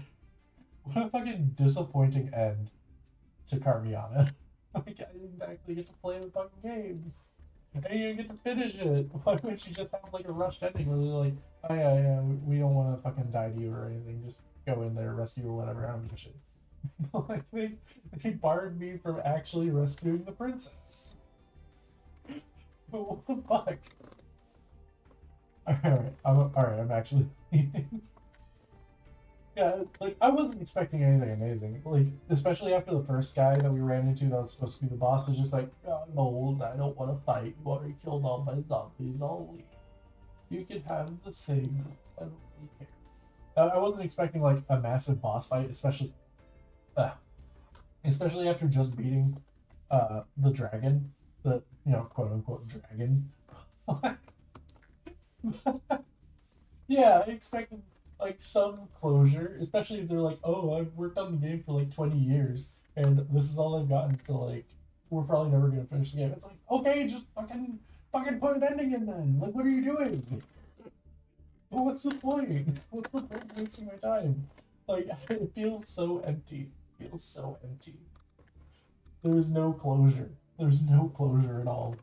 [SPEAKER 1] what a fucking disappointing end to Carmiana. Like, I didn't actually get to play the fucking game. I didn't even get to finish it. Why would she just have like a rushed ending where they're like, oh yeah, we don't want to fucking die to you or anything, just go in there, rescue or whatever, I don't give a shit. Like, they barred me from actually rescuing the princess. What the fuck? Alright, I'm actually leaving. Yeah, like, I wasn't expecting anything amazing. Like, especially after the first guy that we ran into that was supposed to be the boss was just like, oh, I'm old, I don't want to fight, you already killed all my zombies, I'll leave. You can have the thing, I don't really care. I wasn't expecting, like, a massive boss fight, especially after just beating, the dragon. The, you know, quote-unquote dragon. Yeah, I expected like some closure, especially if they're like, oh, I've worked on the game for like 20 years and this is all I've gotten to like we're probably never gonna finish the game. It's like, okay, just fucking put an ending in then. Like, what are you doing? Well, what's the point? What's the point of wasting my time? Like, it feels so empty. It feels so empty. There's no closure. There's no closure at all.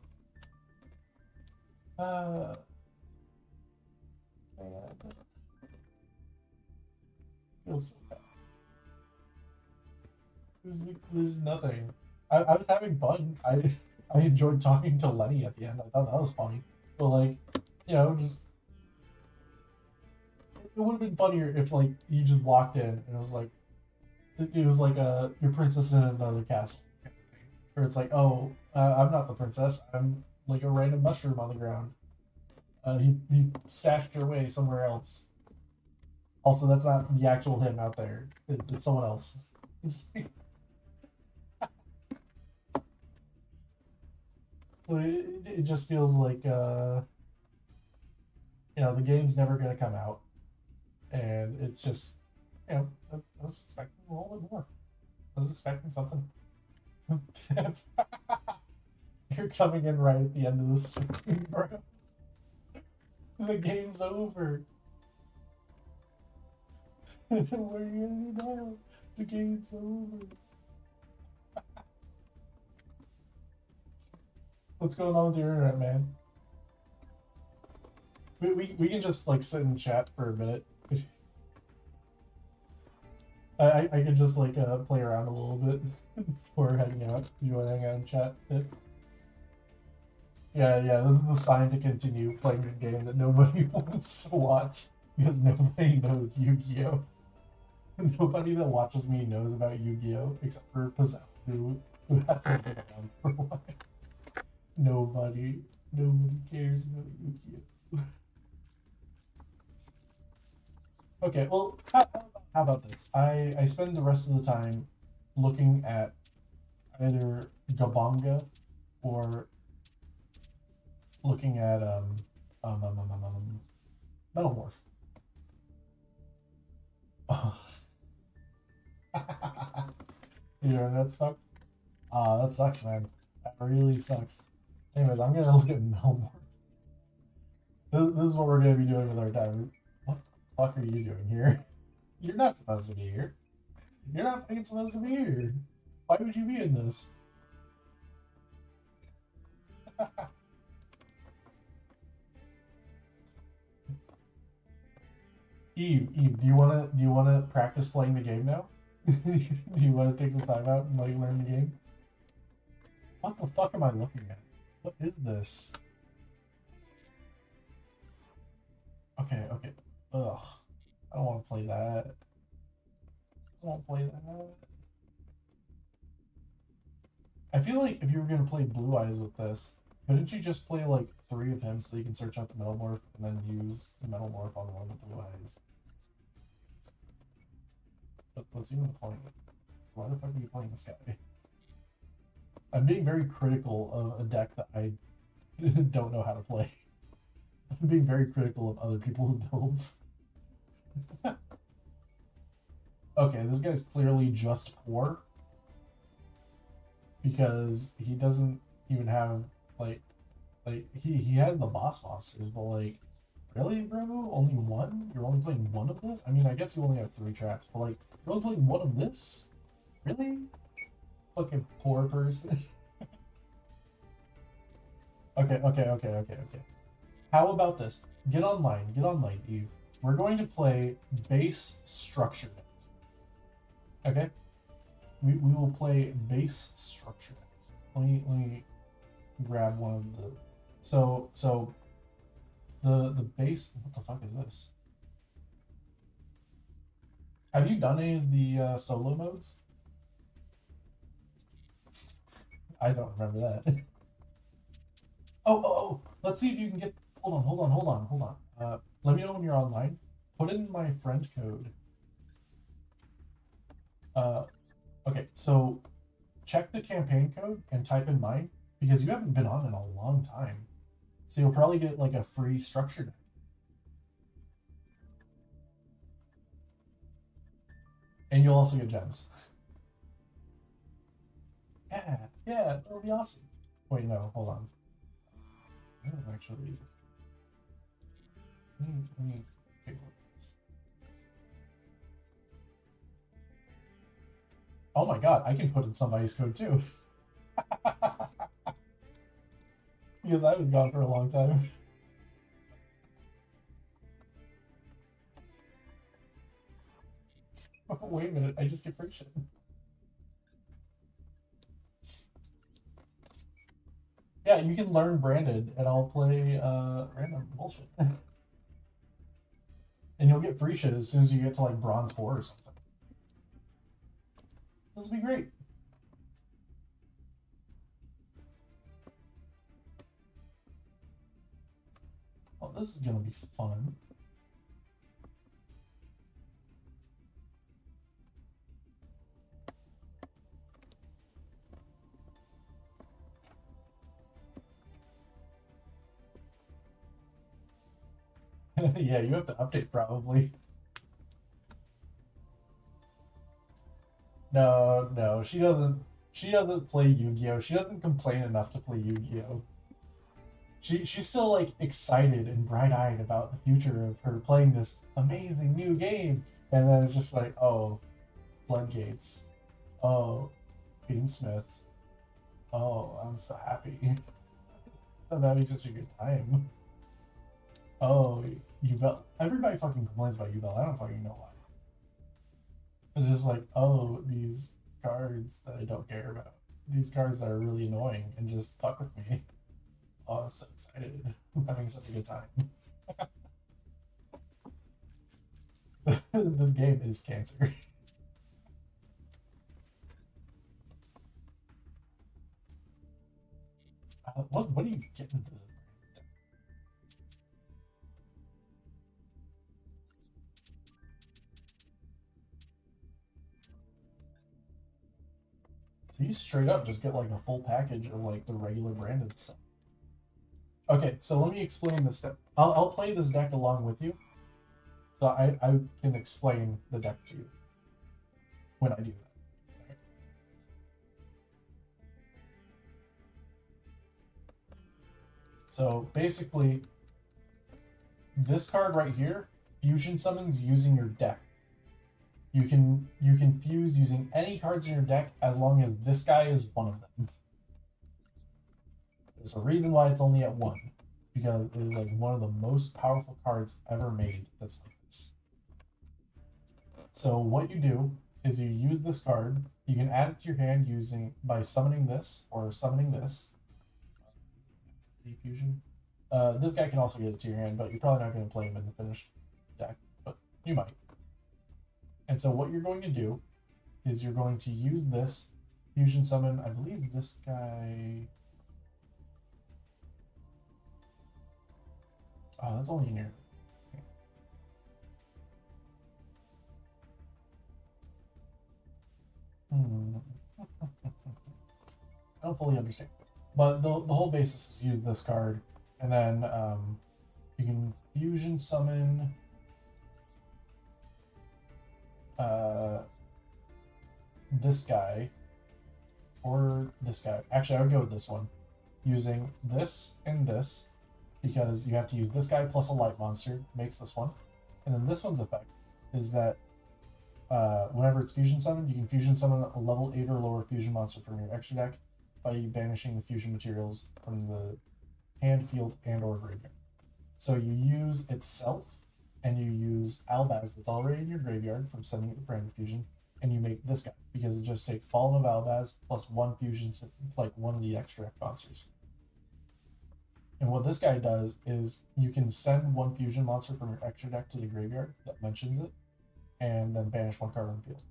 [SPEAKER 1] Man. Feels so bad. There's nothing. I was having fun. I enjoyed talking to Lenny at the end. I thought that was funny. But like, you know, just it would have been funnier if like you just walked in and it was like your princess in another castle. Or it's like, oh, I'm not the princess. I'm like a random mushroom on the ground. He stashed her away somewhere else. Also, that's not the actual him out there. It's someone else. It just feels like you know, the game's never gonna come out, and it's just, you know, I was expecting a little bit more. I was expecting something. You're coming in right at the end of the stream, bro. The game's over. Where are you gonna go? The game's over. What's going on with your internet, man? We can just like sit and chat for a minute. I can just like play around a little bit before heading out. You want to hang out and chat? Yeah, the sign to continue playing the game that nobody wants to watch because nobody knows Yu-Gi-Oh! Nobody that watches me knows about Yu-Gi-Oh! Except for Pazal, who hasn't been around for a while. Nobody cares about Yu-Gi-Oh! Okay, well, how about this? I spend the rest of the time looking at either Gabanga or looking at Metalmorph. Your internet's fucked? That sucks, man. That really sucks. Anyways, I'm gonna look at Metalmorph. This is what we're gonna be doing with our time. What the fuck are you doing here? You're not supposed to be here. You're not fucking supposed to be here. Why would you be in this? Eve, do you wanna practice playing the game now? Do you wanna take some time out and like learn the game? What the fuck am I looking at? What is this? Okay. Ugh. I don't want to play that. I don't want to play that. I feel like if you were gonna play Blue Eyes with this, couldn't you just play like 3 of him so you can search out the Metalmorph and then use the Metalmorph on one of the Blue Eyes? But what's even the point? Why the fuck are you playing this guy? I'm being very critical of a deck that I don't know how to play. I'm being very critical of other people's builds. Okay, this guy's clearly just poor. Because he doesn't even have, like he has the boss monsters, but like, really, bro? Only one? You're only playing one of this? I mean, I guess you only have 3 traps, but like, you're only playing one of this? Really? Fucking poor person. Okay. How about this? Get online, Eve. We're going to play base structure decks. Okay? We will play base structure decks. Let me grab one of the so the base. What the fuck is this? Have you done any of the solo modes? I don't remember that. Oh! Let's see if you can get. Hold on. Let me know when you're online. Put in my friend code. Okay, so check the campaign code and type in mine because you haven't been on in a long time. So you'll probably get like a free structure deck. And you'll also get gems. Yeah, that'll be awesome. Wait, no, hold on. I don't actually. Let me take a look at this. Oh my god, I can put in somebody's code too. Because I was gone for a long time. Wait a minute, I just get friction. Yeah, you can learn Branded, and I'll play random bullshit. And you'll get free shit as soon as you get to like Bronze 4 or something. This will be great. Oh, this is gonna be fun. Yeah, you have to update probably. No, she doesn't. She doesn't play Yu-Gi-Oh. She doesn't complain enough to play Yu-Gi-Oh. She's still like excited and bright-eyed about the future of her playing this amazing new game, and then it's just like, oh, floodgates. Oh, Dean Smith. Oh, I'm so happy. I'm having such a good time. Oh, Yubel. Everybody fucking complains about Yubel. I don't fucking know why. It's just like, oh, these cards that I don't care about. These cards that are really annoying and just fuck with me. Oh, I'm so excited. I'm having such a good time. This game is cancer. What are you getting to? So you straight up just get like a full package of like the regular Branded stuff. Okay, so let me explain this deck. I'll play this deck along with you. So I can explain the deck to you when I do that. Okay. So basically, this card right here, fusion summons using your deck. You can fuse using any cards in your deck as long as this guy is one of them. There's a reason why it's only at 1. Because it is like one of the most powerful cards ever made that's like this. So what you do is you use this card. You can add it to your hand by summoning this or summoning this. Fusion. This guy can also get it to your hand, but you're probably not going to play him in the finished deck, but you might. And so what you're going to do is you're going to use this fusion summon. I believe this guy. Oh, that's only in here. I don't fully understand. But the whole basis is use this card, and then you can fusion summon this guy or this guy. Actually, I would go with this one, using this and this, because you have to use this guy plus a light monster, makes this one. And then this one's effect is that whenever it's fusion summoned, you can fusion summon a level 8 or lower fusion monster from your extra deck by banishing the fusion materials from the hand, field, and or graveyard. So you use itself, and you use Albaz that's already in your graveyard from sending it to Branded Fusion, and you make this guy, because it just takes Fallen of Albaz plus 1 fusion, like one of the extra deck monsters. And what this guy does is you can send 1 fusion monster from your extra deck to the graveyard that mentions it, and then banish 1 card on the field.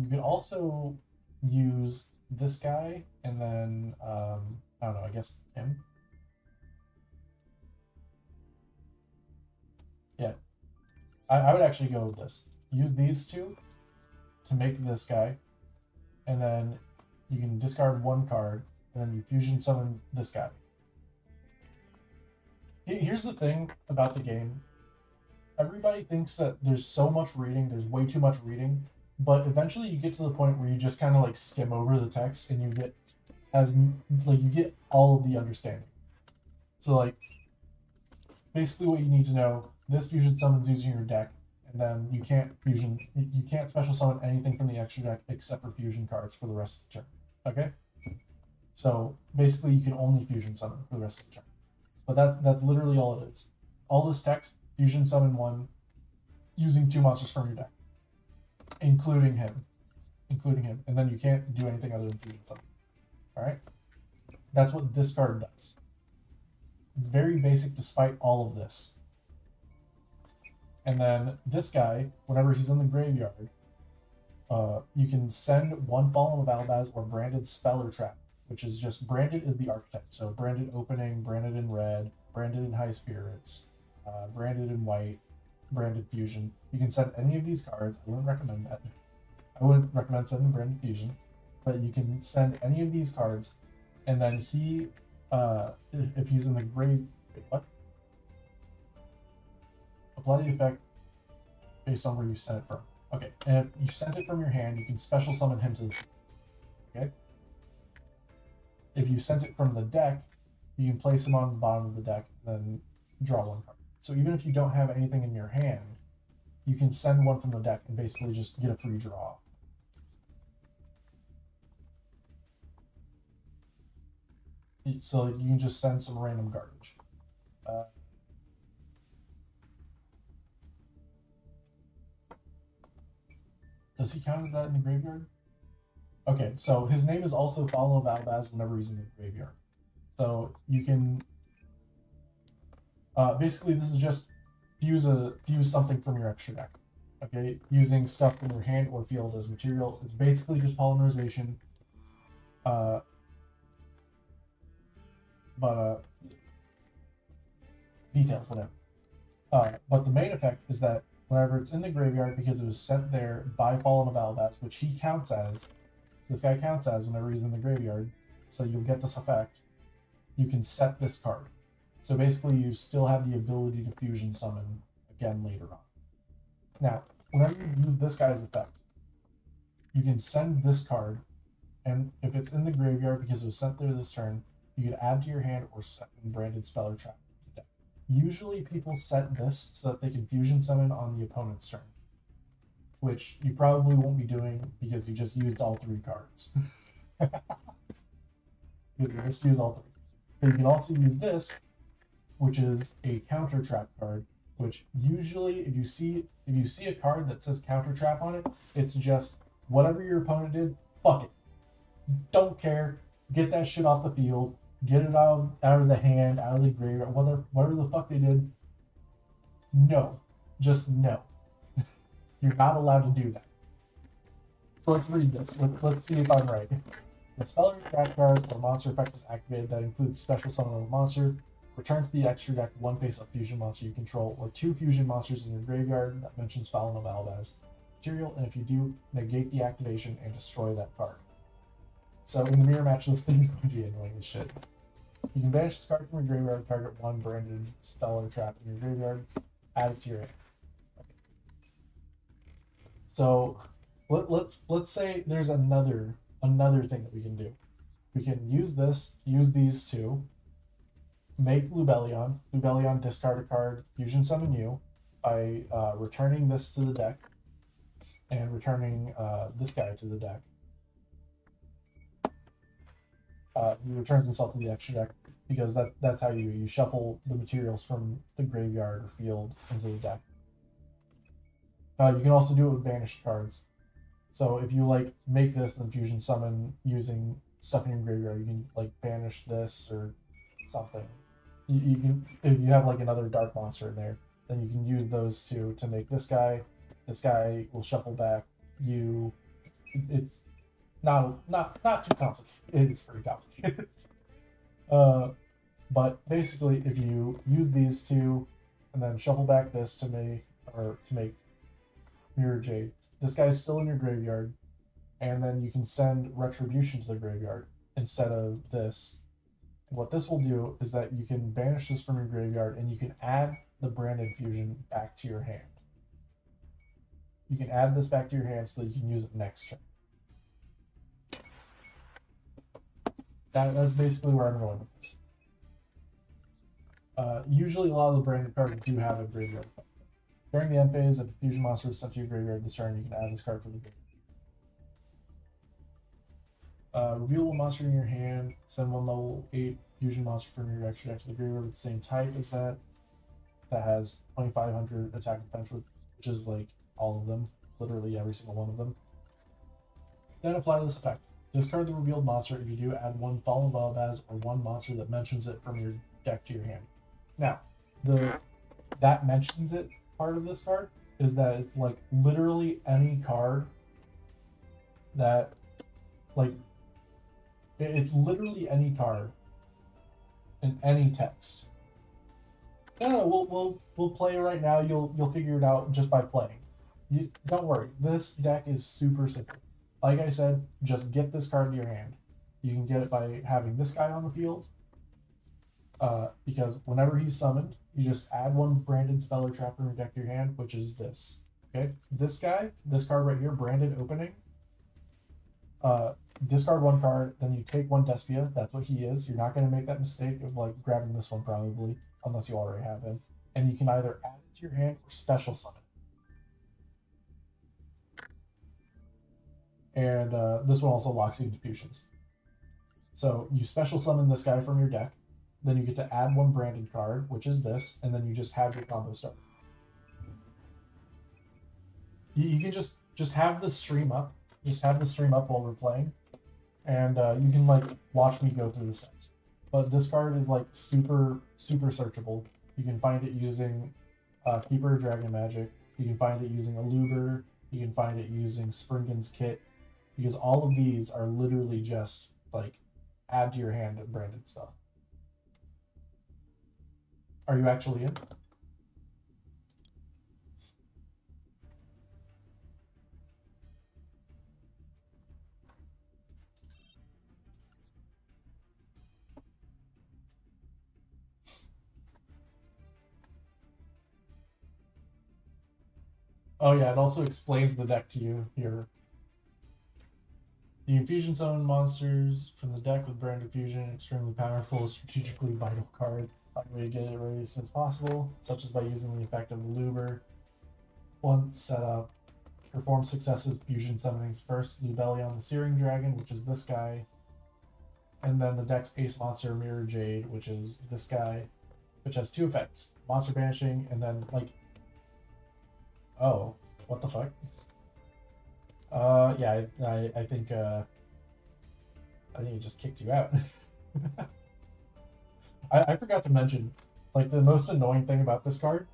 [SPEAKER 1] You can also use this guy, and then, I don't know, I guess him. Yeah. I would actually go with this. Use these two to make this guy, and then you can discard 1 card, and then you fusion summon this guy. Here's the thing about the game. Everybody thinks that there's so much reading, there's way too much reading, but eventually you get to the point where you just kind of like skim over the text and you get you get all of the understanding. So like basically what you need to know, this fusion summons using your deck, and then you can't special summon anything from the extra deck except for fusion cards for the rest of the turn. Okay? So basically you can only fusion summon for the rest of the turn. But that's literally all it is. All this text, fusion summon one using 2 monsters from your deck. Including him. And then you can't do anything other than fusion summon. Alright? That's what this card does. It's very basic despite all of this. And then this guy, whenever he's in the graveyard, you can send one Fallen of Albaz or Branded Spell or Trap, which is just Branded is the archetype. So Branded Opening, Branded in Red, Branded in High Spirits, Branded in White, Branded Fusion. You can send any of these cards. I wouldn't recommend that. I wouldn't recommend sending Branded Fusion, but you can send any of these cards, and then he, if he's in the grave, what? Apply the effect based on where you sent it from. Okay, and if you sent it from your hand, you can special summon him to the field. Okay? If you sent it from the deck, you can place him on the bottom of the deck, and then draw 1 card. So even if you don't have anything in your hand, you can send one from the deck and basically just get a free draw. So you can just send some random garbage. Does he count as that in the graveyard? Okay, so his name is also Fallen of Albaz whenever he's in the graveyard. So you can basically this is just fuse something from your extra deck. Okay, using stuff from your hand or field as material. It's basically just polymerization. Details, whatever. But the main effect is that whenever it's in the graveyard, because it was sent there by Fallen of Albaz, which he counts as, this guy counts as whenever he's in the graveyard, so you'll get this effect, you can set this card. So basically you still have the ability to fusion summon again later on. Now, whenever you use this guy's effect, you can send this card, and if it's in the graveyard because it was sent there this turn, you can add to your hand or set in Branded Spell or Trap. Usually people set this so that they can fusion summon on the opponent's turn, which you probably won't be doing because you just used all 3 cards. You just use all 3. But you can also use this, which is a counter trap card, which usually if you see a card that says counter trap on it, it's just whatever your opponent did, fuck it. Don't care. Get that shit off the field. Get it out of the hand, out of the graveyard, whatever the fuck they did. No. Just no. You're not allowed to do that. So let's read this. Let's see if I'm right. The spell or trap card or monster effect is activated that includes special summon of a monster. Return to the extra deck 1 face-up fusion monster you control, or 2 fusion monsters in your graveyard that mentions Fallen of Albaz material, and if you do, negate the activation and destroy that card. So in the mirror match, this thing's going to be annoying as shit. You can banish this card from your graveyard, target 1 branded spell or trap in your graveyard, add it to your hand. Okay. So let's say there's another thing that we can do. We can use these 2, make Lubellion. Lubellion, discard a card, fusion summon you by returning this to the deck and returning this guy to the deck. He returns himself to the extra deck because that's how you shuffle the materials from the graveyard or field into the deck. You can also do it with banished cards. So if you like make this and fusion summon using stuff in your graveyard, you can like banish this or something. You can, if you have like another dark monster in there, then you can use those 2 to make this guy. This guy will shuffle back you. It's not too complicated. It's pretty complicated. But basically, if you use these 2 and then shuffle back this to make Mirror Jade, this guy's still in your graveyard, and then you can send Retribution to the graveyard instead of this. What this will do is that you can banish this from your graveyard, and you can add the Branded Fusion back to your hand. you can add this back to your hand so that you can use it next turn. That's basically where I'm going with this. Usually a lot of the branded cards do have a graveyard effect. During the end phase, if a fusion monster is sent to your graveyard this turn, you can add this card from the graveyard. Reveal a monster in your hand, send one level 8 fusion monster from your extra deck to the graveyard with the same type as that has 2500 attack and defense, which is like all of them, literally every single one of them. Then apply this effect. Discard the revealed monster. If you do, add one Fallen Velbaz or one monster that mentions it from your deck to your hand. Now, that mentions it part of this card is that it's like literally any card that, like, it's literally any card in any text. No, we'll play right now. You'll figure it out just by playing. Don't worry. This deck is super simple. Like I said, just get this card in your hand. You can get it by having this guy on the field. Because whenever he's summoned, you just add one branded spell or trap from your deck to your hand, which is this. Okay? This guy, this card right here, branded opening. Discard one card, then you take one Despia. That's what he is. You're not going to make that mistake of like grabbing this one probably, unless you already have him. And you can either add it to your hand or special summon. And this one also locks you into fusions. So you special summon this guy from your deck, then you get to add one branded card, which is this, and then you just have your combo start. You can just have the stream up. Just have the stream up while we're playing, and you can like watch me go through the steps. But this card is like super searchable. You can find it using Keeper of Dragon Magic. You can find it using Aluber. You can find it using Springen's Kit, because all of these are literally just like add to your hand branded stuff. Are you actually in? Oh yeah, it also explains the deck to you here. The infusion summon monsters from the deck with branded fusion, extremely powerful, strategically vital card. Find a way to get it ready as soon as possible, such as by using the effect of Luber. Once set up, perform successive fusion summonings. First, Lubellion the Searing Dragon, which is this guy. And then the deck's ace monster, Mirror Jade, which is this guy, which has two effects. Monster banishing, and then like... Oh, what the fuck? Yeah, I think it just kicked you out. I forgot to mention, like, the most annoying thing about this card,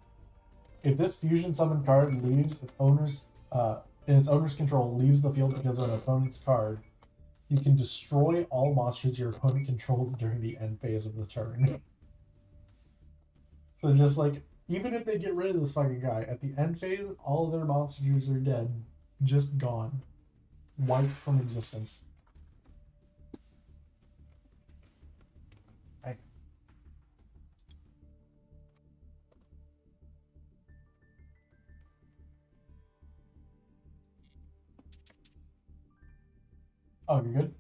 [SPEAKER 1] if this fusion summon card leaves its owner's in its owner's control, leaves the field because of an opponent's card, you can destroy all monsters your opponent controls during the end phase of the turn. So just like, even if they get rid of this fucking guy, at the end phase, all of their monsters are dead. Just gone. Wiped from existence. Hey. Oh, you're good?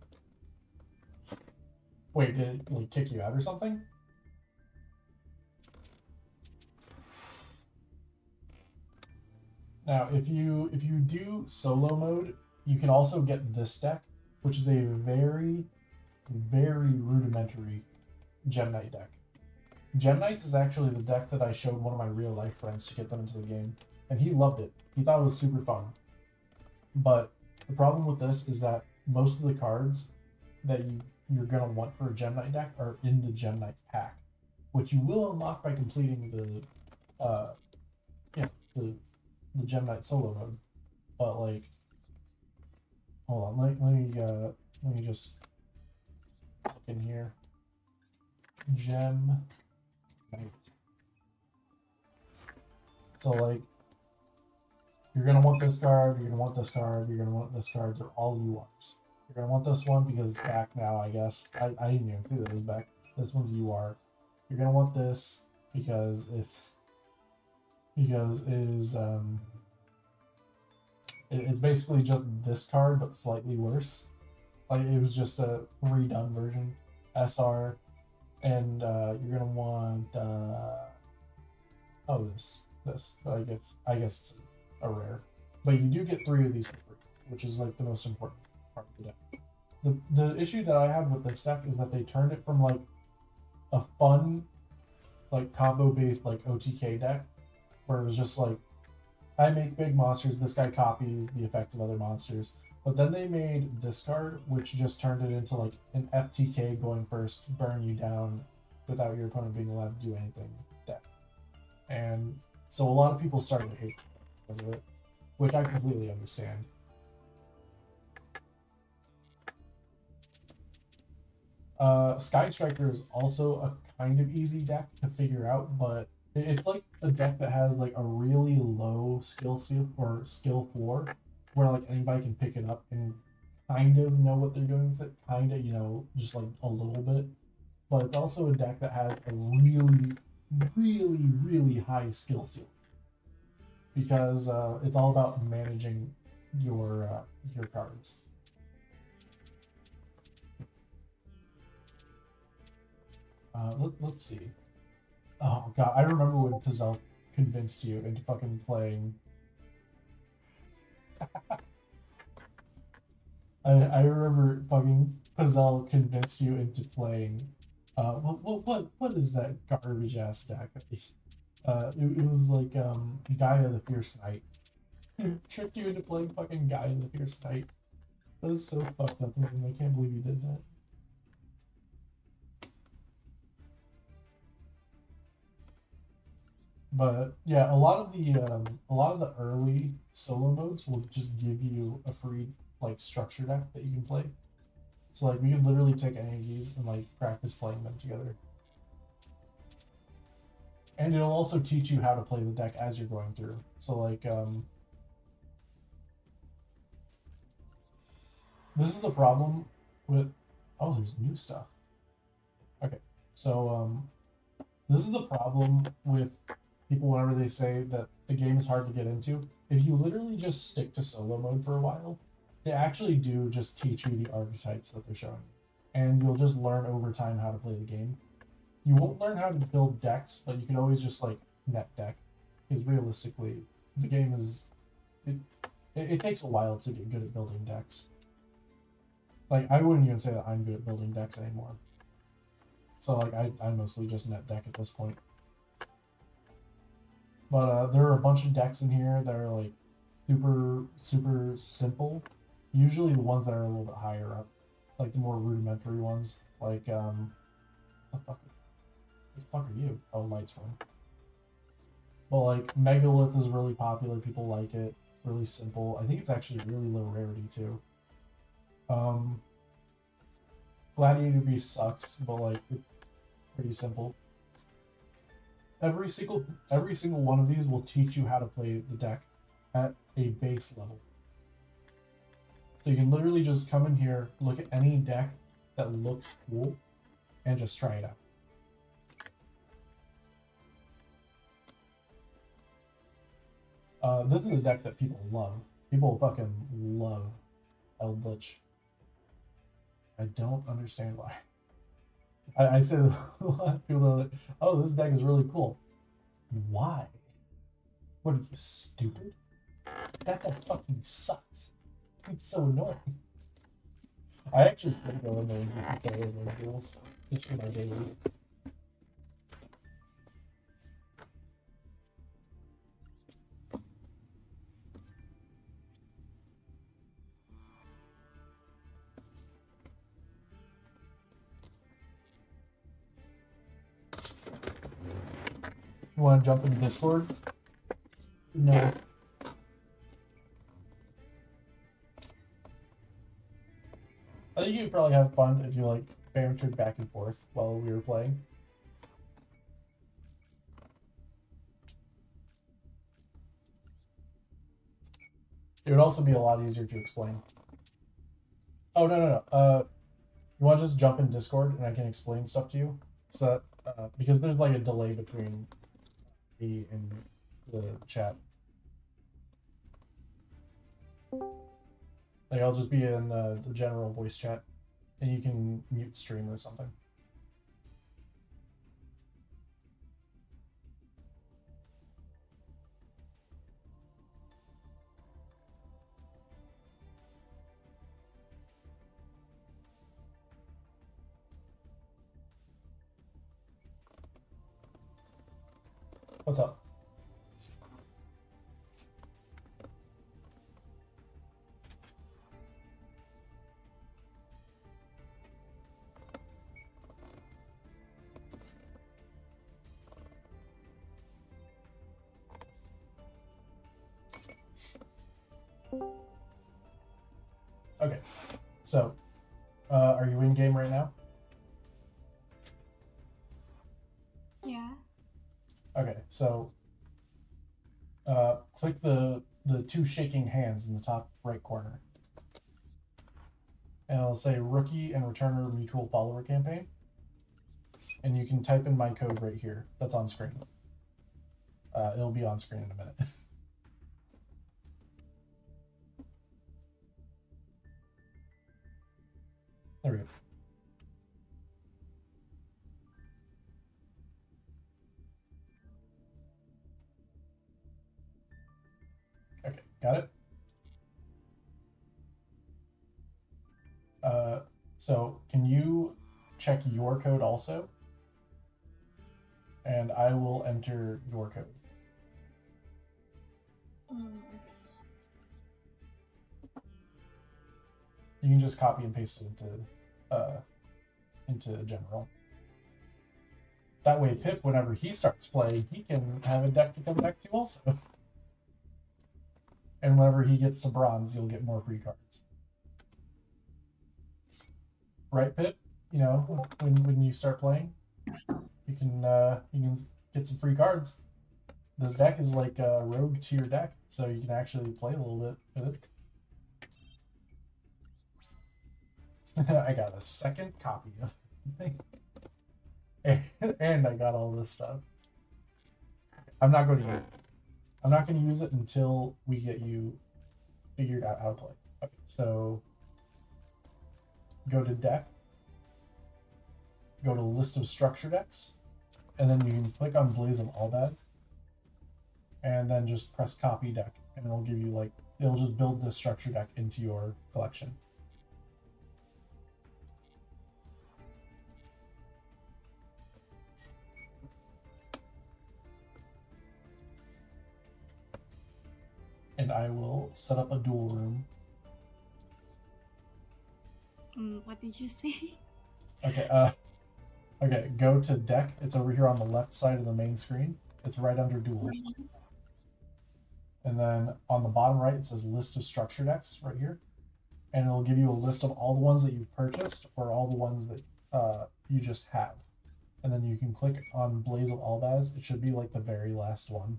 [SPEAKER 1] Wait, did it like kick you out or something? Now, if you do solo mode, you can also get this deck, which is a very rudimentary Gem Knight deck. Gem Knights is actually the deck that I showed one of my real life friends to get them into the game, and he loved it. He thought it was super fun. But the problem with this is that most of the cards that you're gonna want for a Gem Knight deck are in the Gem Knight pack, which you will unlock by completing the Gem Knight solo mode. But like, hold on, let me just look in here. Gem Knight. So like, you're gonna want this card, you're gonna want this card, you're gonna want this card. They're all URs. You're gonna want this one because it's back now, I guess. I didn't even see that it was back. This one's UR. You're gonna want this because it is It's basically just this card, but slightly worse. Like, it was just a redone version. SR, and you're gonna want oh, this. But I guess it's a rare. But you do get 3 of these for free, which is like the most important part of the deck. The issue that I have with this deck is that they turned it from like a fun, like combo based like OTK deck, where it was just like, I make big monsters, this guy copies the effects of other monsters. But then they made this card, which just turned it into like an FTK going first, burn you down without your opponent being allowed to do anything deck. And so a lot of people started to hate it because of it, which I completely understand. Sky Striker is also a kind of easy deck to figure out, but it's like a deck that has like a really low skill or skill floor, where like anybody can pick it up and kind of know what they're doing with it, kind of, you know, just like a little bit. But it's also a deck that has a really high skill ceiling, because it's all about managing your cards. Let's see. Oh god, I remember when Puzzle convinced you into fucking playing. I remember fucking Puzzle convinced you into playing. What is that garbage ass deck? It was like Gaia the Fierce Knight. Tricked you into playing fucking Gaia the Fierce Knight. That is so fucked up, man. I can't believe you did that. But yeah, a lot of the early solo modes will just give you a free like structure deck that you can play. So like we can literally take any of these and like practice playing them together. And it'll also teach you how to play the deck as you're going through. So like this is the problem with, oh, there's new stuff. Okay. So this is the problem with people whenever they say that the game is hard to get into. If you literally just stick to solo mode for a while, they actually do just teach you the archetypes that they're showing. And you'll just learn over time how to play the game. You won't learn how to build decks, but you can always just like net deck. Because realistically, the game is, it takes a while to get good at building decks. Like, I wouldn't even say that I'm good at building decks anymore. So like I mostly just net deck at this point. But there are a bunch of decks in here that are like super simple. Usually the ones that are a little bit higher up, like the more rudimentary ones, like what the fuck are you? Oh, lights one. Well, like Megalith is really popular. People like it. Really simple. I think it's actually really low rarity too. Gladiator Beast sucks, but like it's pretty simple. Every single one of these will teach you how to play the deck at a base level. So you can literally just come in here, look at any deck that looks cool, and just try it out. This is a deck that people love. People fucking love Eldritch. I don't understand why. I said a lot of people are like, oh, this deck is really cool. Why? What are you, stupid? That deck fucking sucks. It's so annoying. I actually could go in there and do some of those duels just for my daily. You want to jump into Discord? No. I think you'd probably have fun if you like bantered back and forth while we were playing. It would also be a lot easier to explain. Oh, no. You want to just jump in Discord and I can explain stuff to you? So that, because there's like a delay between me and the chat. Like, I'll just be in the general voice chat, and you can mute stream or something. What's up? Okay, so are you in game right now?
[SPEAKER 8] Yeah.
[SPEAKER 1] Okay, so click the two shaking hands in the top right corner. And it'll say Rookie and Returner Mutual Follower Campaign. And you can type in my code right here. That's on screen. It'll be on screen in a minute. There we go. Okay, got it? So can you check your code also? And I will enter your code. You can just copy and paste it into general. That way Pip, whenever he starts playing, he can have a deck to come back to also. And whenever he gets to bronze, you'll get more free cards. Right, Pip? You know, when you start playing, you can get some free cards. This deck is like a rogue to your deck, so you can actually play a little bit with it. I got a second copy of it. And I got all this stuff. I'm not going to use it. I'm not going to use it until we get you figured out how to play. Okay, so go to deck, go to list of structure decks, and then you can click on Blaze of Albad, and then just press copy deck, and it'll give you like, it'll just build this structure deck into your collection. And I will set up a dual room.
[SPEAKER 8] What did you say?
[SPEAKER 1] Okay, okay, go to deck. It's over here on the left side of the main screen. It's right under dual. And then on the bottom right, it says list of structure decks right here. And it'll give you a list of all the ones that you've purchased or all the ones that you just have. And then you can click on Blaze of Albaz. It should be like the very last one.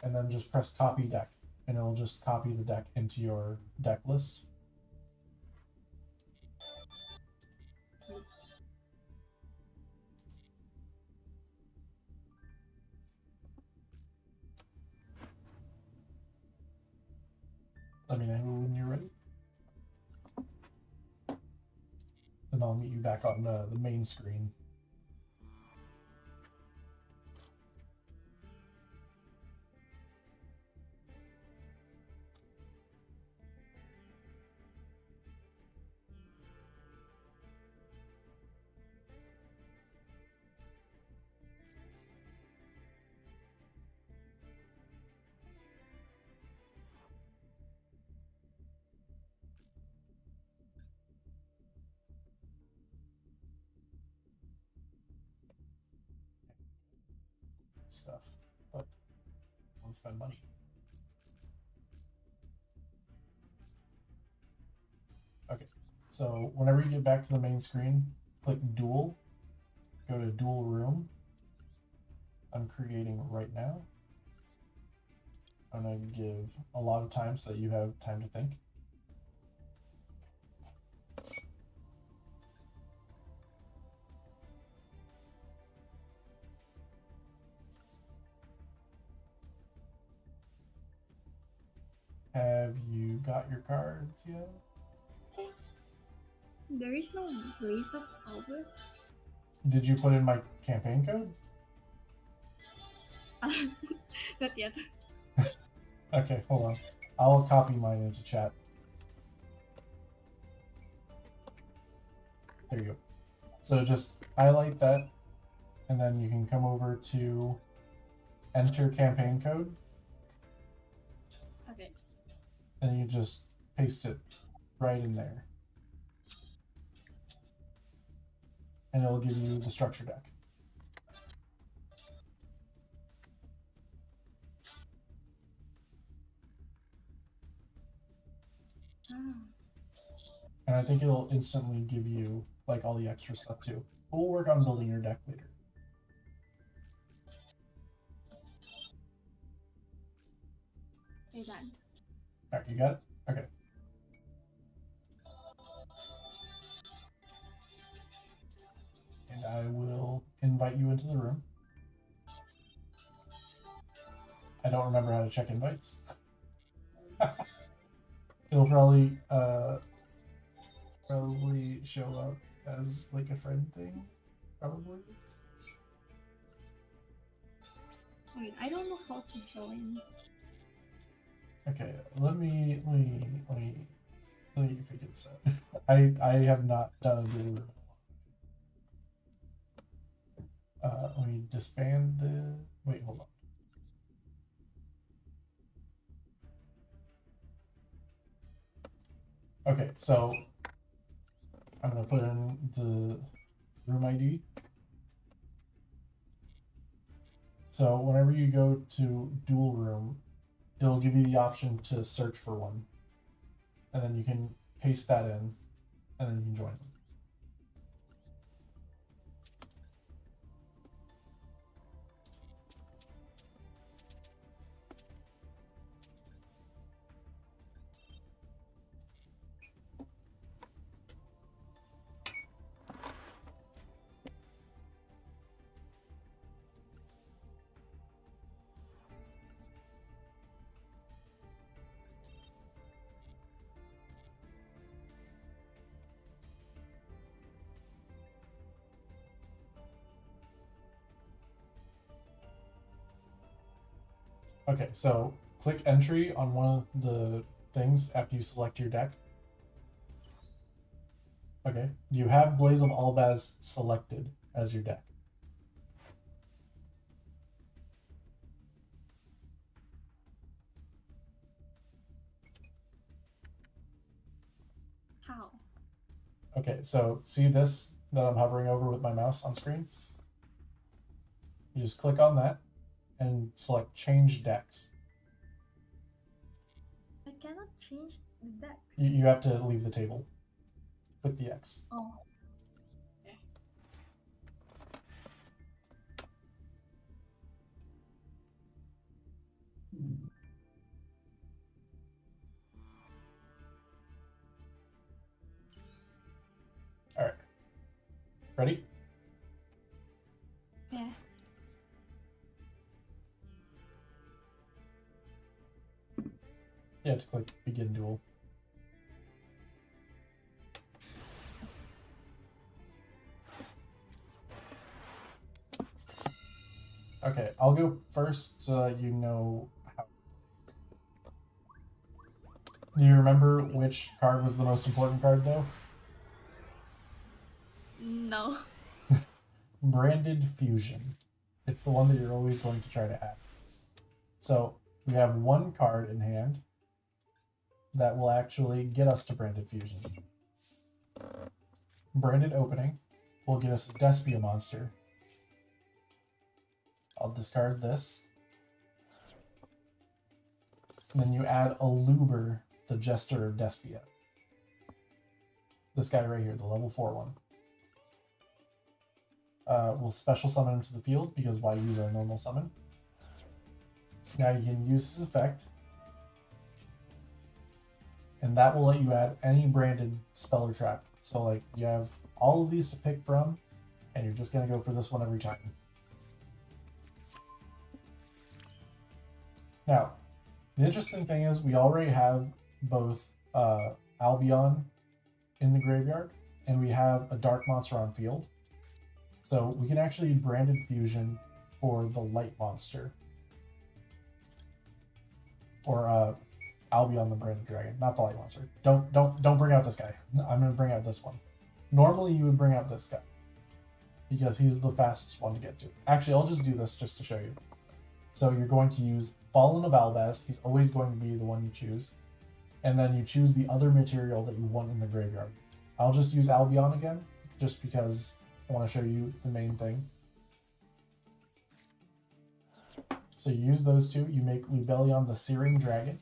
[SPEAKER 1] And then just press copy deck. And it'll just copy the deck into your deck list. Let me know when you're ready. Then I'll meet you back on the main screen. Stuff, but don't spend money. Okay, so whenever you get back to the main screen, click dual, go to dual room. I'm creating right now. I'm going to give a lot of time so that you have time to think. got your cards yet?
[SPEAKER 8] There is no Grace of Albus.
[SPEAKER 1] Did you put in my campaign code?
[SPEAKER 8] Not yet.
[SPEAKER 1] Okay, hold on. I'll copy mine into chat. There you go. So just highlight that, and then you can come over to enter campaign code,
[SPEAKER 8] Okay.
[SPEAKER 1] and you just paste it right in there. And it'll give you the structure deck.
[SPEAKER 8] Ah.
[SPEAKER 1] And I think it'll instantly give you like all the extra stuff too. But we'll work on building your deck later.
[SPEAKER 8] Okay, done.
[SPEAKER 1] Alright, you got it? Okay. And I will invite you into the room. I don't remember how to check invites. It'll probably show up as like a friend thing, probably.
[SPEAKER 8] Wait, I don't know how to join.
[SPEAKER 1] Okay, let me figure this out. I have not done a dual room. Let me disband the. Wait, hold on. Okay, so I'm gonna put in the room ID. So whenever you go to dual room, it'll give you the option to search for one, and then you can paste that in, and then you can join them. Okay, so click entry on one of the things after you select your deck. Okay, you have Blaze of Albaz selected as your deck.
[SPEAKER 8] How?
[SPEAKER 1] Okay, so see this that I'm hovering over with my mouse on screen? You just click on that and select change decks.
[SPEAKER 8] I cannot change the deck.
[SPEAKER 1] You have to leave the table with the X.
[SPEAKER 8] Oh. Okay.
[SPEAKER 1] All right. Ready?
[SPEAKER 8] Yeah.
[SPEAKER 1] You have to click begin duel. Okay, I'll go first so that you know how. Do you remember which card was the most important card though?
[SPEAKER 8] No.
[SPEAKER 1] Branded Fusion. It's the one that you're always going to try to add. So we have one card in hand that will actually get us to Branded Fusion. Branded Opening will get us a Despia monster. I'll discard this. And then you add a Luber, the Jester of Despia. This guy right here, the level 4 one. We'll special summon him to the field because why use our normal summon? Now you can use this effect, and that will let you add any branded spell or trap. So like you have all of these to pick from, and you're just gonna go for this one every time. Now, the interesting thing is we already have both Albion in the graveyard, and we have a dark monster on field. So we can actually branded fusion for the light monster. Or Albion the branded dragon, not the light monster. Don't bring out this guy. I'm gonna bring out this one. Normally you would bring out this guy, because he's the fastest one to get to. Actually, I'll just do this just to show you. So you're going to use Fallen of Albaz. He's always going to be the one you choose. And then you choose the other material that you want in the graveyard. I'll just use Albion again, just because I want to show you the main thing. So you use those two. You make Lubellion the Searing Dragon.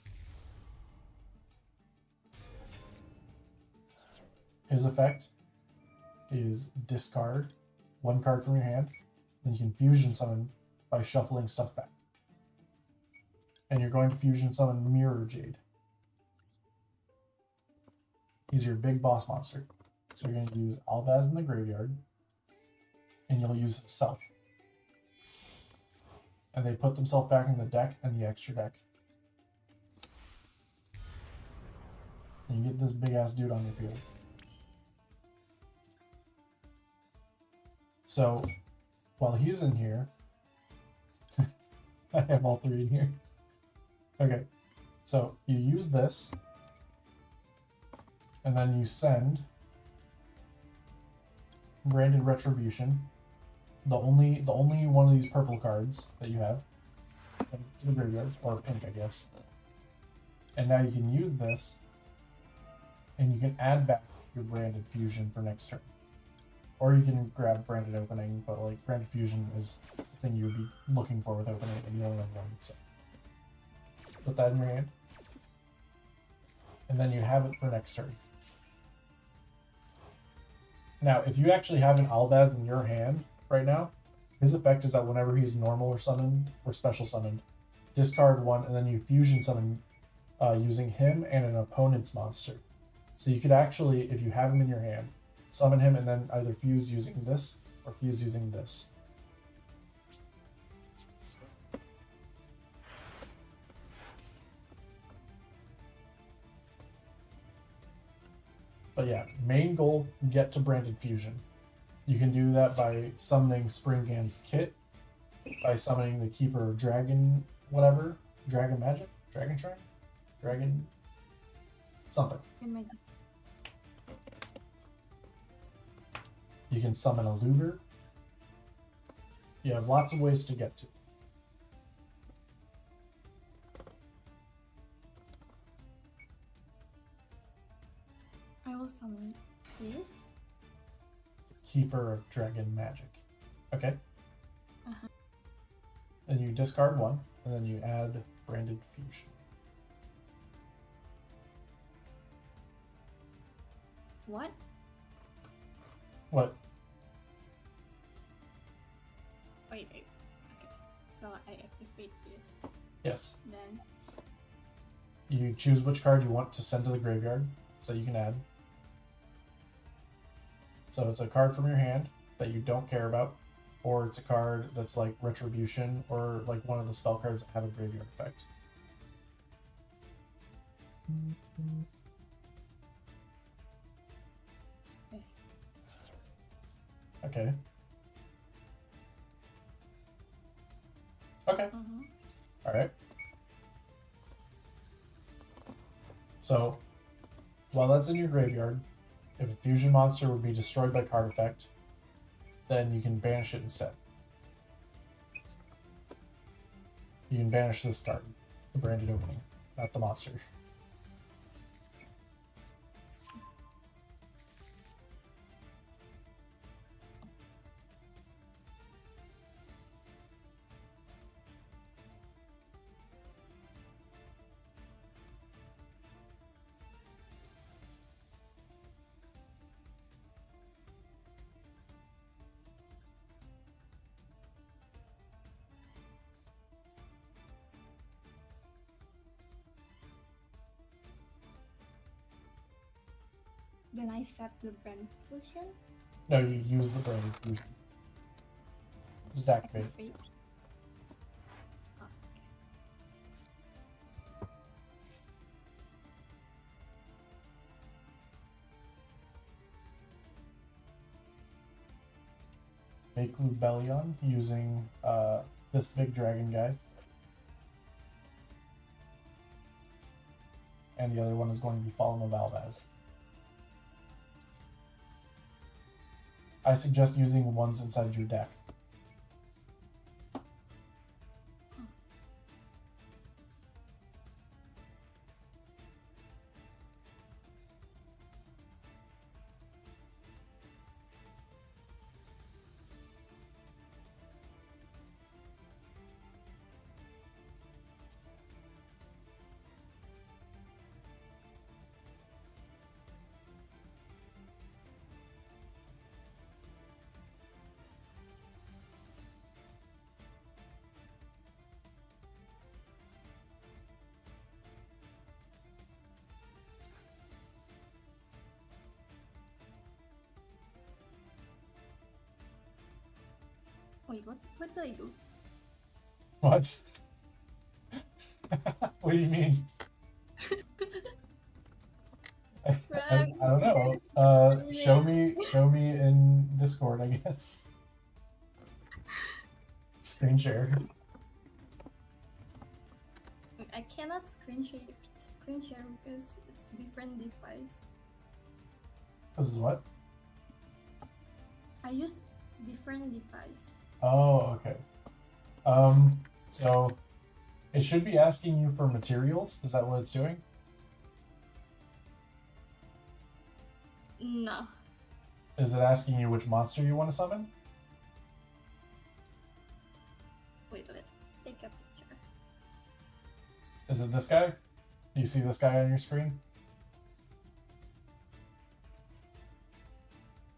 [SPEAKER 1] His effect is discard one card from your hand. Then you can fusion summon by shuffling stuff back. And you're going to fusion summon Mirror Jade. He's your big boss monster. So you're going to use Albaz in the graveyard, and you'll use Self. And they put themselves back in the deck and the extra deck. And you get this big ass dude on your field. So while he's in here, I have all three in here. Okay, so you use this, and then you send Branded Retribution, the only one of these purple cards that you have, to the graveyard, or pink, I guess. And now you can use this, and you can add back your Branded Fusion for next turn. Or you can grab Branded Opening, but like Branded Fusion is the thing you would be looking for with opening, and you don't have one, so. Put that in your hand. And then you have it for next turn. Now, if you actually have an Albaz in your hand right now, his effect is that whenever he's normal or summoned, or special summoned, discard one, and then you fusion summon using him and an opponent's monster. So you could actually, if you have him in your hand, summon him and then either fuse using this, or fuse using this. But yeah, main goal, get to Branded Fusion. You can do that by summoning Springand's Kit, by summoning the Keeper of Dragon, whatever, Dragon Magic, Dragon Shrine, Dragon something. You can summon a Looter. You have lots of ways to get to.
[SPEAKER 8] I will summon this.
[SPEAKER 1] Keeper of Dragon Magic. Okay.
[SPEAKER 8] Uh-huh.
[SPEAKER 1] And you discard one, and then you add Branded Fusion.
[SPEAKER 8] What?
[SPEAKER 1] What?
[SPEAKER 8] Wait. Okay. So I activate this.
[SPEAKER 1] Yes.
[SPEAKER 8] Then
[SPEAKER 1] You choose which card you want to send to the graveyard, so you can add. So it's a card from your hand that you don't care about, or it's a card that's like Retribution, or like one of the spell cards that have a graveyard effect. Okay. Okay. Alright. So, while that's in your graveyard, if a fusion monster would be destroyed by card effect, then you can banish it instead. You can banish this card, the Branded Opening, not the monster.
[SPEAKER 8] Then I set the brand fusion.
[SPEAKER 1] No, you use the Branded Fusion. Just activate it.
[SPEAKER 8] Activate. Oh,
[SPEAKER 1] make Lubellion using this big dragon guy. And the other one is going to be Fallen of Alvaz. I suggest using the ones inside your deck.
[SPEAKER 8] Wait, what did I do?
[SPEAKER 1] What? What do you mean? I don't know. Show me in Discord, I guess. Screen share.
[SPEAKER 8] I cannot screen share because it's different device.
[SPEAKER 1] This is what?
[SPEAKER 8] I use different device.
[SPEAKER 1] Oh, okay. So it should be asking you for materials. Is that what it's doing?
[SPEAKER 8] No.
[SPEAKER 1] Is it asking you which monster you want to summon?
[SPEAKER 8] Wait, let's take a picture.
[SPEAKER 1] Is it this guy? Do you see this guy on your screen?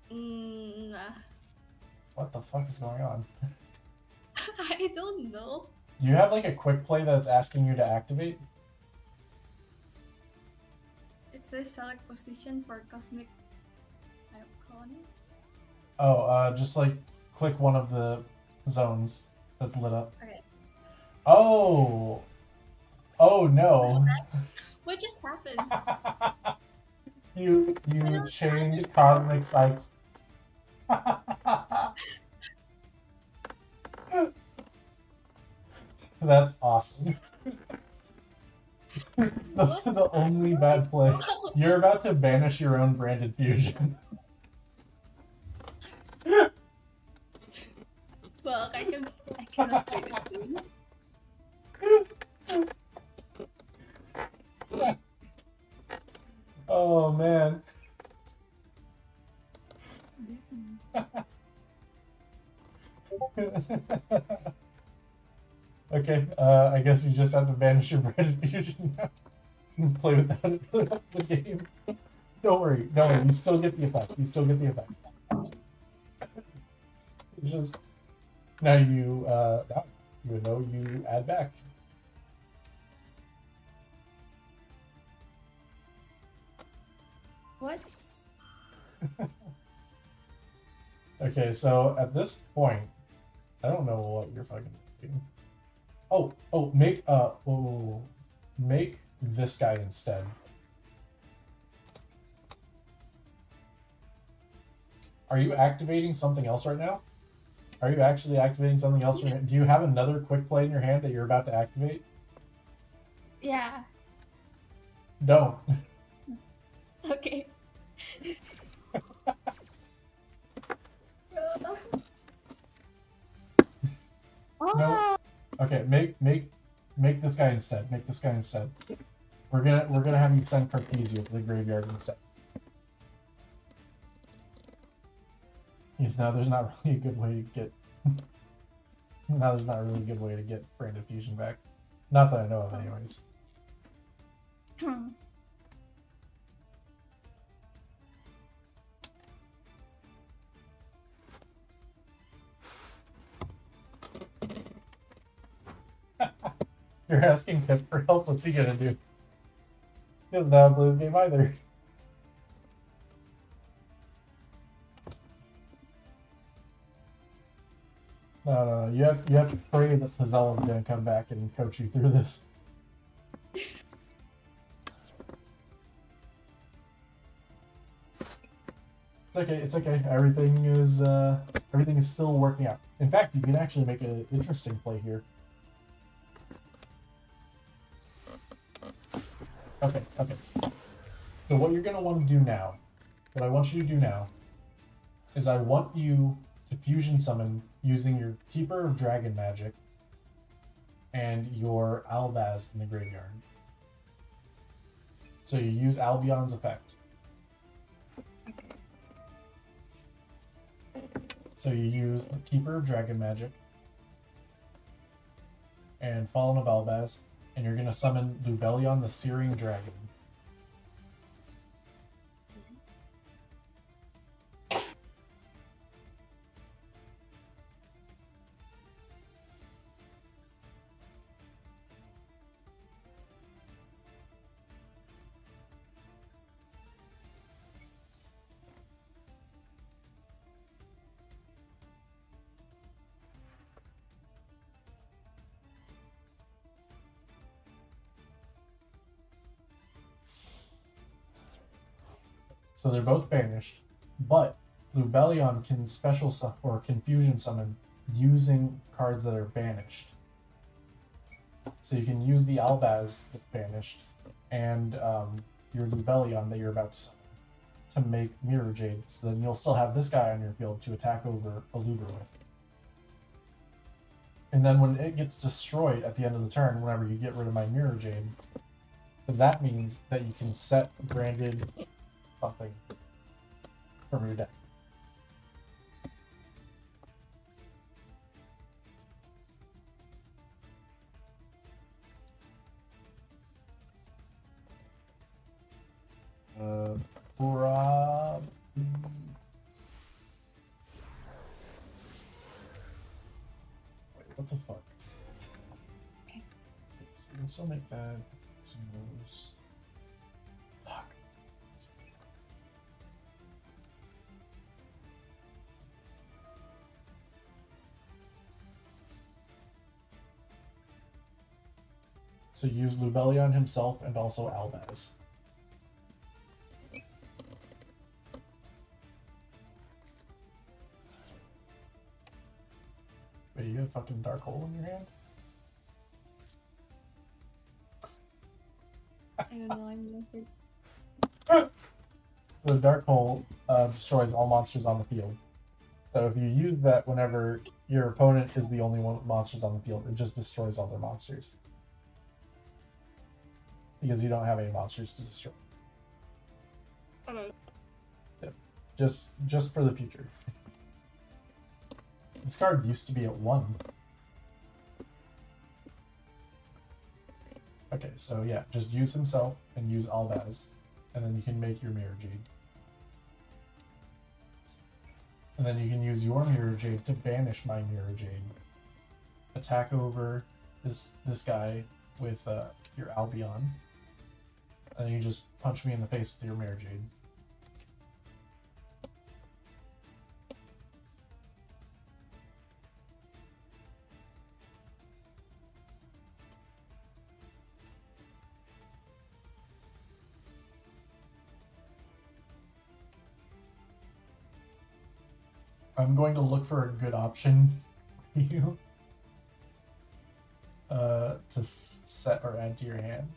[SPEAKER 8] Nah.
[SPEAKER 1] What the fuck is going on?
[SPEAKER 8] I don't know.
[SPEAKER 1] Do you have like a quick play that's asking you to activate?
[SPEAKER 8] It says select position for cosmic icon.
[SPEAKER 1] Oh, just like click one of the zones that's lit up.
[SPEAKER 8] Okay.
[SPEAKER 1] Oh! Oh no!
[SPEAKER 8] What just happened?
[SPEAKER 1] You
[SPEAKER 8] don't
[SPEAKER 1] chained cosmic cycle. That's awesome. the only bad play. You're about to banish your own branded fusion.
[SPEAKER 8] Fuck, I cannot play this game.
[SPEAKER 1] Oh man. Okay, I guess you just have to banish your branded fusion now. And play without it for the game. Don't worry, you still get the effect. You still get the effect. It's just now you know you add back.
[SPEAKER 8] What?
[SPEAKER 1] Okay, so at this point, I don't know what you're fucking doing. Make this guy instead. Are you activating something else right now? Are you actually activating something else?
[SPEAKER 8] Yeah.
[SPEAKER 1] Do you have another quick play in your hand that you're about to activate?
[SPEAKER 8] Yeah.
[SPEAKER 1] Don't.
[SPEAKER 8] Okay. Oh.
[SPEAKER 1] Okay, make this guy instead. Make this guy instead. We're gonna have you send Cartesia to the graveyard instead. Yes, now there's not really a good way to get. Now there's not really a good way to get branded fusion back. Not that I know of, anyways. You're asking Pip for help. What's he gonna do? He doesn't know how to play this game either. No. You have to pray that Fazella is gonna come back and coach you through this. It's okay. It's okay. Everything is still working out. In fact, you can actually make an interesting play here. Okay. Okay. So what you're gonna want to do now, what I want you to do now, is I want you to fusion summon using your Keeper of Dragon magic and your Albaz in the graveyard. So you use Albion's effect. So you use Keeper of Dragon magic and Fallen of Albaz, and you're gonna summon Lubellion the Searing Dragon. So they're both banished, but Lubellion can special or confusion summon using cards that are banished. So you can use the Albaz that's banished and your Lubellion that you're about to summon to make Mirror Jade. So then you'll still have this guy on your field to attack over Aluber with. And then when it gets destroyed at the end of the turn, whenever you get rid of my Mirror Jade, that means that you can set branded something from your deck. Wait, what the fuck?
[SPEAKER 8] Okay.
[SPEAKER 1] So we'll still make that. Some of those. Fuck. So use Lubellion himself and also Albaz. Wait, you got a fucking Dark Hole in your hand?
[SPEAKER 8] I don't know, I'm nervous.
[SPEAKER 1] The Dark Hole destroys all monsters on the field. So if you use that whenever your opponent is the only one with monsters on the field, it just destroys all their monsters. Because you don't have any monsters to destroy.
[SPEAKER 8] Okay.
[SPEAKER 1] Yep. Just for the future. This card used to be at 1. Okay, so yeah, just use himself and use Albaz, and then you can make your Mirror Jade. And then you can use your Mirror Jade to banish my Mirror Jade. Attack over this guy with your Albion. And then you just punch me in the face with your Mirror Jade. I'm going to look for a good option for you to set or add to your hand.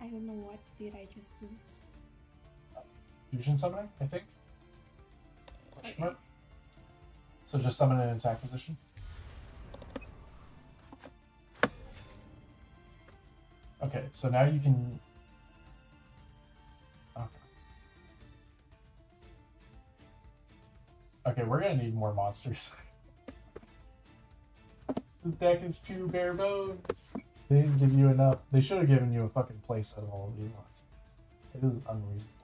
[SPEAKER 8] I don't know what did I just do.
[SPEAKER 1] Fusion summoning, I think.
[SPEAKER 8] Okay.
[SPEAKER 1] So just summon an attack position. Okay, so now you can Okay, we're gonna need more monsters. This deck is too bare bones. They didn't give you enough. They should have given you a fucking playset of all of these ones. It is unreasonable.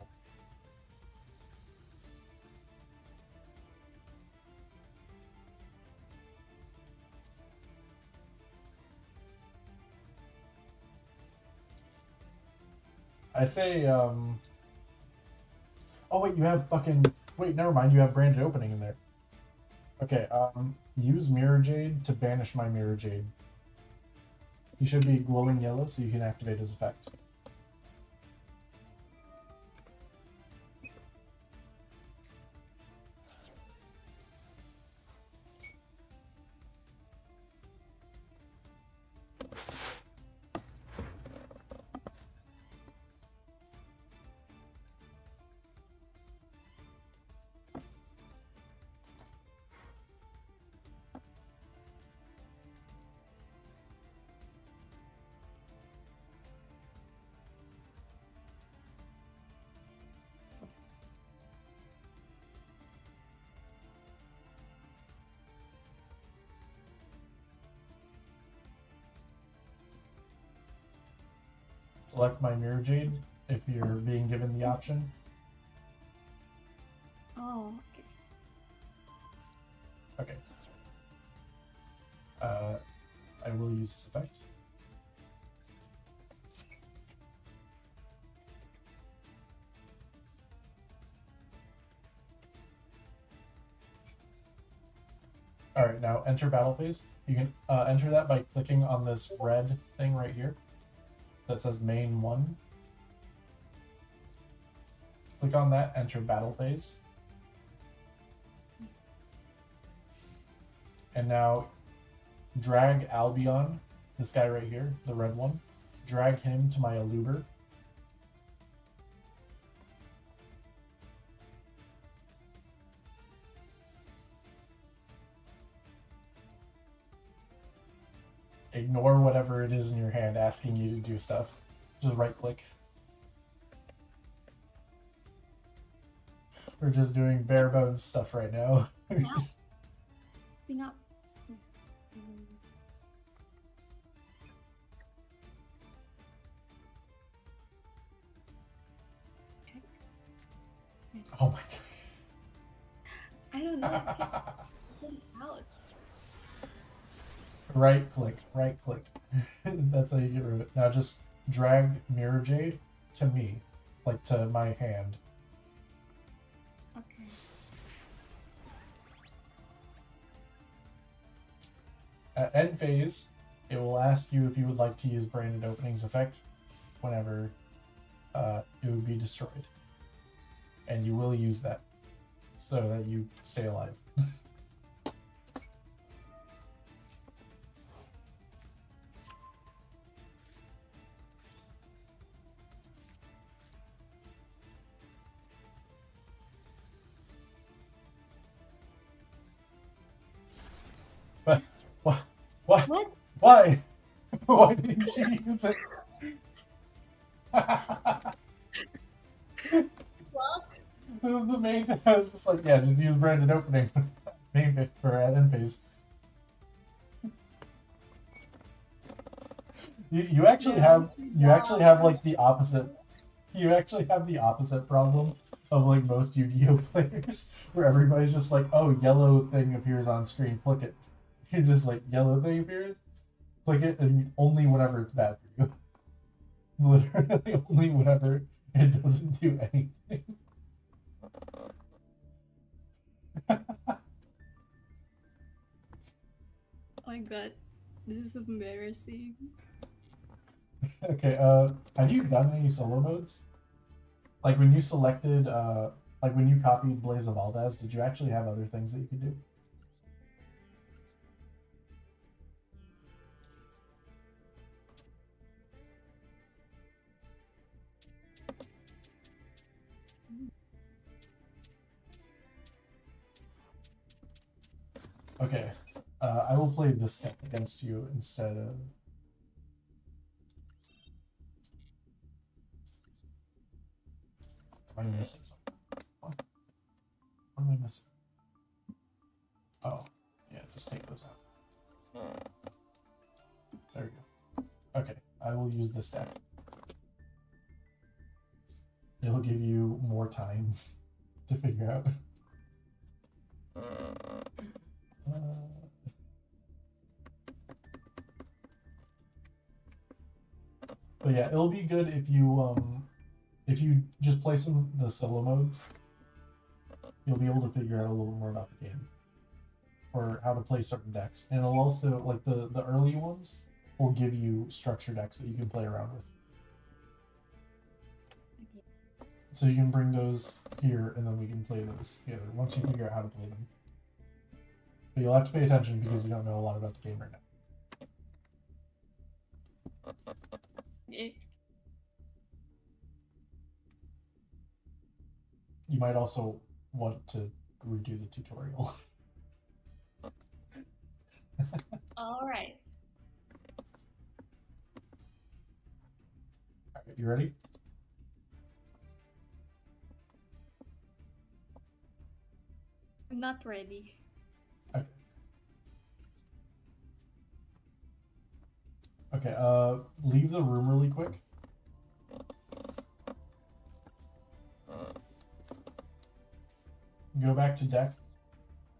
[SPEAKER 1] I say, oh wait, you have fucking, wait, never mind, you have branded opening in there. Okay, use Mirror Jade to banish my Mirror Jade. He should be glowing yellow so you can activate his effect. Select my Mirror Jade if you're being given the option.
[SPEAKER 8] Oh, okay.
[SPEAKER 1] Okay. I will use this effect. Alright, now enter battle phase. You can enter that by clicking on this red thing right here that says main 1. Click on that, enter battle phase. And now drag Albion, this guy right here, the red one. Drag him to my Aluber. Ignore whatever it is in your hand asking you to do stuff. Just right click. We're just doing bare bones stuff right now. We're
[SPEAKER 8] Wow.
[SPEAKER 1] just-
[SPEAKER 8] Bring up.
[SPEAKER 1] Oh my
[SPEAKER 8] I don't know.
[SPEAKER 1] god.
[SPEAKER 8] It's out.
[SPEAKER 1] Right click, right click. That's how you get rid of it. Now just drag Mirror Jade to me, like to my hand.
[SPEAKER 8] Okay.
[SPEAKER 1] At end phase, it will ask you if you would like to use Branded Openings effect whenever it would be destroyed. And you will use that so that you stay alive. What? What? What?
[SPEAKER 8] What?
[SPEAKER 1] Why? Why didn't you use it?
[SPEAKER 8] What?
[SPEAKER 1] This is the main. Just like, yeah, just use Branded Opening. Main bit for at end phase. You actually have like the opposite. You actually have the opposite problem of like most Yu-Gi-Oh players, where everybody's just like, oh, yellow thing appears on screen, click it. You're just like, yellow thing appears, click it, and only whenever it's bad for you. Literally only whenever it doesn't do anything.
[SPEAKER 8] Oh my god. This is embarrassing.
[SPEAKER 1] Okay, have you done any solo modes? Like when you selected, like when you copied Blaze of Valdez, did you actually have other things that you could do? Okay, I will play this deck against you instead of... Am I missing something? What am I missing? Oh, yeah, just take those out. There we go. Okay, I will use this deck. It'll give you more time to figure out. But yeah, it'll be good if you just play some the solo modes. You'll be able to figure out a little more about the game, or how to play certain decks. And it'll also, like the early ones, will give you structure decks that you can play around with. So you can bring those here, and then we can play those together once you figure out how to play them. But you'll have to pay attention because you don't know a lot about the game right now.
[SPEAKER 8] Okay.
[SPEAKER 1] You might also want to redo the tutorial.
[SPEAKER 8] Alright.
[SPEAKER 1] Alright, you ready?
[SPEAKER 8] I'm not ready.
[SPEAKER 1] Okay. Okay, leave the room really quick. Go back to deck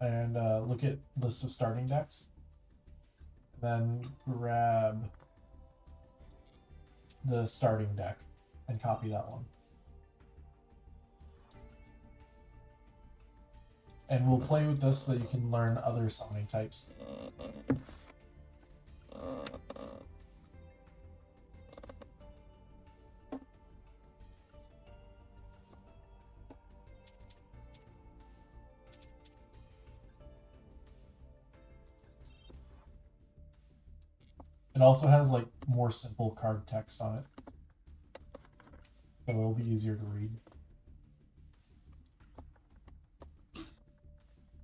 [SPEAKER 1] and look at list of starting decks. Then grab the starting deck and copy that one. And we'll play with this so that you can learn other summoning types. It also has like more simple card text on it, so it'll be easier to read.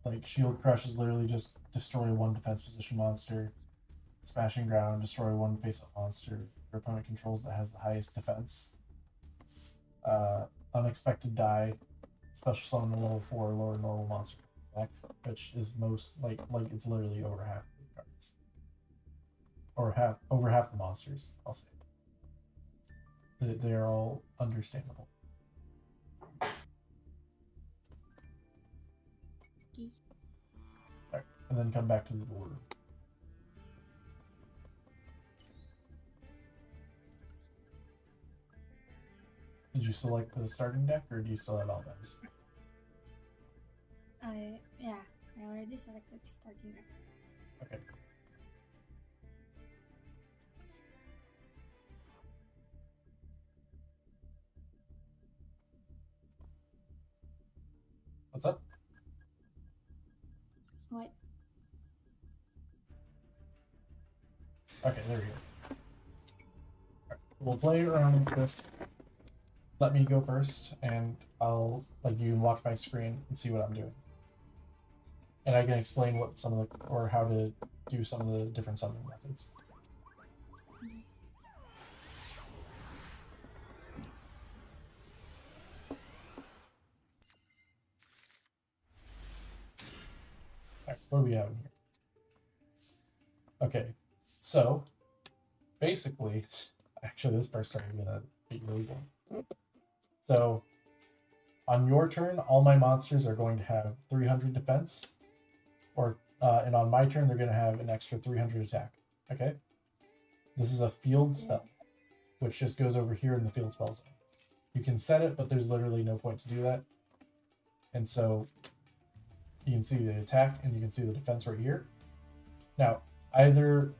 [SPEAKER 1] Like Shield Crush is literally just destroy one defense position monster. Smashing Ground, destroy one face-up monster your opponent controls that has the highest defense. Unexpected Die, special summon a level 4 lower normal monster deck, which is most like it's literally over half the cards. Or over half the monsters, I'll say. They are all understandable. Right, and then come back to the border. Did you select the starting deck, or do you still have all those?
[SPEAKER 8] Yeah, I already selected starting deck.
[SPEAKER 1] Okay. What's up?
[SPEAKER 8] What?
[SPEAKER 1] Okay, there we go. Right, we'll play around with this. Let me go first, and I'll you can watch my screen and see what I'm doing. And I can explain what some of the, or how to do some of the different summoning methods. Alright, what do we have in here? Okay, so basically, actually this first turn is gonna be really good. So on your turn, all my monsters are going to have 300 defense, and on my turn, they're going to have an extra 300 attack. Okay? This is a field spell, which just goes over here in the field spell zone. You can set it, but there's literally no point to do that. And so you can see the attack and you can see the defense right here. Now, whenever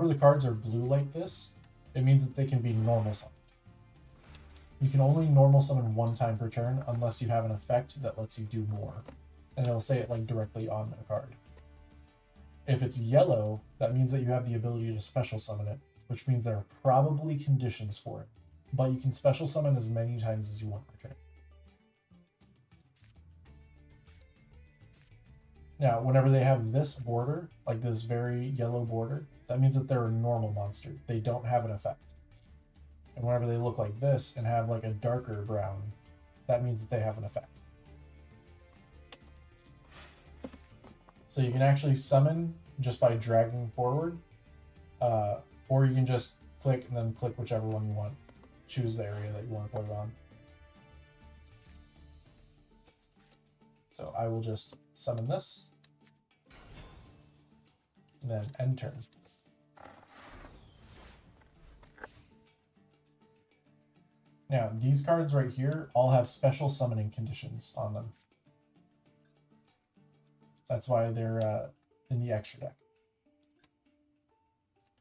[SPEAKER 1] the cards are blue like this, it means that they can be normal summoned. You can only normal summon one time per turn unless you have an effect that lets you do more. And it'll say it directly on a card. If it's yellow, that means that you have the ability to special summon it, which means there are probably conditions for it. But you can special summon as many times as you want per turn. Now, whenever they have this border, like this very yellow border, that means that they're a normal monster. They don't have an effect. And whenever they look like this and have a darker brown, that means that they have an effect. So you can actually summon just by dragging forward, or you can just click and then click whichever one you want. Choose the area that you want to put it on. So I will just summon this, and then end turn. Now, these cards right here all have special summoning conditions on them. That's why they're in the extra deck.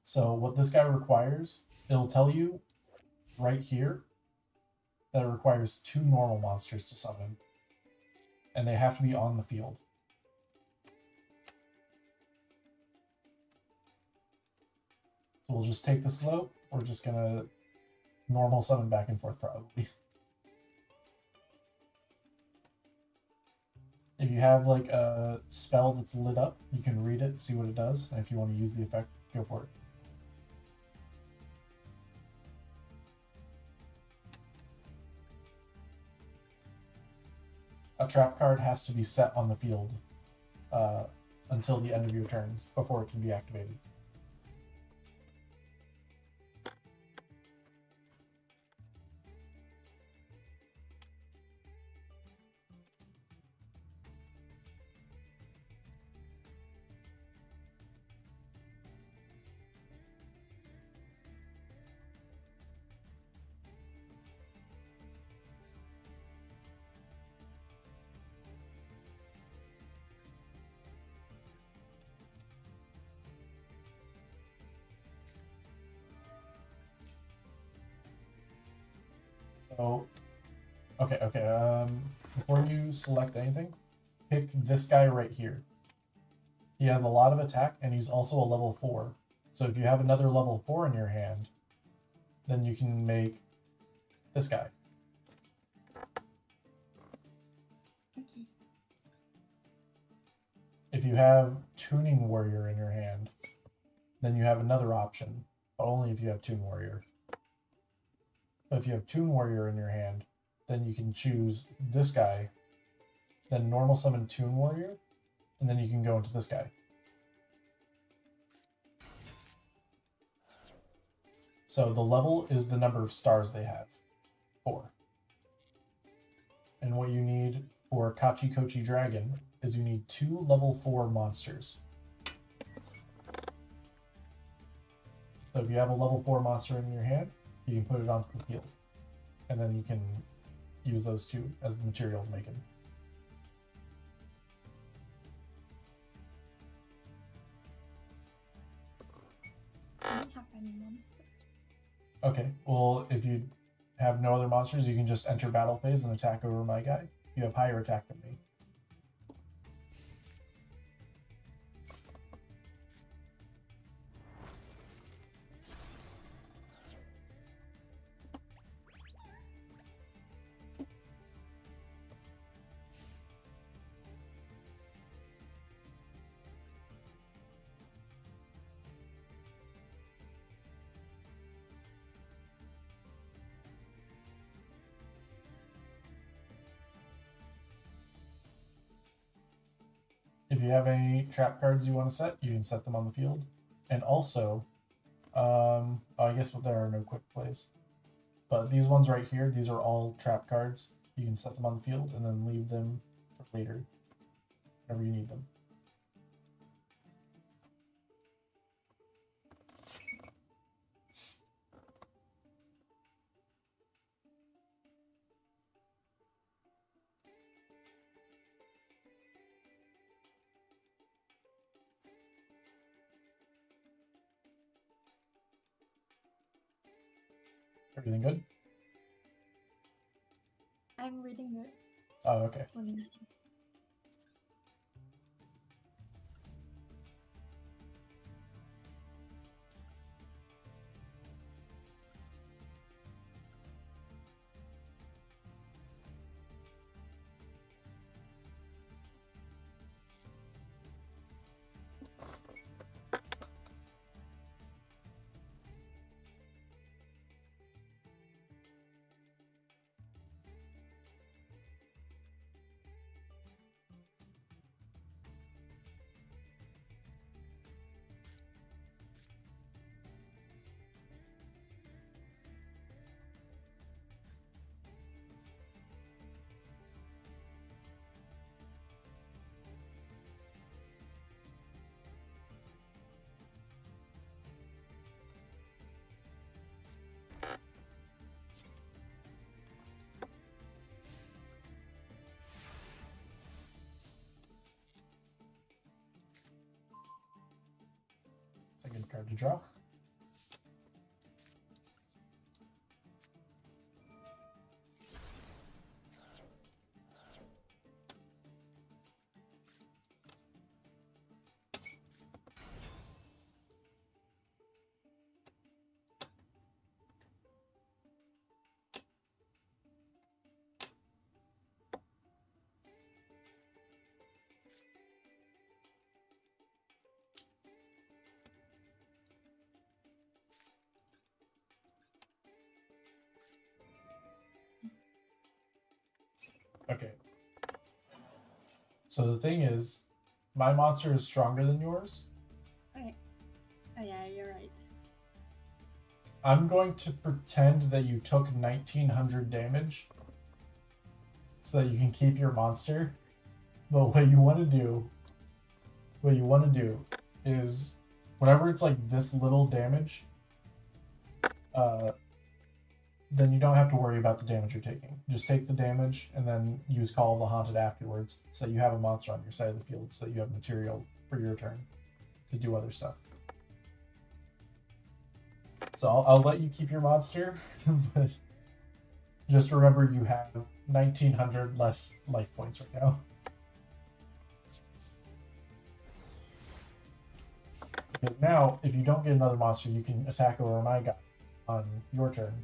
[SPEAKER 1] So what this guy requires, it'll tell you right here that it requires 2 normal monsters to summon. And they have to be on the field. So we'll just take the slope. We're just gonna normal summon back and forth probably. If you have like a spell that's lit up, you can read it, see what it does, and if you want to use the effect, go for it. A trap card has to be set on the field until the end of your turn before it can be activated. So, okay. Before you select anything, pick this guy right here. He has a lot of attack, and he's also a level 4. So if you have another level 4 in your hand, then you can make this guy.
[SPEAKER 8] Okay.
[SPEAKER 1] If you have Tuning Warrior in your hand, then you have another option, but only if you have Tune Warrior. But if you have Tune Warrior in your hand, then you can choose this guy, then normal summon Tune Warrior, and then you can go into this guy. So the level is the number of stars they have, 4. And what you need for Kachi Kochi Dragon is you need 2 level 4 monsters. So if you have a level 4 monster in your hand, you can put it onto the field. And then you can use those 2 as the material to make it.
[SPEAKER 8] I don't have any monsters.
[SPEAKER 1] Okay, well, if you have no other monsters, you can just enter battle phase and attack over my guy. You have higher attack than me. If you have any trap cards you want to set, you can set them on the field. And also, I guess there are no quick plays. But these ones right here, these are all trap cards. You can set them on the field and then leave them for later, whenever you need them. Everything good?
[SPEAKER 8] I'm reading it.
[SPEAKER 1] Oh, okay. card to draw. Okay. So the thing is, my monster is stronger than yours.
[SPEAKER 8] Okay. Oh yeah, you're right.
[SPEAKER 1] I'm going to pretend that you took 1900 damage so that you can keep your monster. But what you want to do is whenever it's like this little damage, then you don't have to worry about the damage you're taking. Just take the damage and then use Call of the Haunted afterwards so that you have a monster on your side of the field so that you have material for your turn to do other stuff. So I'll let you keep your monster, but just remember you have 1900 less life points right now. Because now, if you don't get another monster, you can attack over my guy on your turn.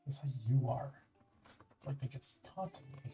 [SPEAKER 1] That's how you are. It's like they just taunted me.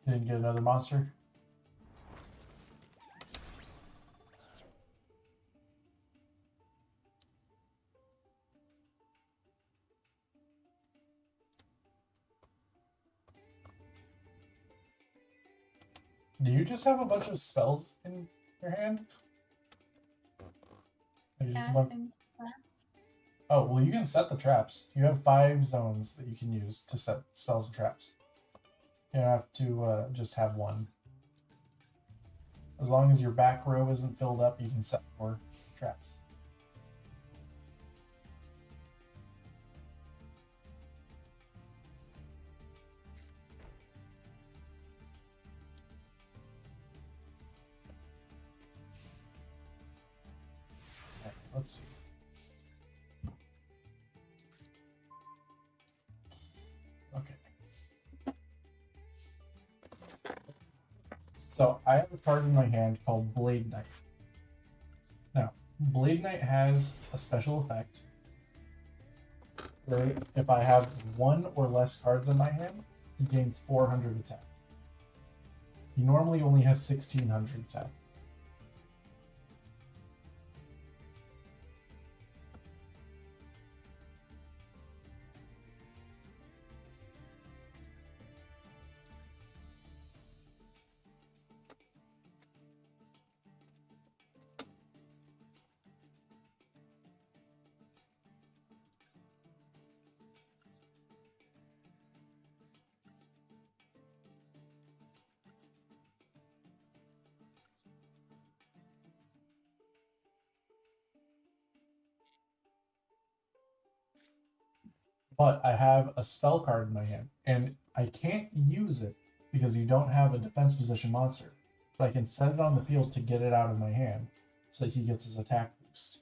[SPEAKER 1] Didn't get another monster. Do you just have a bunch of spells in your hand? Or just a bunch-
[SPEAKER 8] And
[SPEAKER 1] Oh, well, you can set the traps. You have 5 zones that you can use to set spells and traps. You don't have to just have one. As long as your back row isn't filled up, you can set more traps. Okay, let's see. Okay. So I have a card in my hand called Blade Knight. Now, Blade Knight has a special effect where if I have 1 or less cards in my hand, he gains 400 attack. He normally only has 1600 attack. but I have a spell card in my hand, and I can't use it because you don't have a defense position monster. But I can set it on the field to get it out of my hand so that he gets his attack boost.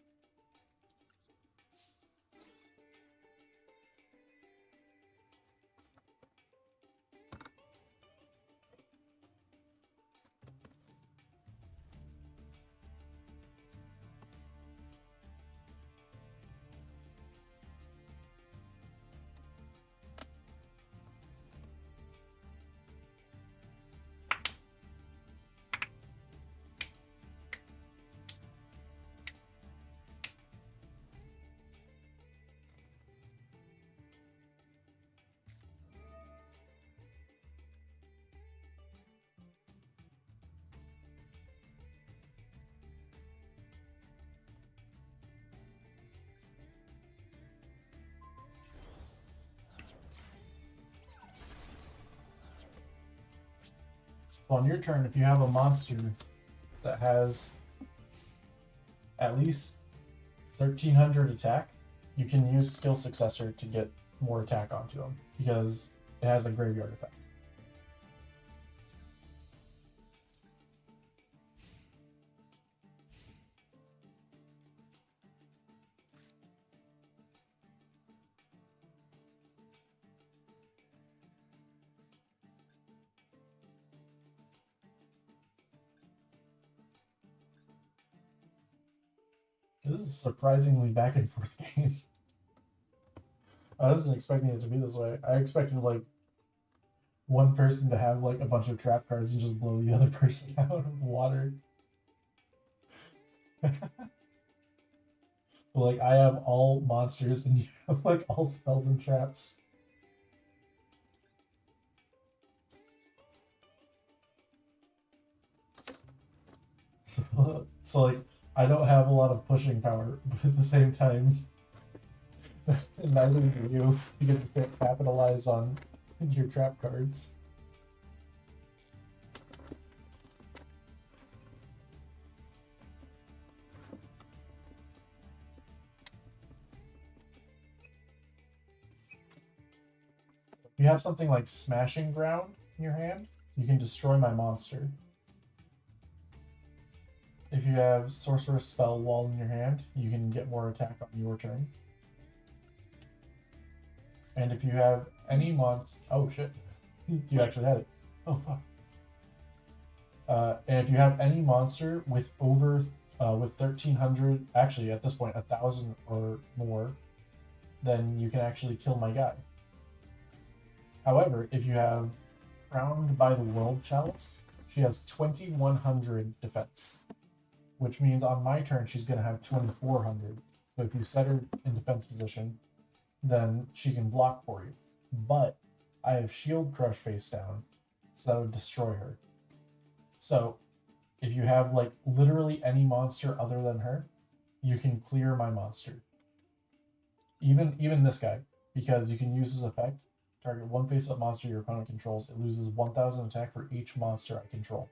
[SPEAKER 1] So on your turn, if you have a monster that has at least 1300 attack, you can use Skill Successor to get more attack onto him because it has a graveyard effect. This is a surprisingly back and forth game. I wasn't expecting it to be this way. I expected like one person to have like a bunch of trap cards and just blow the other person out of water. Like I have all monsters and you have like all spells and traps. So like I don't have a lot of pushing power, but at the same time, neither do you. You get to capitalize on your trap cards. If you have something like Smashing Ground in your hand, you can destroy my monster. If you have Sorcerous Spell Wall in your hand, you can get more attack on your turn. And if you have any monster... Oh, shit. You actually had it. Oh, fuck. And if you have any monster with over... with 1,300... Actually, at this point, 1,000 or more, then you can actually kill my guy. However, if you have Crowned by the World Chalice, she has 2,100 defense. Which means on my turn, she's going to have 2,400. So if you set her in defense position, then she can block for you. But I have Shield Crush face down, so that would destroy her. So if you have like literally any monster other than her, you can clear my monster. Even this guy, because you can use his effect. Target one face-up monster your opponent controls. It loses 1,000 attack for each monster I control.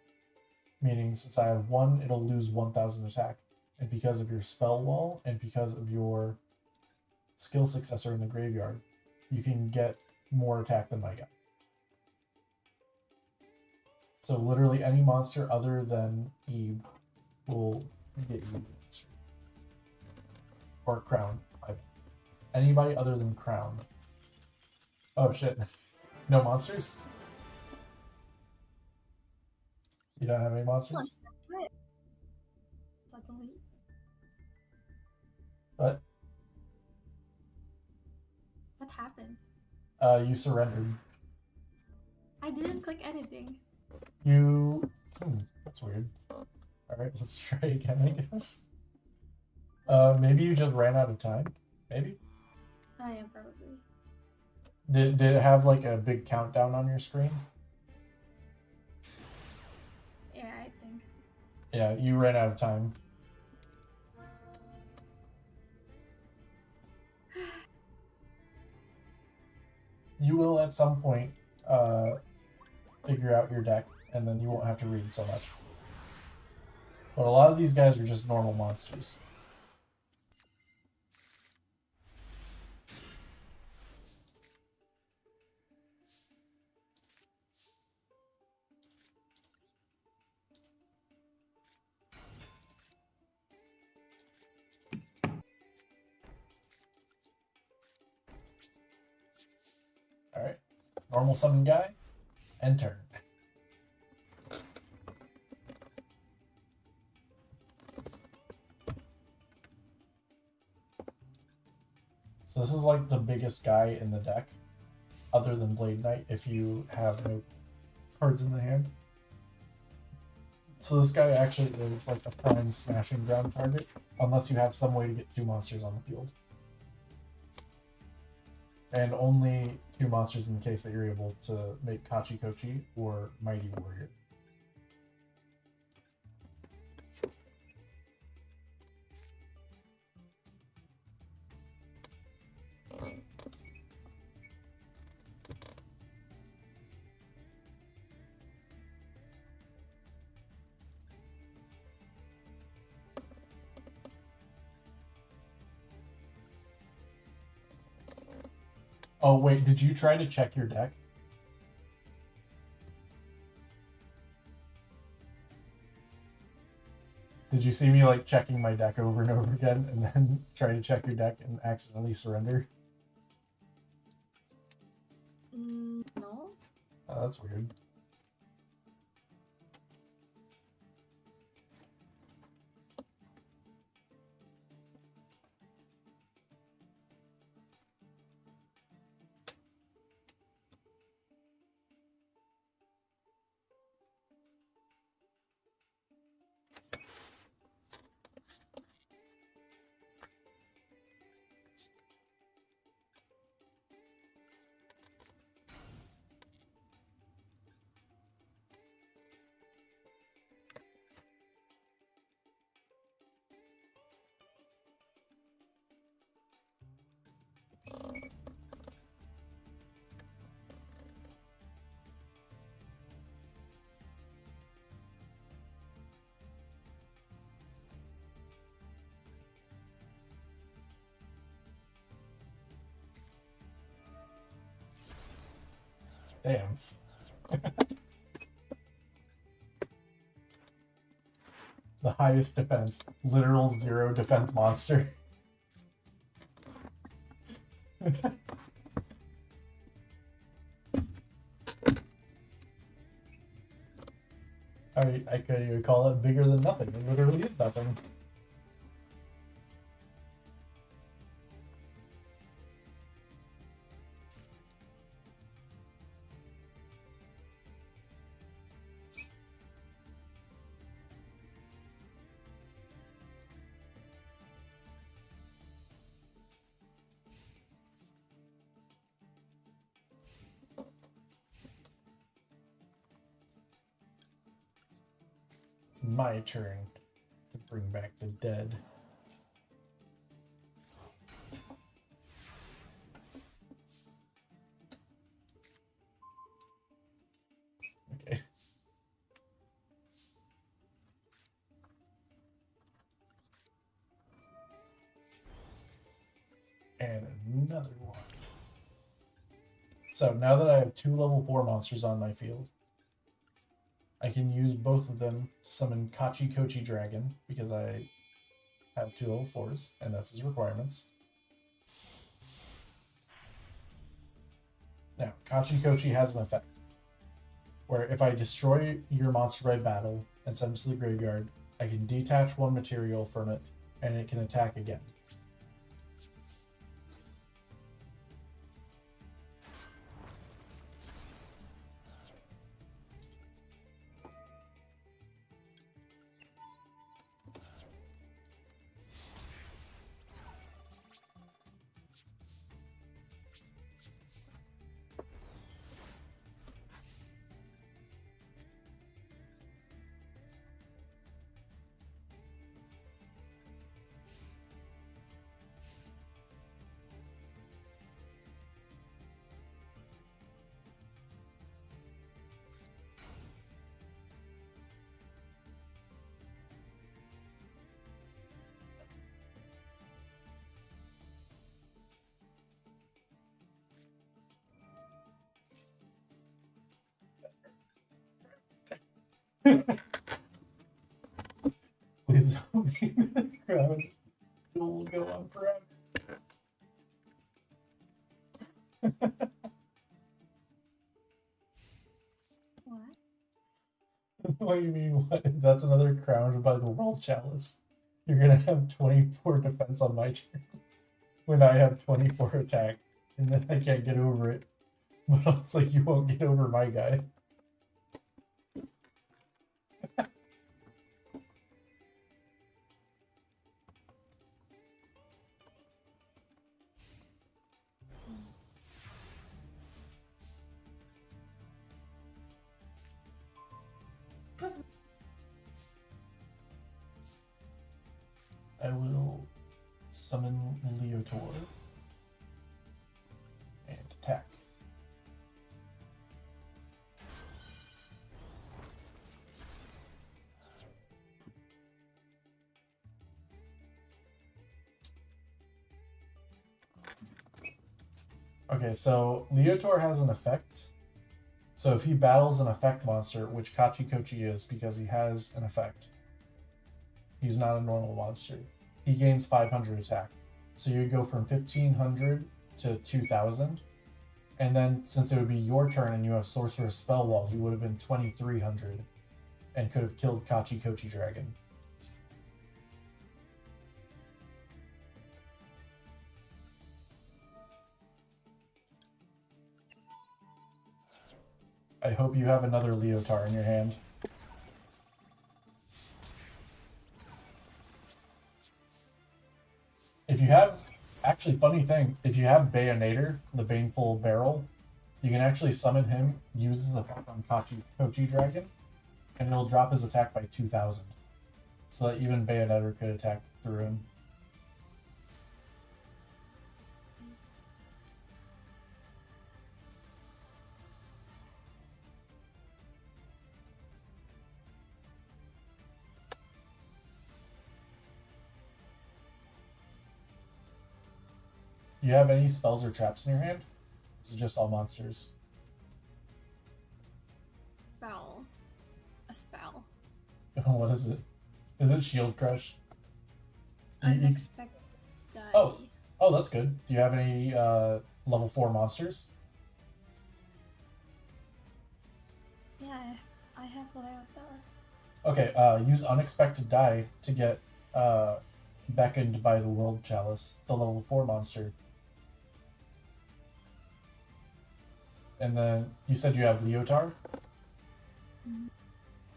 [SPEAKER 1] Meaning, since I have one, it'll lose 1,000 attack. And because of your spell wall, and because of your skill successor in the graveyard, you can get more attack than my guy. So literally any monster other than Eve will get you an answer. Or Crown. Anybody other than Crown. Oh shit. No monsters? You don't have any monsters?
[SPEAKER 8] Suddenly.
[SPEAKER 1] What?
[SPEAKER 8] What happened?
[SPEAKER 1] You surrendered.
[SPEAKER 8] I didn't click anything.
[SPEAKER 1] You... that's weird. Alright, let's try again, I guess. Maybe you just ran out of time? Maybe?
[SPEAKER 8] I am probably.
[SPEAKER 1] Did it have like a big countdown on your screen?
[SPEAKER 8] Yeah, I think.
[SPEAKER 1] Yeah, you ran out of time. You will at some point figure out your deck, and then you won't have to read so much. But a lot of these guys are just normal monsters. Normal summon guy. End turn. So this is like the biggest guy in the deck, other than Blade Knight, if you have no cards in the hand. So this guy actually is like a prime smashing ground target, unless you have some way to get 2 monsters on the field. And only 2 monsters in the case that you're able to make Kachi Kochi or Mighty Warrior. Oh wait, did you try to check your deck? Did you see me like checking my deck over and over again and then try to check your deck and accidentally surrender?
[SPEAKER 8] No.
[SPEAKER 1] Oh, that's weird. Damn. The highest defense. Literal 0 defense monster. I could even call it bigger than nothing. It literally is nothing. It's my turn to bring back the dead. Okay. And another one. So now that I have 2 level 4 monsters on my field, I can use both of them to summon Kachi Kochi Dragon, because I have 2 level 4s, and that's his requirements. Now, Kachi Kochi has an effect, where if I destroy your monster by battle and send it to the graveyard, I can detach 1 material from it, and it can attack again. Please don't be in the crowd. It will go on forever.
[SPEAKER 8] What?
[SPEAKER 1] What do you mean? What? That's another crowned by the World Chalice. You're gonna have 24 defense on my turn when I have 24 attack, and then I can't get over it. But it's like you won't get over my guy. I will summon Leotor and attack. Okay, so Leotor has an effect. So if he battles an effect monster, which Kachikochi is because he has an effect, he's not a normal monster. He gains 500 attack. So you go from 1500 to 2000. And then since it would be your turn and you have Sorcerer's Spell Wall, he would have been 2300 and could have killed Kachikochi Dragon. I hope you have another Leotar in your hand. If you have, actually, funny thing, if you have Bayonator, the Baneful Barrel, you can actually summon him, use his effect on Kachikochi Dragon, and it'll drop his attack by 2000. So that even Bayonator could attack through him. Do you have any spells or traps in your hand? Is it just all monsters?
[SPEAKER 8] Spell. A spell.
[SPEAKER 1] What is it? Is it Shield Crush?
[SPEAKER 8] Unexpected die.
[SPEAKER 1] Oh, that's good. Do you have any level 4 monsters?
[SPEAKER 8] Yeah, I have Leotar.
[SPEAKER 1] Okay, use Unexpected Die to get beckoned by the World Chalice, the level 4 monster. And then you said you have Leotar?
[SPEAKER 8] Mhm.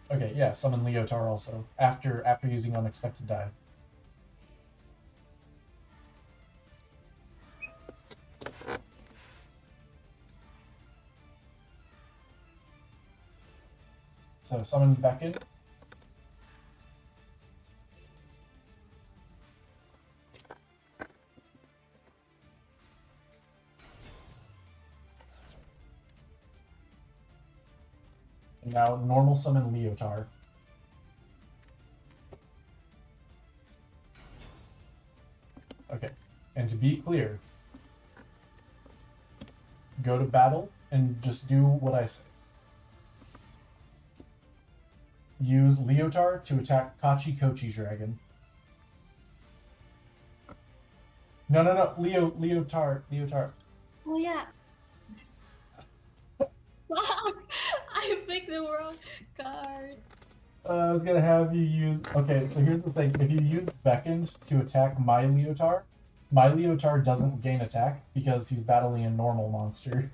[SPEAKER 1] Okay, yeah, summon Leotar also after using Unexpected Die. So summon Beckon. And now normal summon Leotar. Okay, and to be clear, go to battle and just do what I say. Use Leotar to attack Kachikochi Dragon. No, Leotar.
[SPEAKER 8] Oh yeah. Fuck! I picked the wrong card.
[SPEAKER 1] I was gonna have you use. Okay, so here's the thing: if you use Beckoned to attack my Leotar doesn't gain attack because he's battling a normal monster.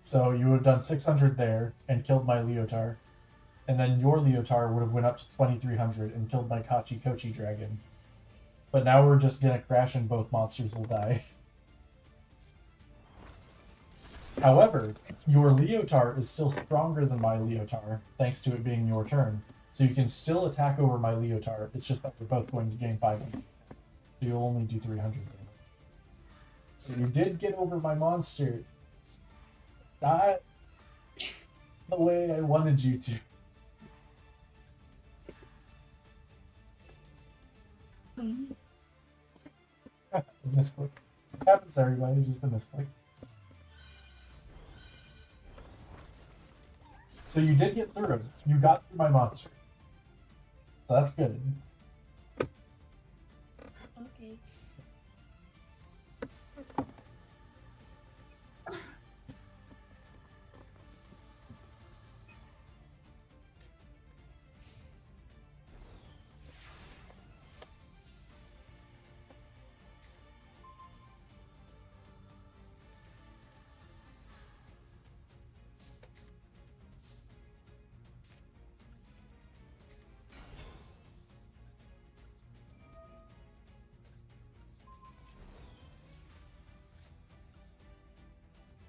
[SPEAKER 1] So you would have done 600 there and killed my Leotar, and then your Leotar would have went up to 2300 and killed my Kachikochi Dragon. But now we're just gonna crash and both monsters will die. However, your Leotar is still stronger than my Leotar, thanks to it being your turn. So you can still attack over my Leotar, it's just that we're both going to gain 500. So you'll only do 300 damage. So you did get over my monster. Not the way I wanted you to. Misclick. Happens to everybody, just a misclick. So you did get through him. You got through my monster. So that's good.
[SPEAKER 8] Okay.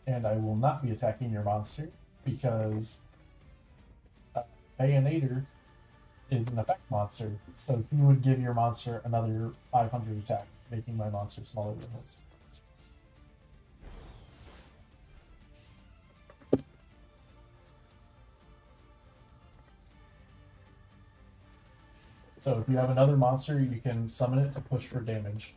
[SPEAKER 1] And I will not be attacking your monster because Bayonator is an effect monster, so he would give your monster another 500 attack, making my monster smaller than his. So if you have another monster, you can summon it to push for damage.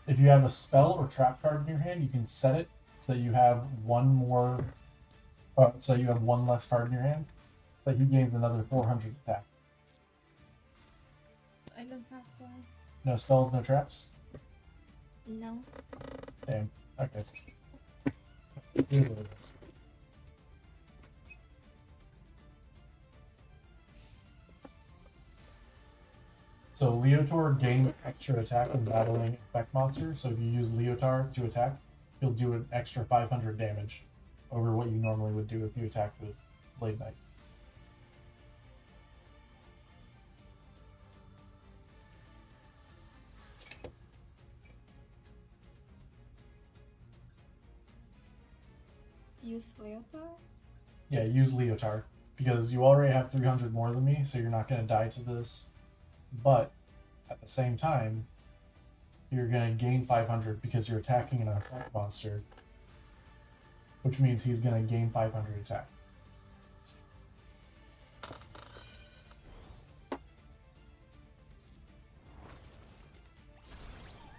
[SPEAKER 1] If you have a spell or trap card in your hand, you can set it so that you have one more. So you have one less card in your hand. So he gains another 400 attack.
[SPEAKER 8] I don't have one.
[SPEAKER 1] No spells, no traps.
[SPEAKER 8] No.
[SPEAKER 1] Damn. Okay. Here's what it is. So Leotar gains extra attack when battling effect monsters. So if you use Leotar to attack, he'll do an extra 500 damage over what you normally would do if you attacked with Blade Knight.
[SPEAKER 8] Use Leotar?
[SPEAKER 1] Yeah, use Leotar because you already have 300 more than me, so you're not going to die to this. But at the same time, you're going to gain 500 because you're attacking an effect monster, which means he's going to gain 500 attack.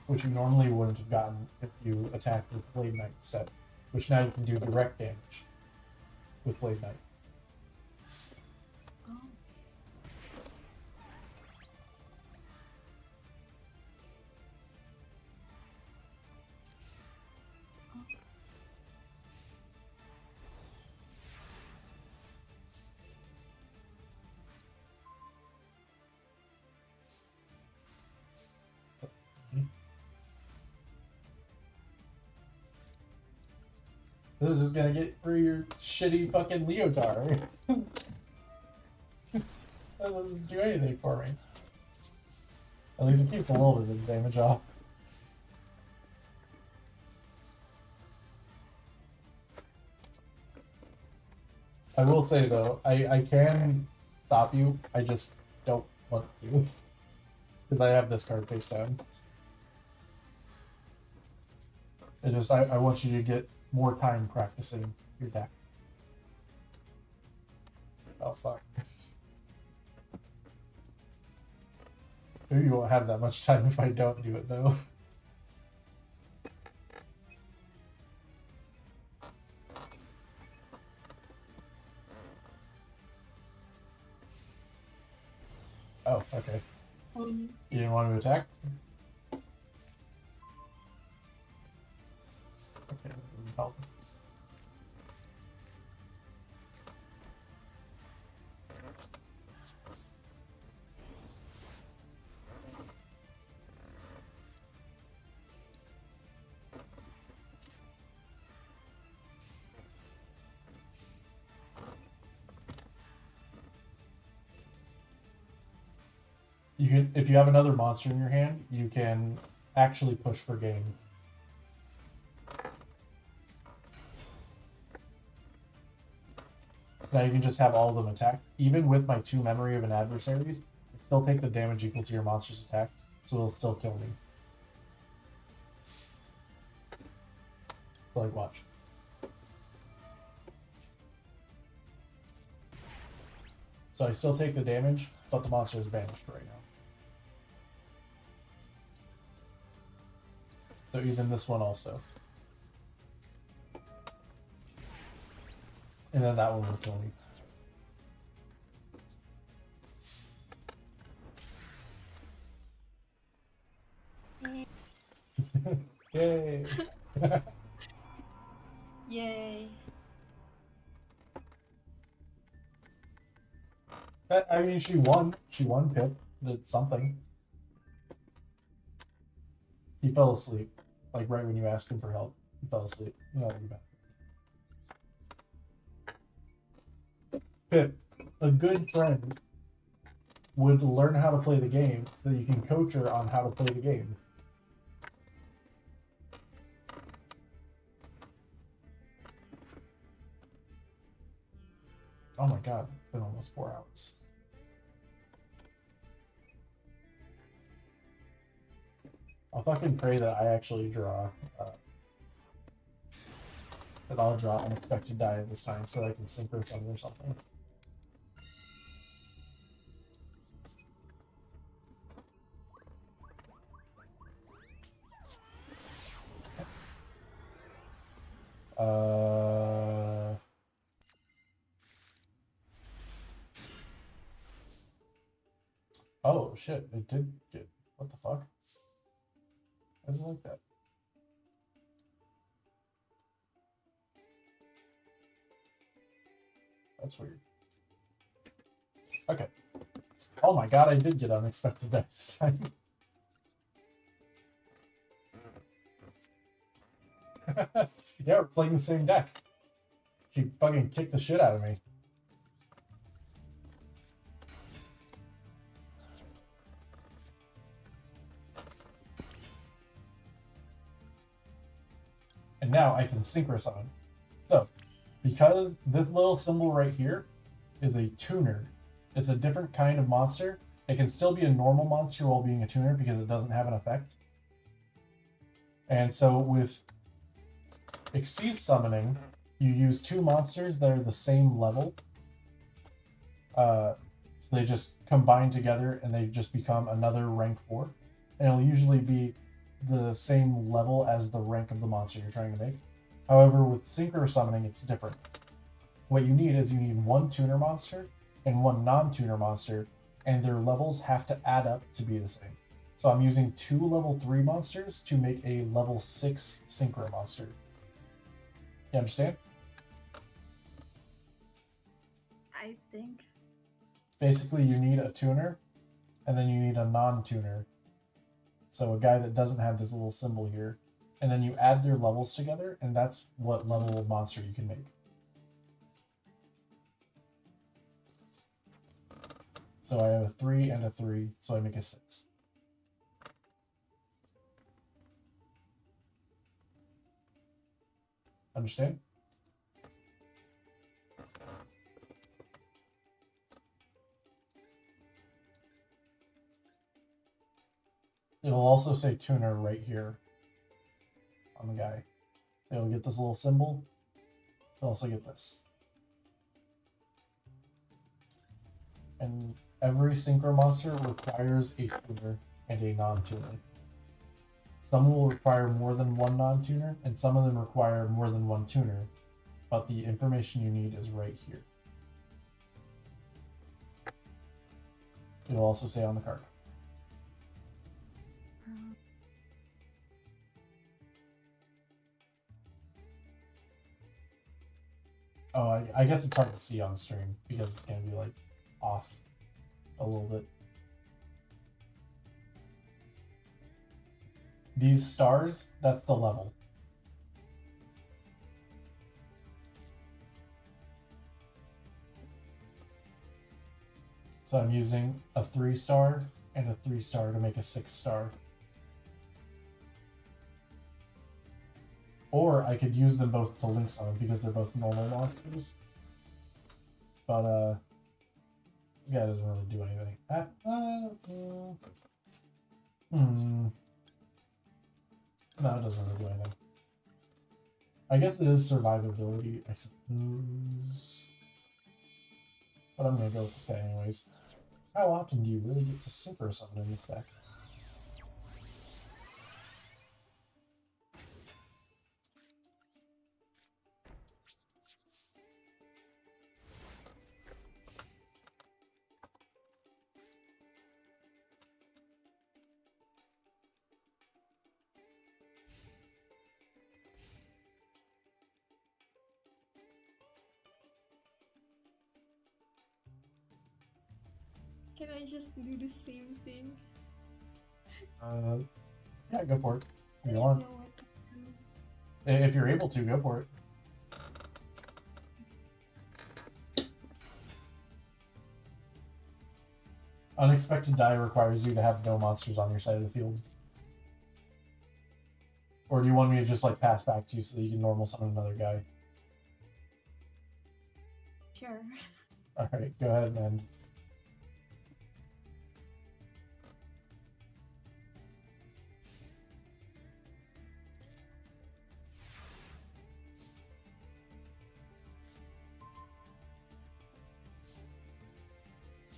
[SPEAKER 1] Which you normally wouldn't have gotten if you attacked with Blade Knight instead, which now you can do direct damage with Blade Knight.
[SPEAKER 8] Oh.
[SPEAKER 1] This is just gonna get rid of your shitty fucking Leotar. That doesn't do anything for me. At least it keeps a little bit of damage off. I will say though, I can stop you, I just don't want to. Because I have this card face down. I want you to get more time practicing your deck. Oh fuck. Maybe you won't have that much time if I don't do it though. Oh, okay. You didn't want to attack? Okay, help. You can, if you have another monster in your hand, you can actually push for game. Now you can just have all of them attack. Even with my 2 memory of an adversaries, I still take the damage equal to your monster's attack, so it'll still kill me. So, like, watch. So I still take the damage, but the monster is banished right now. So even this one also. And then that one will kill me. Yay!
[SPEAKER 8] Yay.
[SPEAKER 1] I mean, she won. She won, Pip. Did something. He fell asleep. Like, right when you asked him for help. He fell asleep. No, you're back. Pip, a good friend would learn how to play the game so that you can coach her on how to play the game. Oh my god, it's been almost 4 hours. I'll fucking pray that I actually draw, that I'll draw Unexpected Die this time so that I can synchro something or something. Oh shit, it did get, what the fuck? I didn't like that. That's weird. Okay. Oh my god, I did get Unexpected Death this time. Yeah, we're playing the same deck. She fucking kicked the shit out of me. And now I can Synchro Summon. So, because this little symbol right here is a tuner, it's a different kind of monster. It can still be a normal monster while being a tuner because it doesn't have an effect. And so with Xyz summoning, you use 2 monsters that are the same level. So they just combine together and they just become another rank 4. And it'll usually be the same level as the rank of the monster you're trying to make. However, with Synchro Summoning, it's different. What you need is you need 1 tuner monster and 1 non-tuner monster, and their levels have to add up to be the same. So I'm using 2 level 3 monsters to make a level 6 Synchro monster. You understand?
[SPEAKER 8] I think.
[SPEAKER 1] Basically, you need a tuner, and then you need a non-tuner. So a guy that doesn't have this little symbol here. And then you add their levels together, and that's what level of monster you can make. So I have a 3 and a 3, so I make a 6. Understand? It'll also say tuner right here on the guy. It'll get this little symbol. It'll also get this. And every synchro monster requires a tuner and a non-tuner. Some will require more than 1 non-tuner, and some of them require more than 1 tuner, but the information you need is right here. It'll also say on the card. Oh, I guess it's hard to see on stream because it's going to be like off a little bit. These stars, that's the level. So I'm using a 3-star and a 3-star to make a 6-star. Or I could use them both to link summon because they're both normal monsters. But this guy doesn't really do anything. No, it doesn't really do anything. I guess it is survivability, I suppose. But I'm gonna go with this guy anyways. How often do you really get to synchro summon in this deck?
[SPEAKER 8] Can I just do the same thing?
[SPEAKER 1] Yeah, go for it. If you
[SPEAKER 8] I
[SPEAKER 1] want.
[SPEAKER 8] don't know what to do.
[SPEAKER 1] If you're able to, go for it. Unexpected die requires you to have no monsters on your side of the field. Or do you want me to just like pass back to you so that you can normal summon another guy?
[SPEAKER 8] Sure.
[SPEAKER 1] Alright, go ahead and end.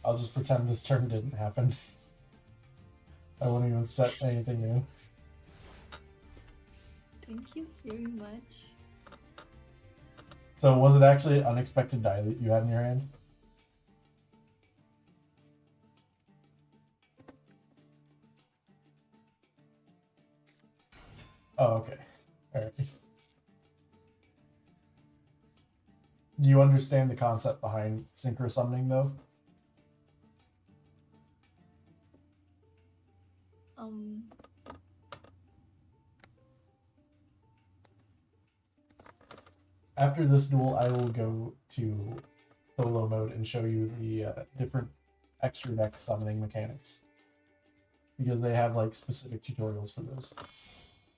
[SPEAKER 1] I'll just pretend this turn didn't happen. I won't even set anything in.
[SPEAKER 8] Thank you very much.
[SPEAKER 1] So was it actually an unexpected die that you had in your hand? Oh, okay. Alright. Do you understand the concept behind synchro summoning though? After this duel, I will go to solo mode and show you the different extra deck summoning mechanics. Because they have like specific tutorials for those.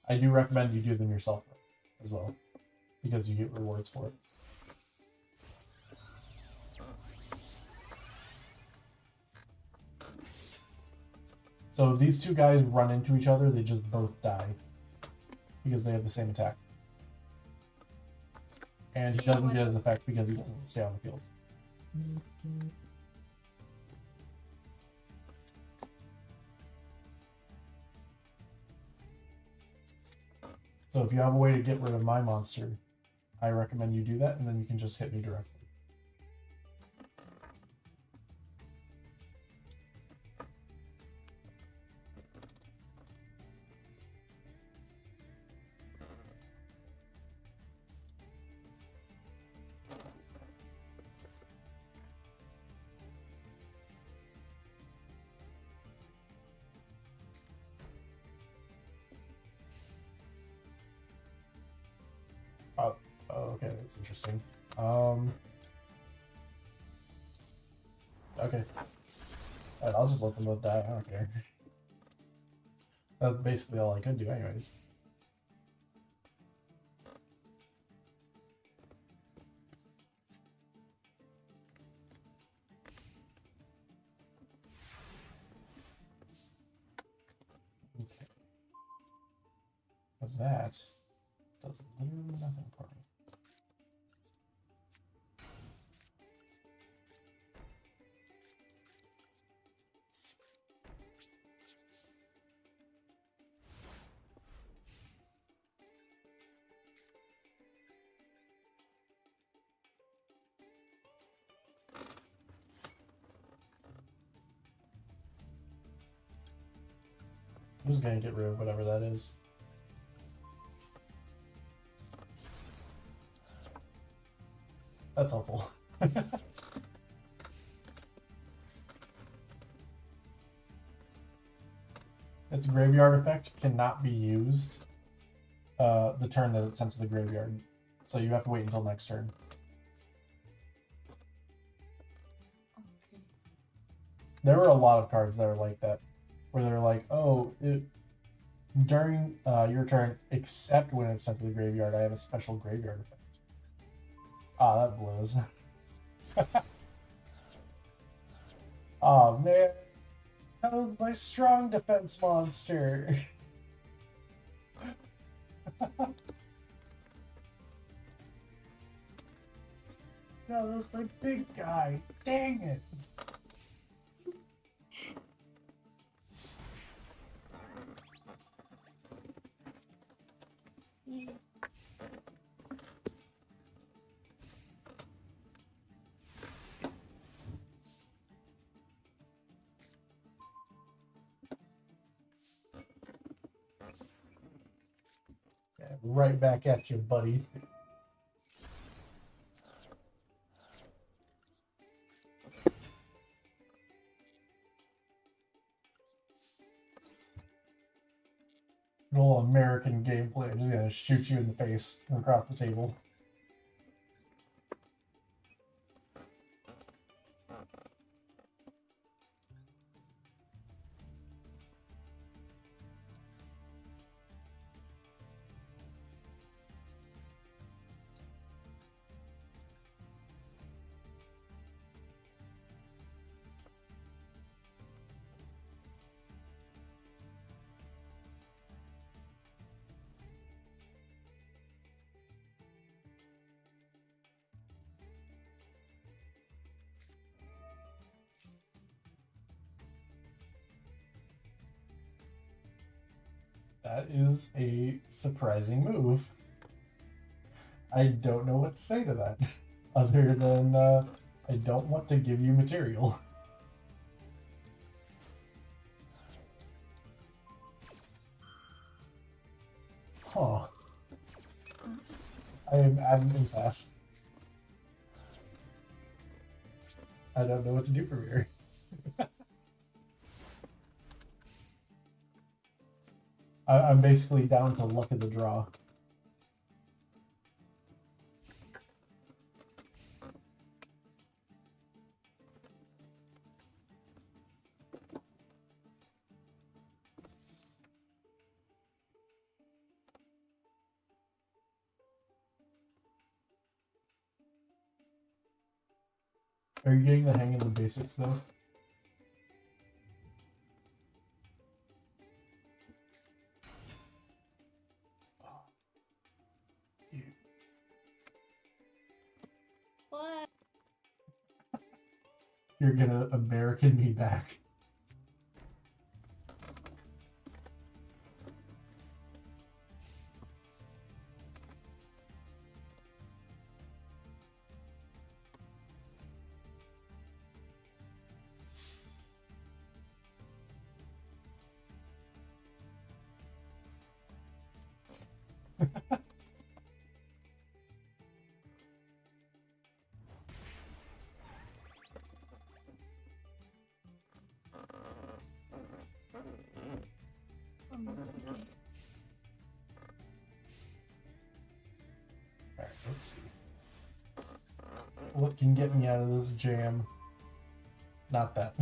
[SPEAKER 1] I do recommend you do them yourself as well. Because you get rewards for it. So if these two guys run into each other, they just both die. Because they have the same attack. And he doesn't get his effect because he doesn't stay on the field. So if you have a way to get rid of my monster, I recommend you do that, and then you can just hit me directly. Okay, that's interesting. Okay. Alright, I'll just let them both die, I don't care. That's basically all I could do anyways. Okay. But that does literally nothing for me. I'm just gonna get rid of whatever that is. That's helpful. Its graveyard effect cannot be used the turn that it's sent to the graveyard. So you have to wait until next turn.
[SPEAKER 8] Okay.
[SPEAKER 1] There were a lot of cards that are like that. Where they're like, oh, during your turn, except when it's sent to the graveyard, I have a special graveyard effect. Ah, that blows. Oh man, that was my strong defense monster. No, that was my big guy. Dang it.
[SPEAKER 8] Yeah.
[SPEAKER 1] Right back at you, buddy. Good old American gameplay. I'm just gonna shoot you in the face and across the table. That is a surprising move. I don't know what to say to that, other than I don't want to give you material. Huh. I am at an impasse. I don't know what to do from here. I'm basically down to luck of the draw. Are you getting the hang of the basics though?
[SPEAKER 8] What?
[SPEAKER 1] You're gonna American me back.
[SPEAKER 8] Okay.
[SPEAKER 1] Alright, let's see. What can get me out of this jam? Not that.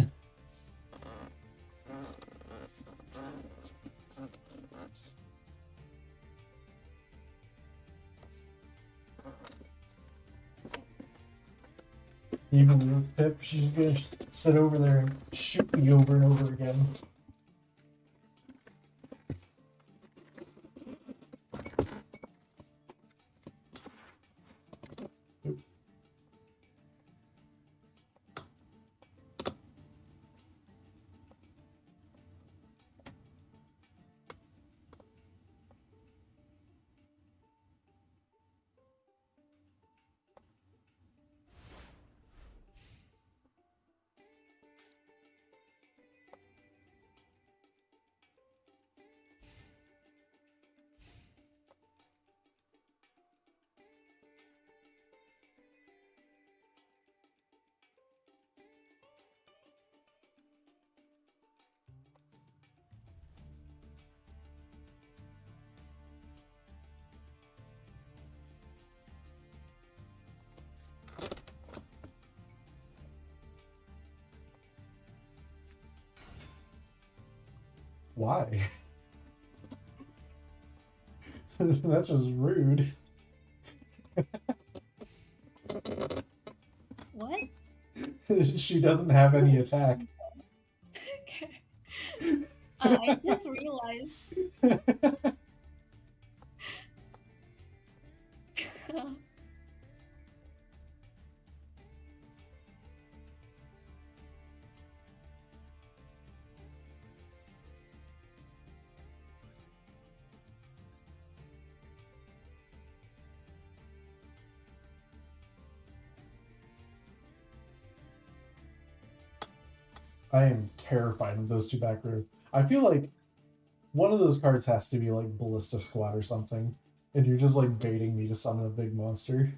[SPEAKER 1] Even with Pip, she's gonna sit over there and shoot me over and over again. Why? That's just rude.
[SPEAKER 8] What?
[SPEAKER 1] She doesn't have any attack.
[SPEAKER 8] I just realized.
[SPEAKER 1] I am terrified of those two back row. I feel like one of those cards has to be like Ballista Squad or something, and you're just like baiting me to summon a big monster.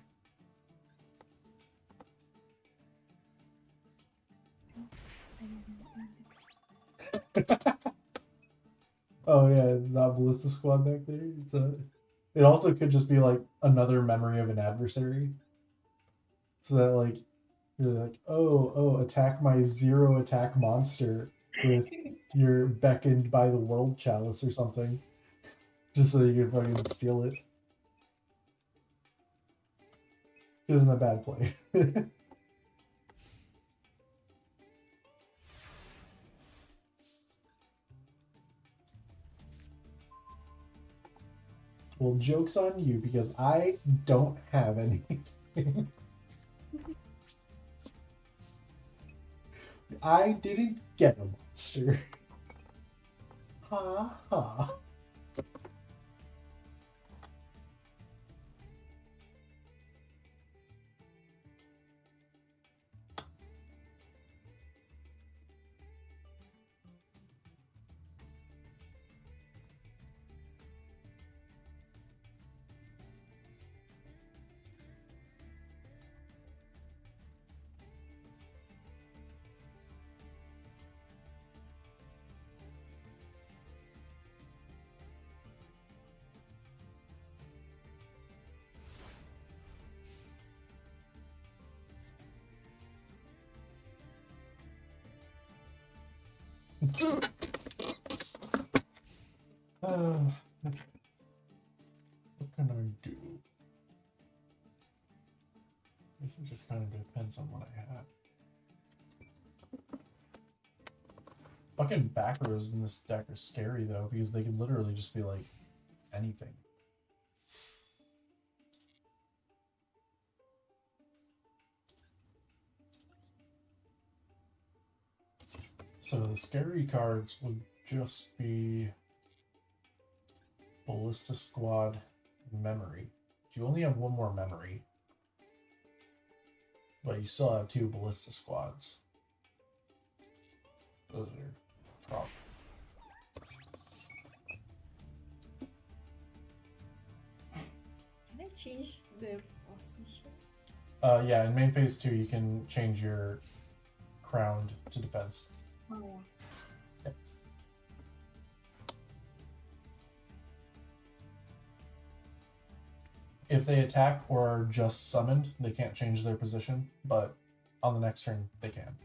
[SPEAKER 1] Oh yeah, it's not Ballista Squad back there. It also could just be like another memory of an adversary. So that like you're like, oh, attack my 0 attack monster with your beckoned by the world chalice or something. Just so you can fucking steal it. Isn't a bad play. Well, joke's on you because I don't have anything. I didn't get a monster. Ha ha. Okay. What can I do? This is just kind of depends on what I have. Fucking back rows in this deck are scary though, because they can literally just be like anything. So the scary cards would just be Ballista Squad, Memory. You only have one more Memory, but you still have 2 Ballista Squads. Those are problems.
[SPEAKER 8] Can I change the position?
[SPEAKER 1] Yeah, in main phase 2 you can change your crowned to defense.
[SPEAKER 8] Oh.
[SPEAKER 1] Yep. If they attack or are just summoned, they can't change their position, but on the next turn they can.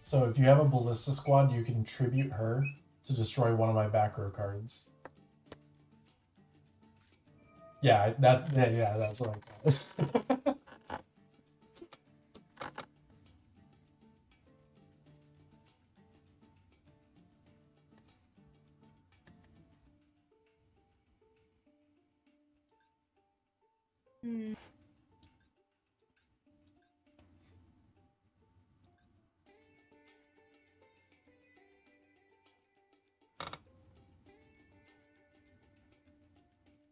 [SPEAKER 1] So if you have a Ballista Squad, you can tribute her to destroy one of my back row cards. Yeah, that's what I thought.
[SPEAKER 8] Hmm.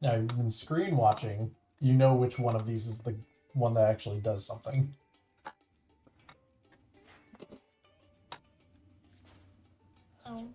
[SPEAKER 1] Now, you've been screen watching, you know which one of these is the one that actually does something.
[SPEAKER 8] Oh.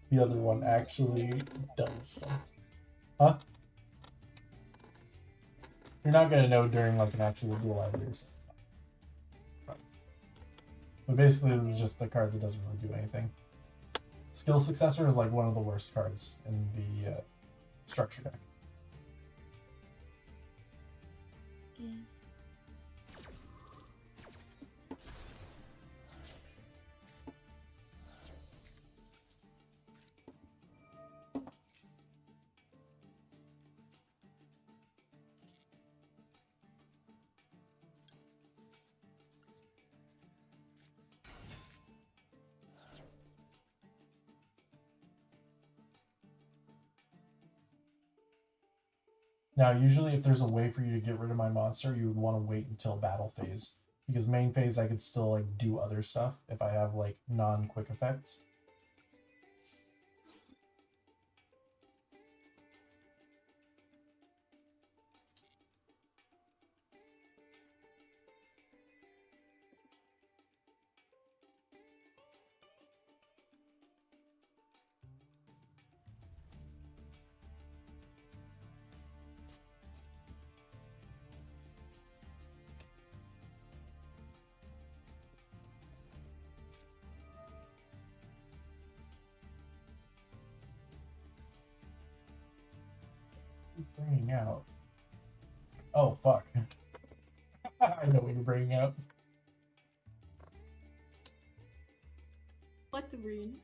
[SPEAKER 1] The other one actually does something. Huh? You're not gonna know during like an actual duel either. So. But basically, this is just the card that doesn't really do anything. Skill Successor is like one of the worst cards in the structure deck.
[SPEAKER 8] Okay.
[SPEAKER 1] Now, usually if there's a way for you to get rid of my monster, you would want to wait until battle phase. Because main phase, I could still like do other stuff if I have like non-quick effects. Bringing out. Oh, fuck. I know what you're bringing out.
[SPEAKER 8] What to bring?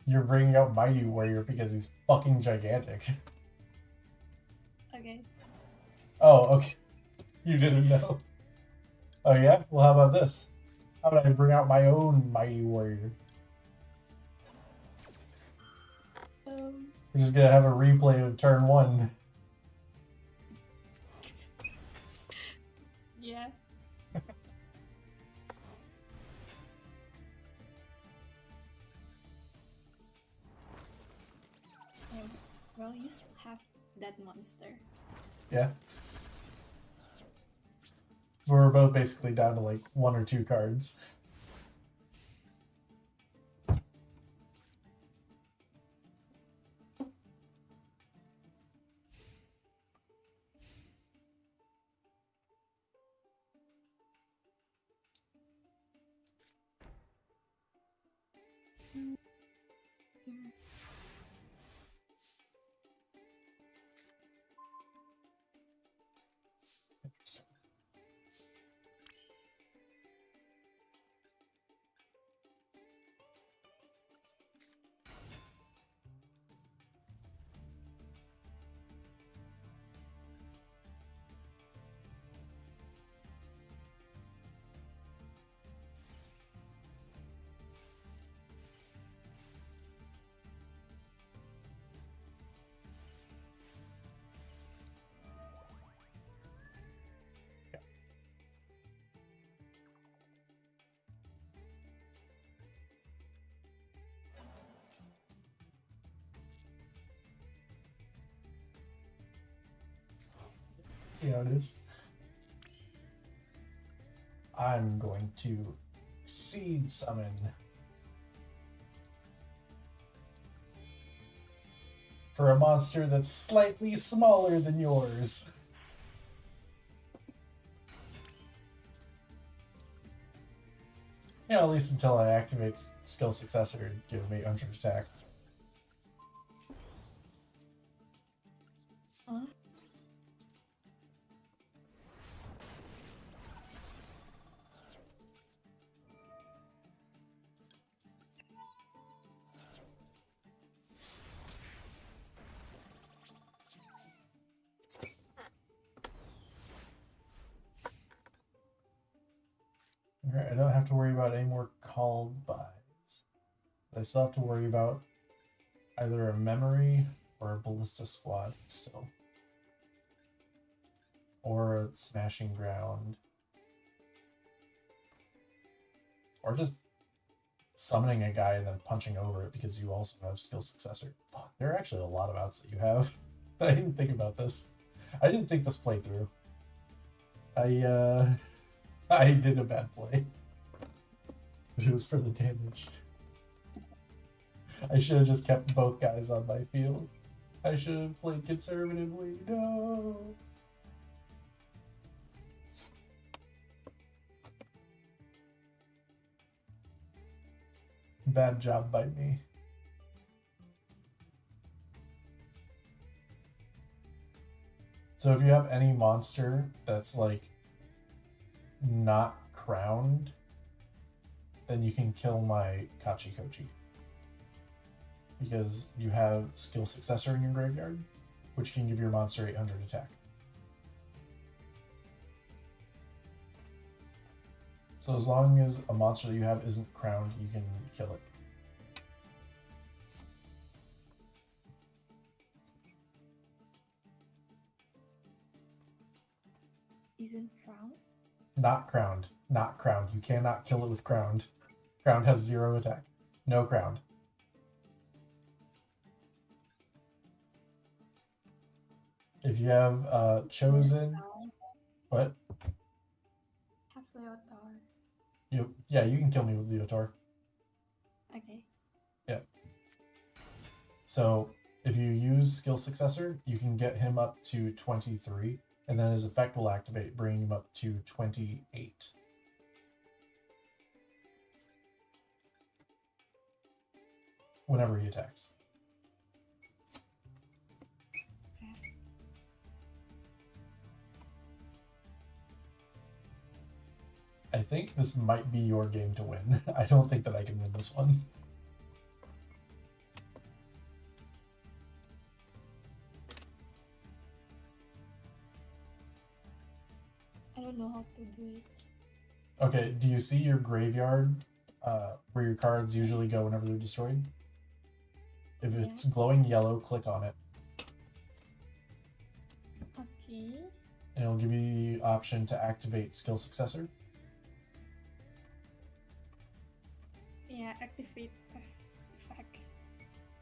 [SPEAKER 1] You're bringing out Mighty Warrior because he's fucking gigantic.
[SPEAKER 8] Okay.
[SPEAKER 1] Oh, okay. You didn't know. Oh, yeah? Well, how about this? How would I bring out my own mighty warrior? We're just gonna have a replay of turn 1.
[SPEAKER 8] Yeah. Yeah, well, you still have that monster.
[SPEAKER 1] Yeah. We're both basically down to like 1 or 2 cards. Interesting. See how it is. I'm going to Seed Summon. For a monster that's slightly smaller than yours. You know, at least until I activate Skill Successor and give me Unarmed Attack.
[SPEAKER 8] Huh?
[SPEAKER 1] Alright, I don't have to worry about any more called buys. I still have to worry about either a memory or a ballista squad still. Or a smashing ground. Or just summoning a guy and then punching over it because you also have skill successor. Fuck, there are actually a lot of outs that you have. I didn't think about this. I didn't think this playthrough. I did a bad play. But it was for the damage. I should have just kept both guys on my field. I should have played conservatively. No. Bad job by me. So if you have any monster that's like not crowned, then you can kill my Kachikochi. Because you have Skill Successor in your graveyard, which can give your monster 800 attack. So as long as a monster that you have isn't crowned, you can kill it.
[SPEAKER 8] Isn't crown?
[SPEAKER 1] Not crowned. Not crowned. You cannot kill it with crowned. Crowned has 0 attack. No crowned. If you have chosen... What?
[SPEAKER 8] Have Leotar.
[SPEAKER 1] Yeah, you can kill me with Leotar.
[SPEAKER 8] Okay.
[SPEAKER 1] Yeah. So if you use Skill Successor, you can get him up to 23, and then his effect will activate, bringing him up to 28. Whenever he attacks.
[SPEAKER 8] Yes.
[SPEAKER 1] I think this might be your game to win. I don't think that I can win this one.
[SPEAKER 8] I don't know how to do it.
[SPEAKER 1] Okay, do you see your graveyard where your cards usually go whenever they're destroyed? If it's glowing yellow, click on it.
[SPEAKER 8] Okay.
[SPEAKER 1] And it'll give you the option to activate Skill Successor.
[SPEAKER 8] Yeah, activate effect.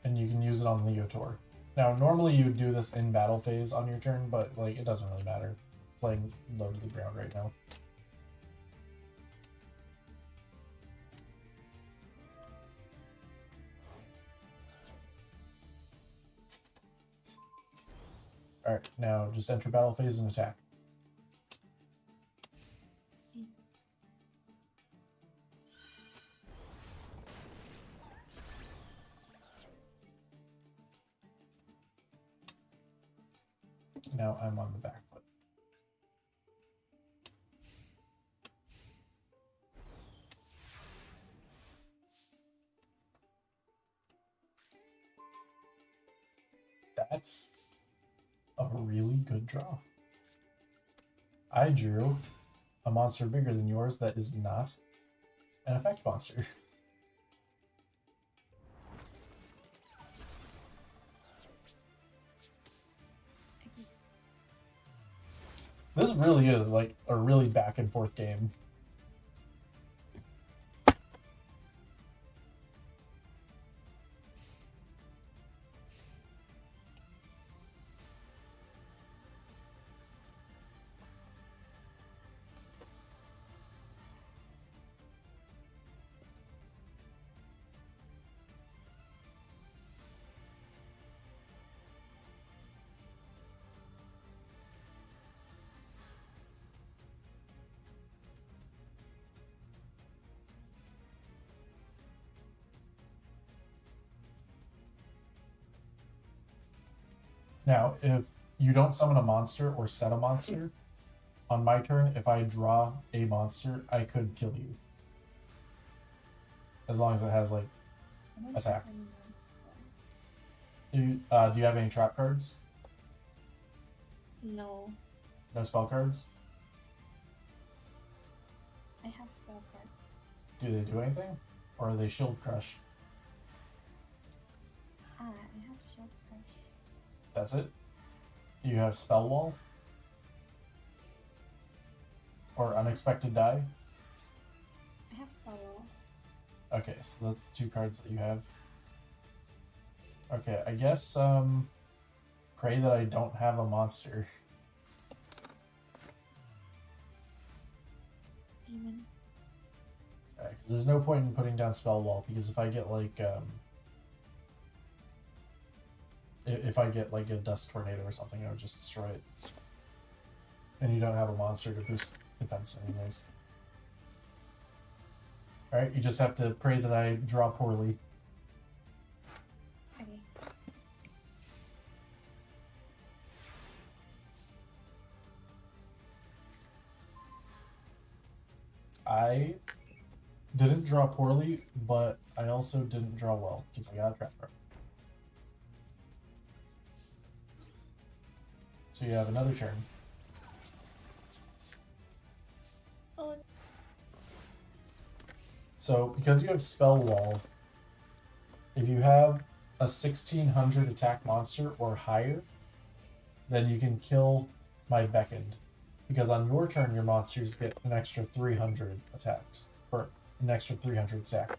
[SPEAKER 1] And you can use it on Leotor. Now, normally you would do this in battle phase on your turn, but like it doesn't really matter. Playing low to the ground right now. Alright, now just enter battle phase and attack. Now I'm on the back foot. That's a really good draw. I drew a monster bigger than yours that is not an effect monster. This really is like a really back and forth game. Now, if you don't summon a monster or set a monster, on my turn, if I draw a monster, I could kill you. As long as it has, like,
[SPEAKER 8] I don't
[SPEAKER 1] attack.
[SPEAKER 8] have any more.
[SPEAKER 1] Do you have any trap cards?
[SPEAKER 8] No,
[SPEAKER 1] No spell cards?
[SPEAKER 8] I have spell cards.
[SPEAKER 1] Do they do anything? Or are they shield crush?
[SPEAKER 8] I have shield crush.
[SPEAKER 1] That's it? You have spell wall? Or unexpected die?
[SPEAKER 8] I have spell wall.
[SPEAKER 1] Okay, so that's 2 cards that you have. Okay, I guess, pray that I don't have a monster.
[SPEAKER 8] Amen.
[SPEAKER 1] Because there's no point in putting down spell wall, because if I get like if I get like a dust tornado or something, I would just destroy it. And you don't have a monster to boost defense anyways. Alright, you just have to pray that I draw poorly.
[SPEAKER 8] Okay.
[SPEAKER 1] I didn't draw poorly, but I also didn't draw well, because I got a trap card. So you have another turn.
[SPEAKER 8] Oh,
[SPEAKER 1] So because you have spell wall, if you have a 1600 attack monster or higher, then you can kill my beckoned. Because on your turn, your monsters get an extra 300 attacks, or an extra 300 attack.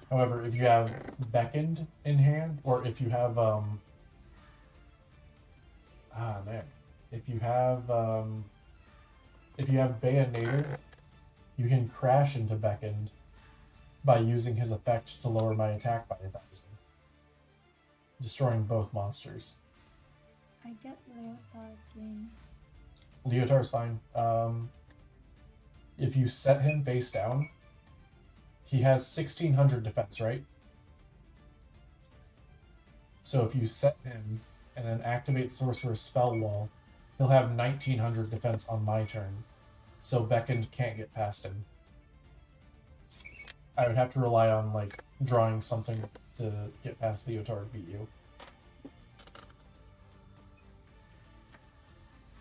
[SPEAKER 1] However, if you have beckoned in hand, or if you have if you have Bayonnator, you can crash into beckoned by using his effect to lower my attack by 1,000, destroying both monsters.
[SPEAKER 8] I get Leotard again.
[SPEAKER 1] Leotar's fine. If you set him face down, he has 1600 defense, right? So if you set him and then activate Sorcerer's Spell Wall, he'll have 1900 defense on my turn. So Beckoned can't get past him. I would have to rely on, like, drawing something to get past Leotar to beat you.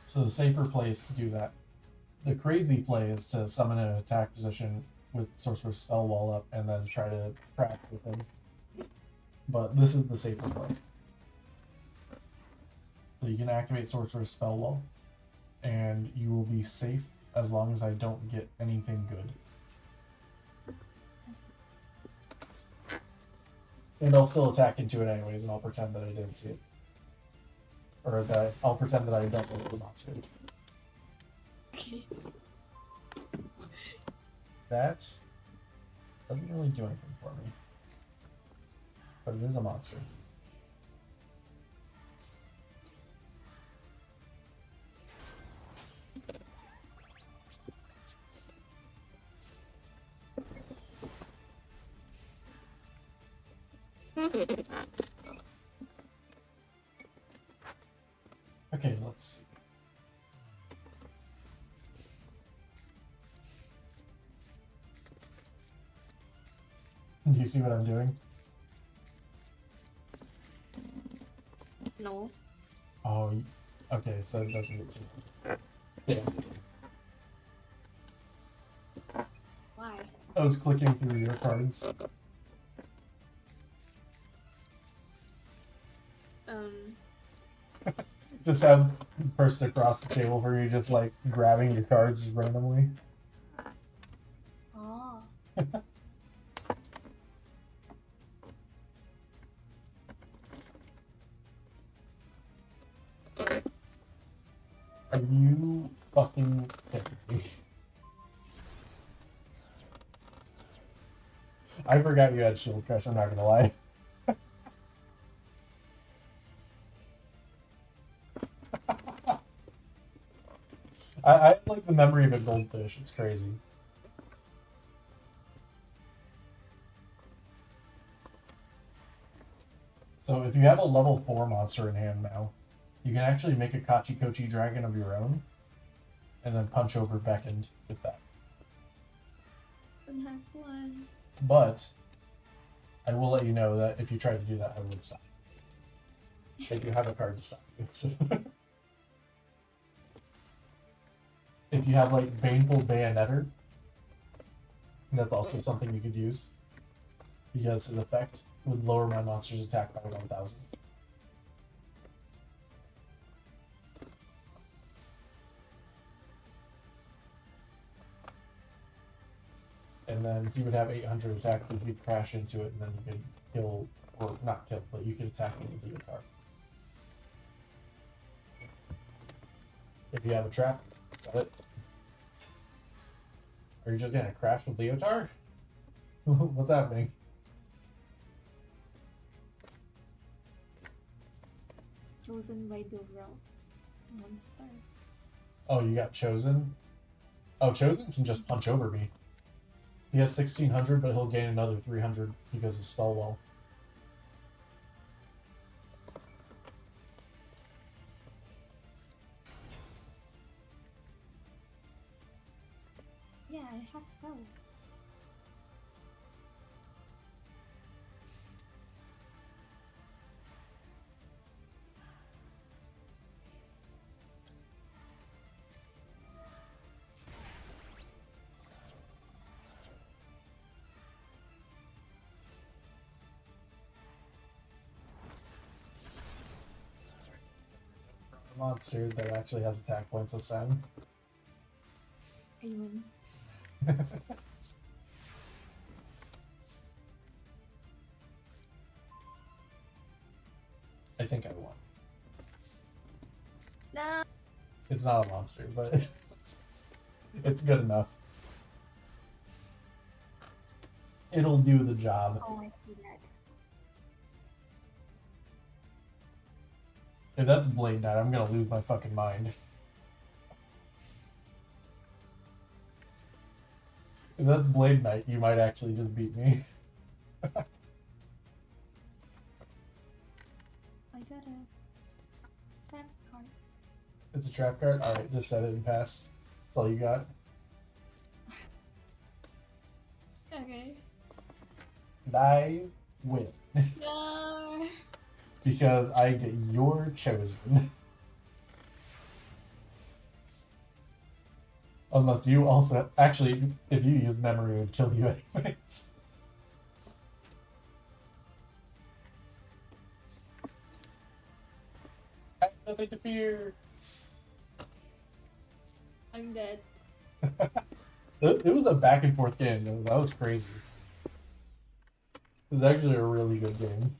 [SPEAKER 1] So the safer play is to do that. The crazy play is to summon an attack position with Sorcerer's Spell Wall up and then try to crack with him. But this is the safer play. So you can activate Sorcerer's Spell Wall, and you will be safe as long as I don't get anything good. And I'll still attack into it anyways, and I'll pretend that I didn't see it. Or that I'll pretend that I don't know what the monster is.
[SPEAKER 8] Okay.
[SPEAKER 1] That doesn't really do anything for me. But it is a monster. Okay, let's see. Do you see what I'm doing?
[SPEAKER 8] No.
[SPEAKER 1] Oh, okay, so it doesn't make sense. Yeah,
[SPEAKER 8] Why?
[SPEAKER 1] I was clicking through your cards. Just have the person across the table for you just like grabbing your cards randomly.
[SPEAKER 8] Oh.
[SPEAKER 1] Are you fucking kidding me? I forgot you had Shield Crush, I'm not gonna lie. I have like the memory of a goldfish, it's crazy. So if you have a level 4 monster in hand now, you can actually make a Kachikochi dragon of your own, and then punch over Beckoned with that.
[SPEAKER 8] Don't have one.
[SPEAKER 1] But I will let you know that if you try to do that, I would stop. If you have a card to stop you. So if you have like Baneful Bayonetter, that's also something you could use. Because his effect would lower my monster's attack by 1,000. And then he would have 800 attack, so you'd crash into it, and then you could kill, or not kill, but you could attack it with the card. If you have a trap, got it. Are you just gonna crash with Leotard? What's happening?
[SPEAKER 8] Chosen by the route monster.
[SPEAKER 1] Oh, you got Chosen? Oh, Chosen can just punch over me. He has 1,600, but he'll gain another 300 because of Spell Wall.
[SPEAKER 8] Yeah, I have spell.
[SPEAKER 1] Monster that actually has attack points this time.
[SPEAKER 8] I win.
[SPEAKER 1] I think I won.
[SPEAKER 8] No.
[SPEAKER 1] It's not a monster, but it's good enough. It'll do the job.
[SPEAKER 8] Oh, I see that.
[SPEAKER 1] If that's Blade Knight, I'm gonna lose my fucking mind. If that's Blade Knight, you might actually just beat me.
[SPEAKER 8] I got a trap card.
[SPEAKER 1] It's a trap card? Alright, just set it and pass. That's all you got.
[SPEAKER 8] Okay.
[SPEAKER 1] And I win.
[SPEAKER 8] No.
[SPEAKER 1] Because I get your Chosen. Unless you also actually, if you use memory, it would kill you anyways. I have nothing to fear.
[SPEAKER 8] I'm dead.
[SPEAKER 1] It was a back and forth game. Though. That was crazy. It was actually a really good game.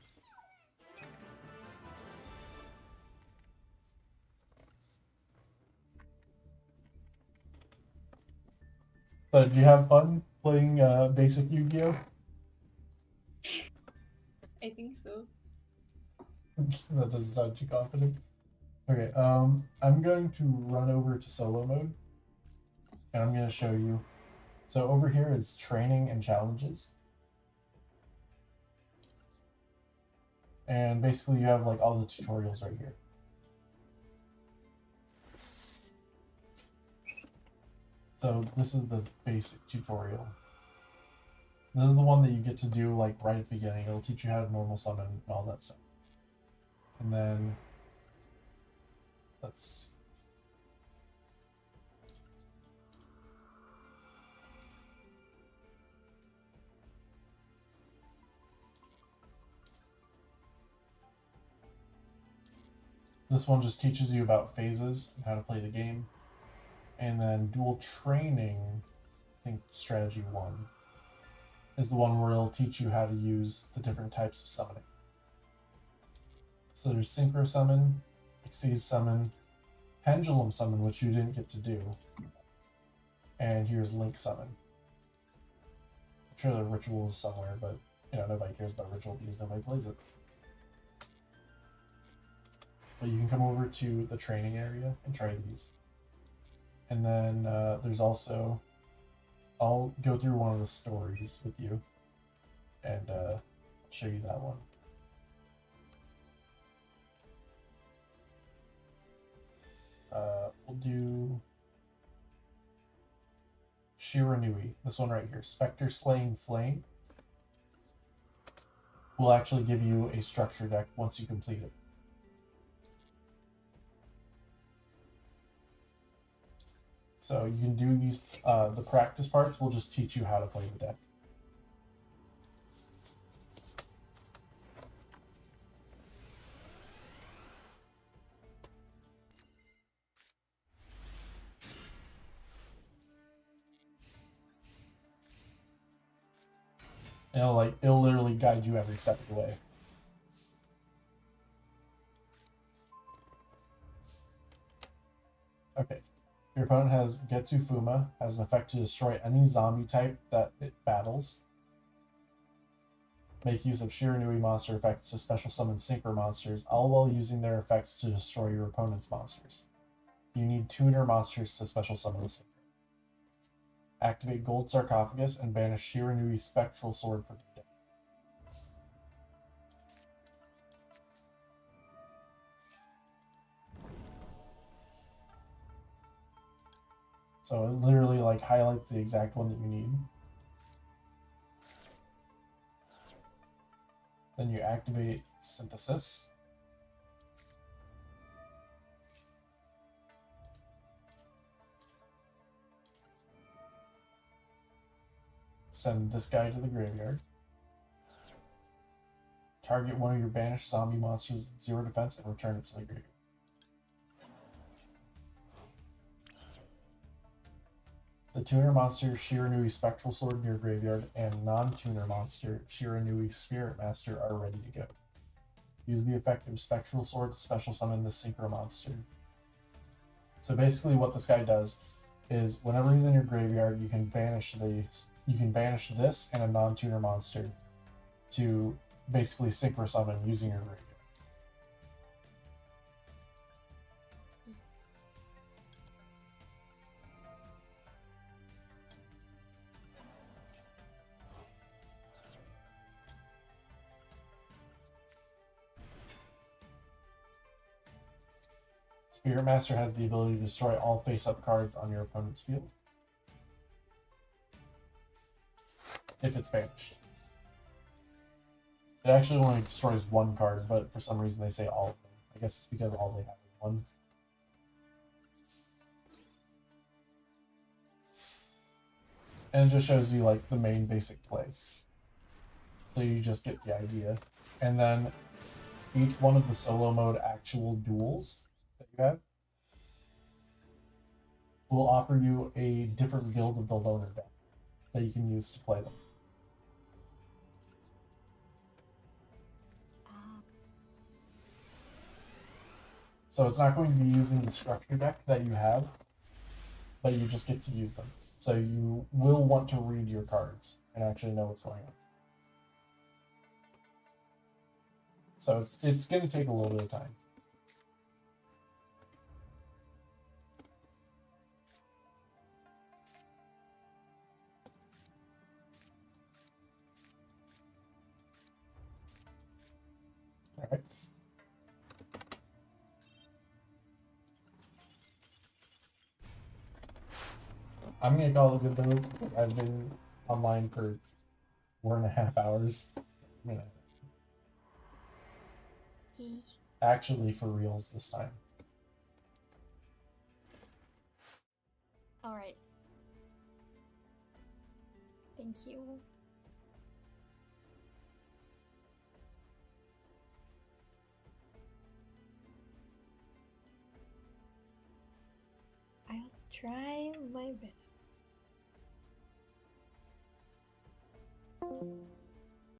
[SPEAKER 1] But did you have fun playing basic Yu-Gi-Oh?
[SPEAKER 8] I think so.
[SPEAKER 1] That doesn't sound too confident. Okay, I'm going to run over to solo mode, and I'm going to show you. So over here is training and challenges. And basically you have like all the tutorials right here. So this is the basic tutorial. This is the one that you get to do like right at the beginning. It'll teach you how to normal summon and all that stuff. And then let's this one just teaches you about phases and how to play the game. And then dual training, I think strategy 1, is the one where it'll teach you how to use the different types of summoning. So there's Synchro Summon, Xyz Summon, Pendulum Summon, which you didn't get to do, and here's Link Summon. I'm sure the ritual is somewhere, but you know, nobody cares about ritual because nobody plays it. But you can come over to the training area and try these. And then there's also, I'll go through one of the stories with you and show you that one. We'll do Shiranui, this one right here, Spectre Slaying Flame. Will actually give you a structure deck once you complete it. So you can do these, the practice parts will just teach you how to play the deck. And it'll literally guide you every step of the way. Okay. Your opponent has Getsu Fuma, has an effect to destroy any zombie type that it battles. Make use of Shiranui monster effects to special summon Synchro monsters, all while using their effects to destroy your opponent's monsters. You need tuner monsters to special summon the Synchro. Activate Gold Sarcophagus and banish Shiranui Spectral Sword from the deck. So it literally like highlights the exact one that you need. Then you activate Synthesis. Send this guy to the graveyard. Target one of your banished zombie monsters with 0 defense and return it to the graveyard. The tuner monster Shiranui Spectral Sword in your graveyard and non-tuner monster Shiranui Spirit Master are ready to go. Use the effect of Spectral Sword to special summon the Synchro monster. So basically what this guy does is whenever he's in your graveyard, you can banish this and a non-tuner monster to basically synchro summon using your graveyard. Spirit Master has the ability to destroy all face-up cards on your opponent's field if it's banished. It actually only destroys one card, but for some reason they say all of them. I guess it's because all they have is one. And it just shows you like the main basic play. So you just get the idea. And then each one of the solo mode actual duels that you have will offer you a different build of the loner deck that you can use to play them. So it's not going to be using the structure deck that you have, but you just get to use them. So you will want to read your cards and actually know what's going on. So it's going to take a little bit of time. All right. I'm going to call it good though. I've been online for 4.5 hours. I'm gonna
[SPEAKER 8] Okay.
[SPEAKER 1] actually for reals this time.
[SPEAKER 8] Alright. Thank you. I'll try my best.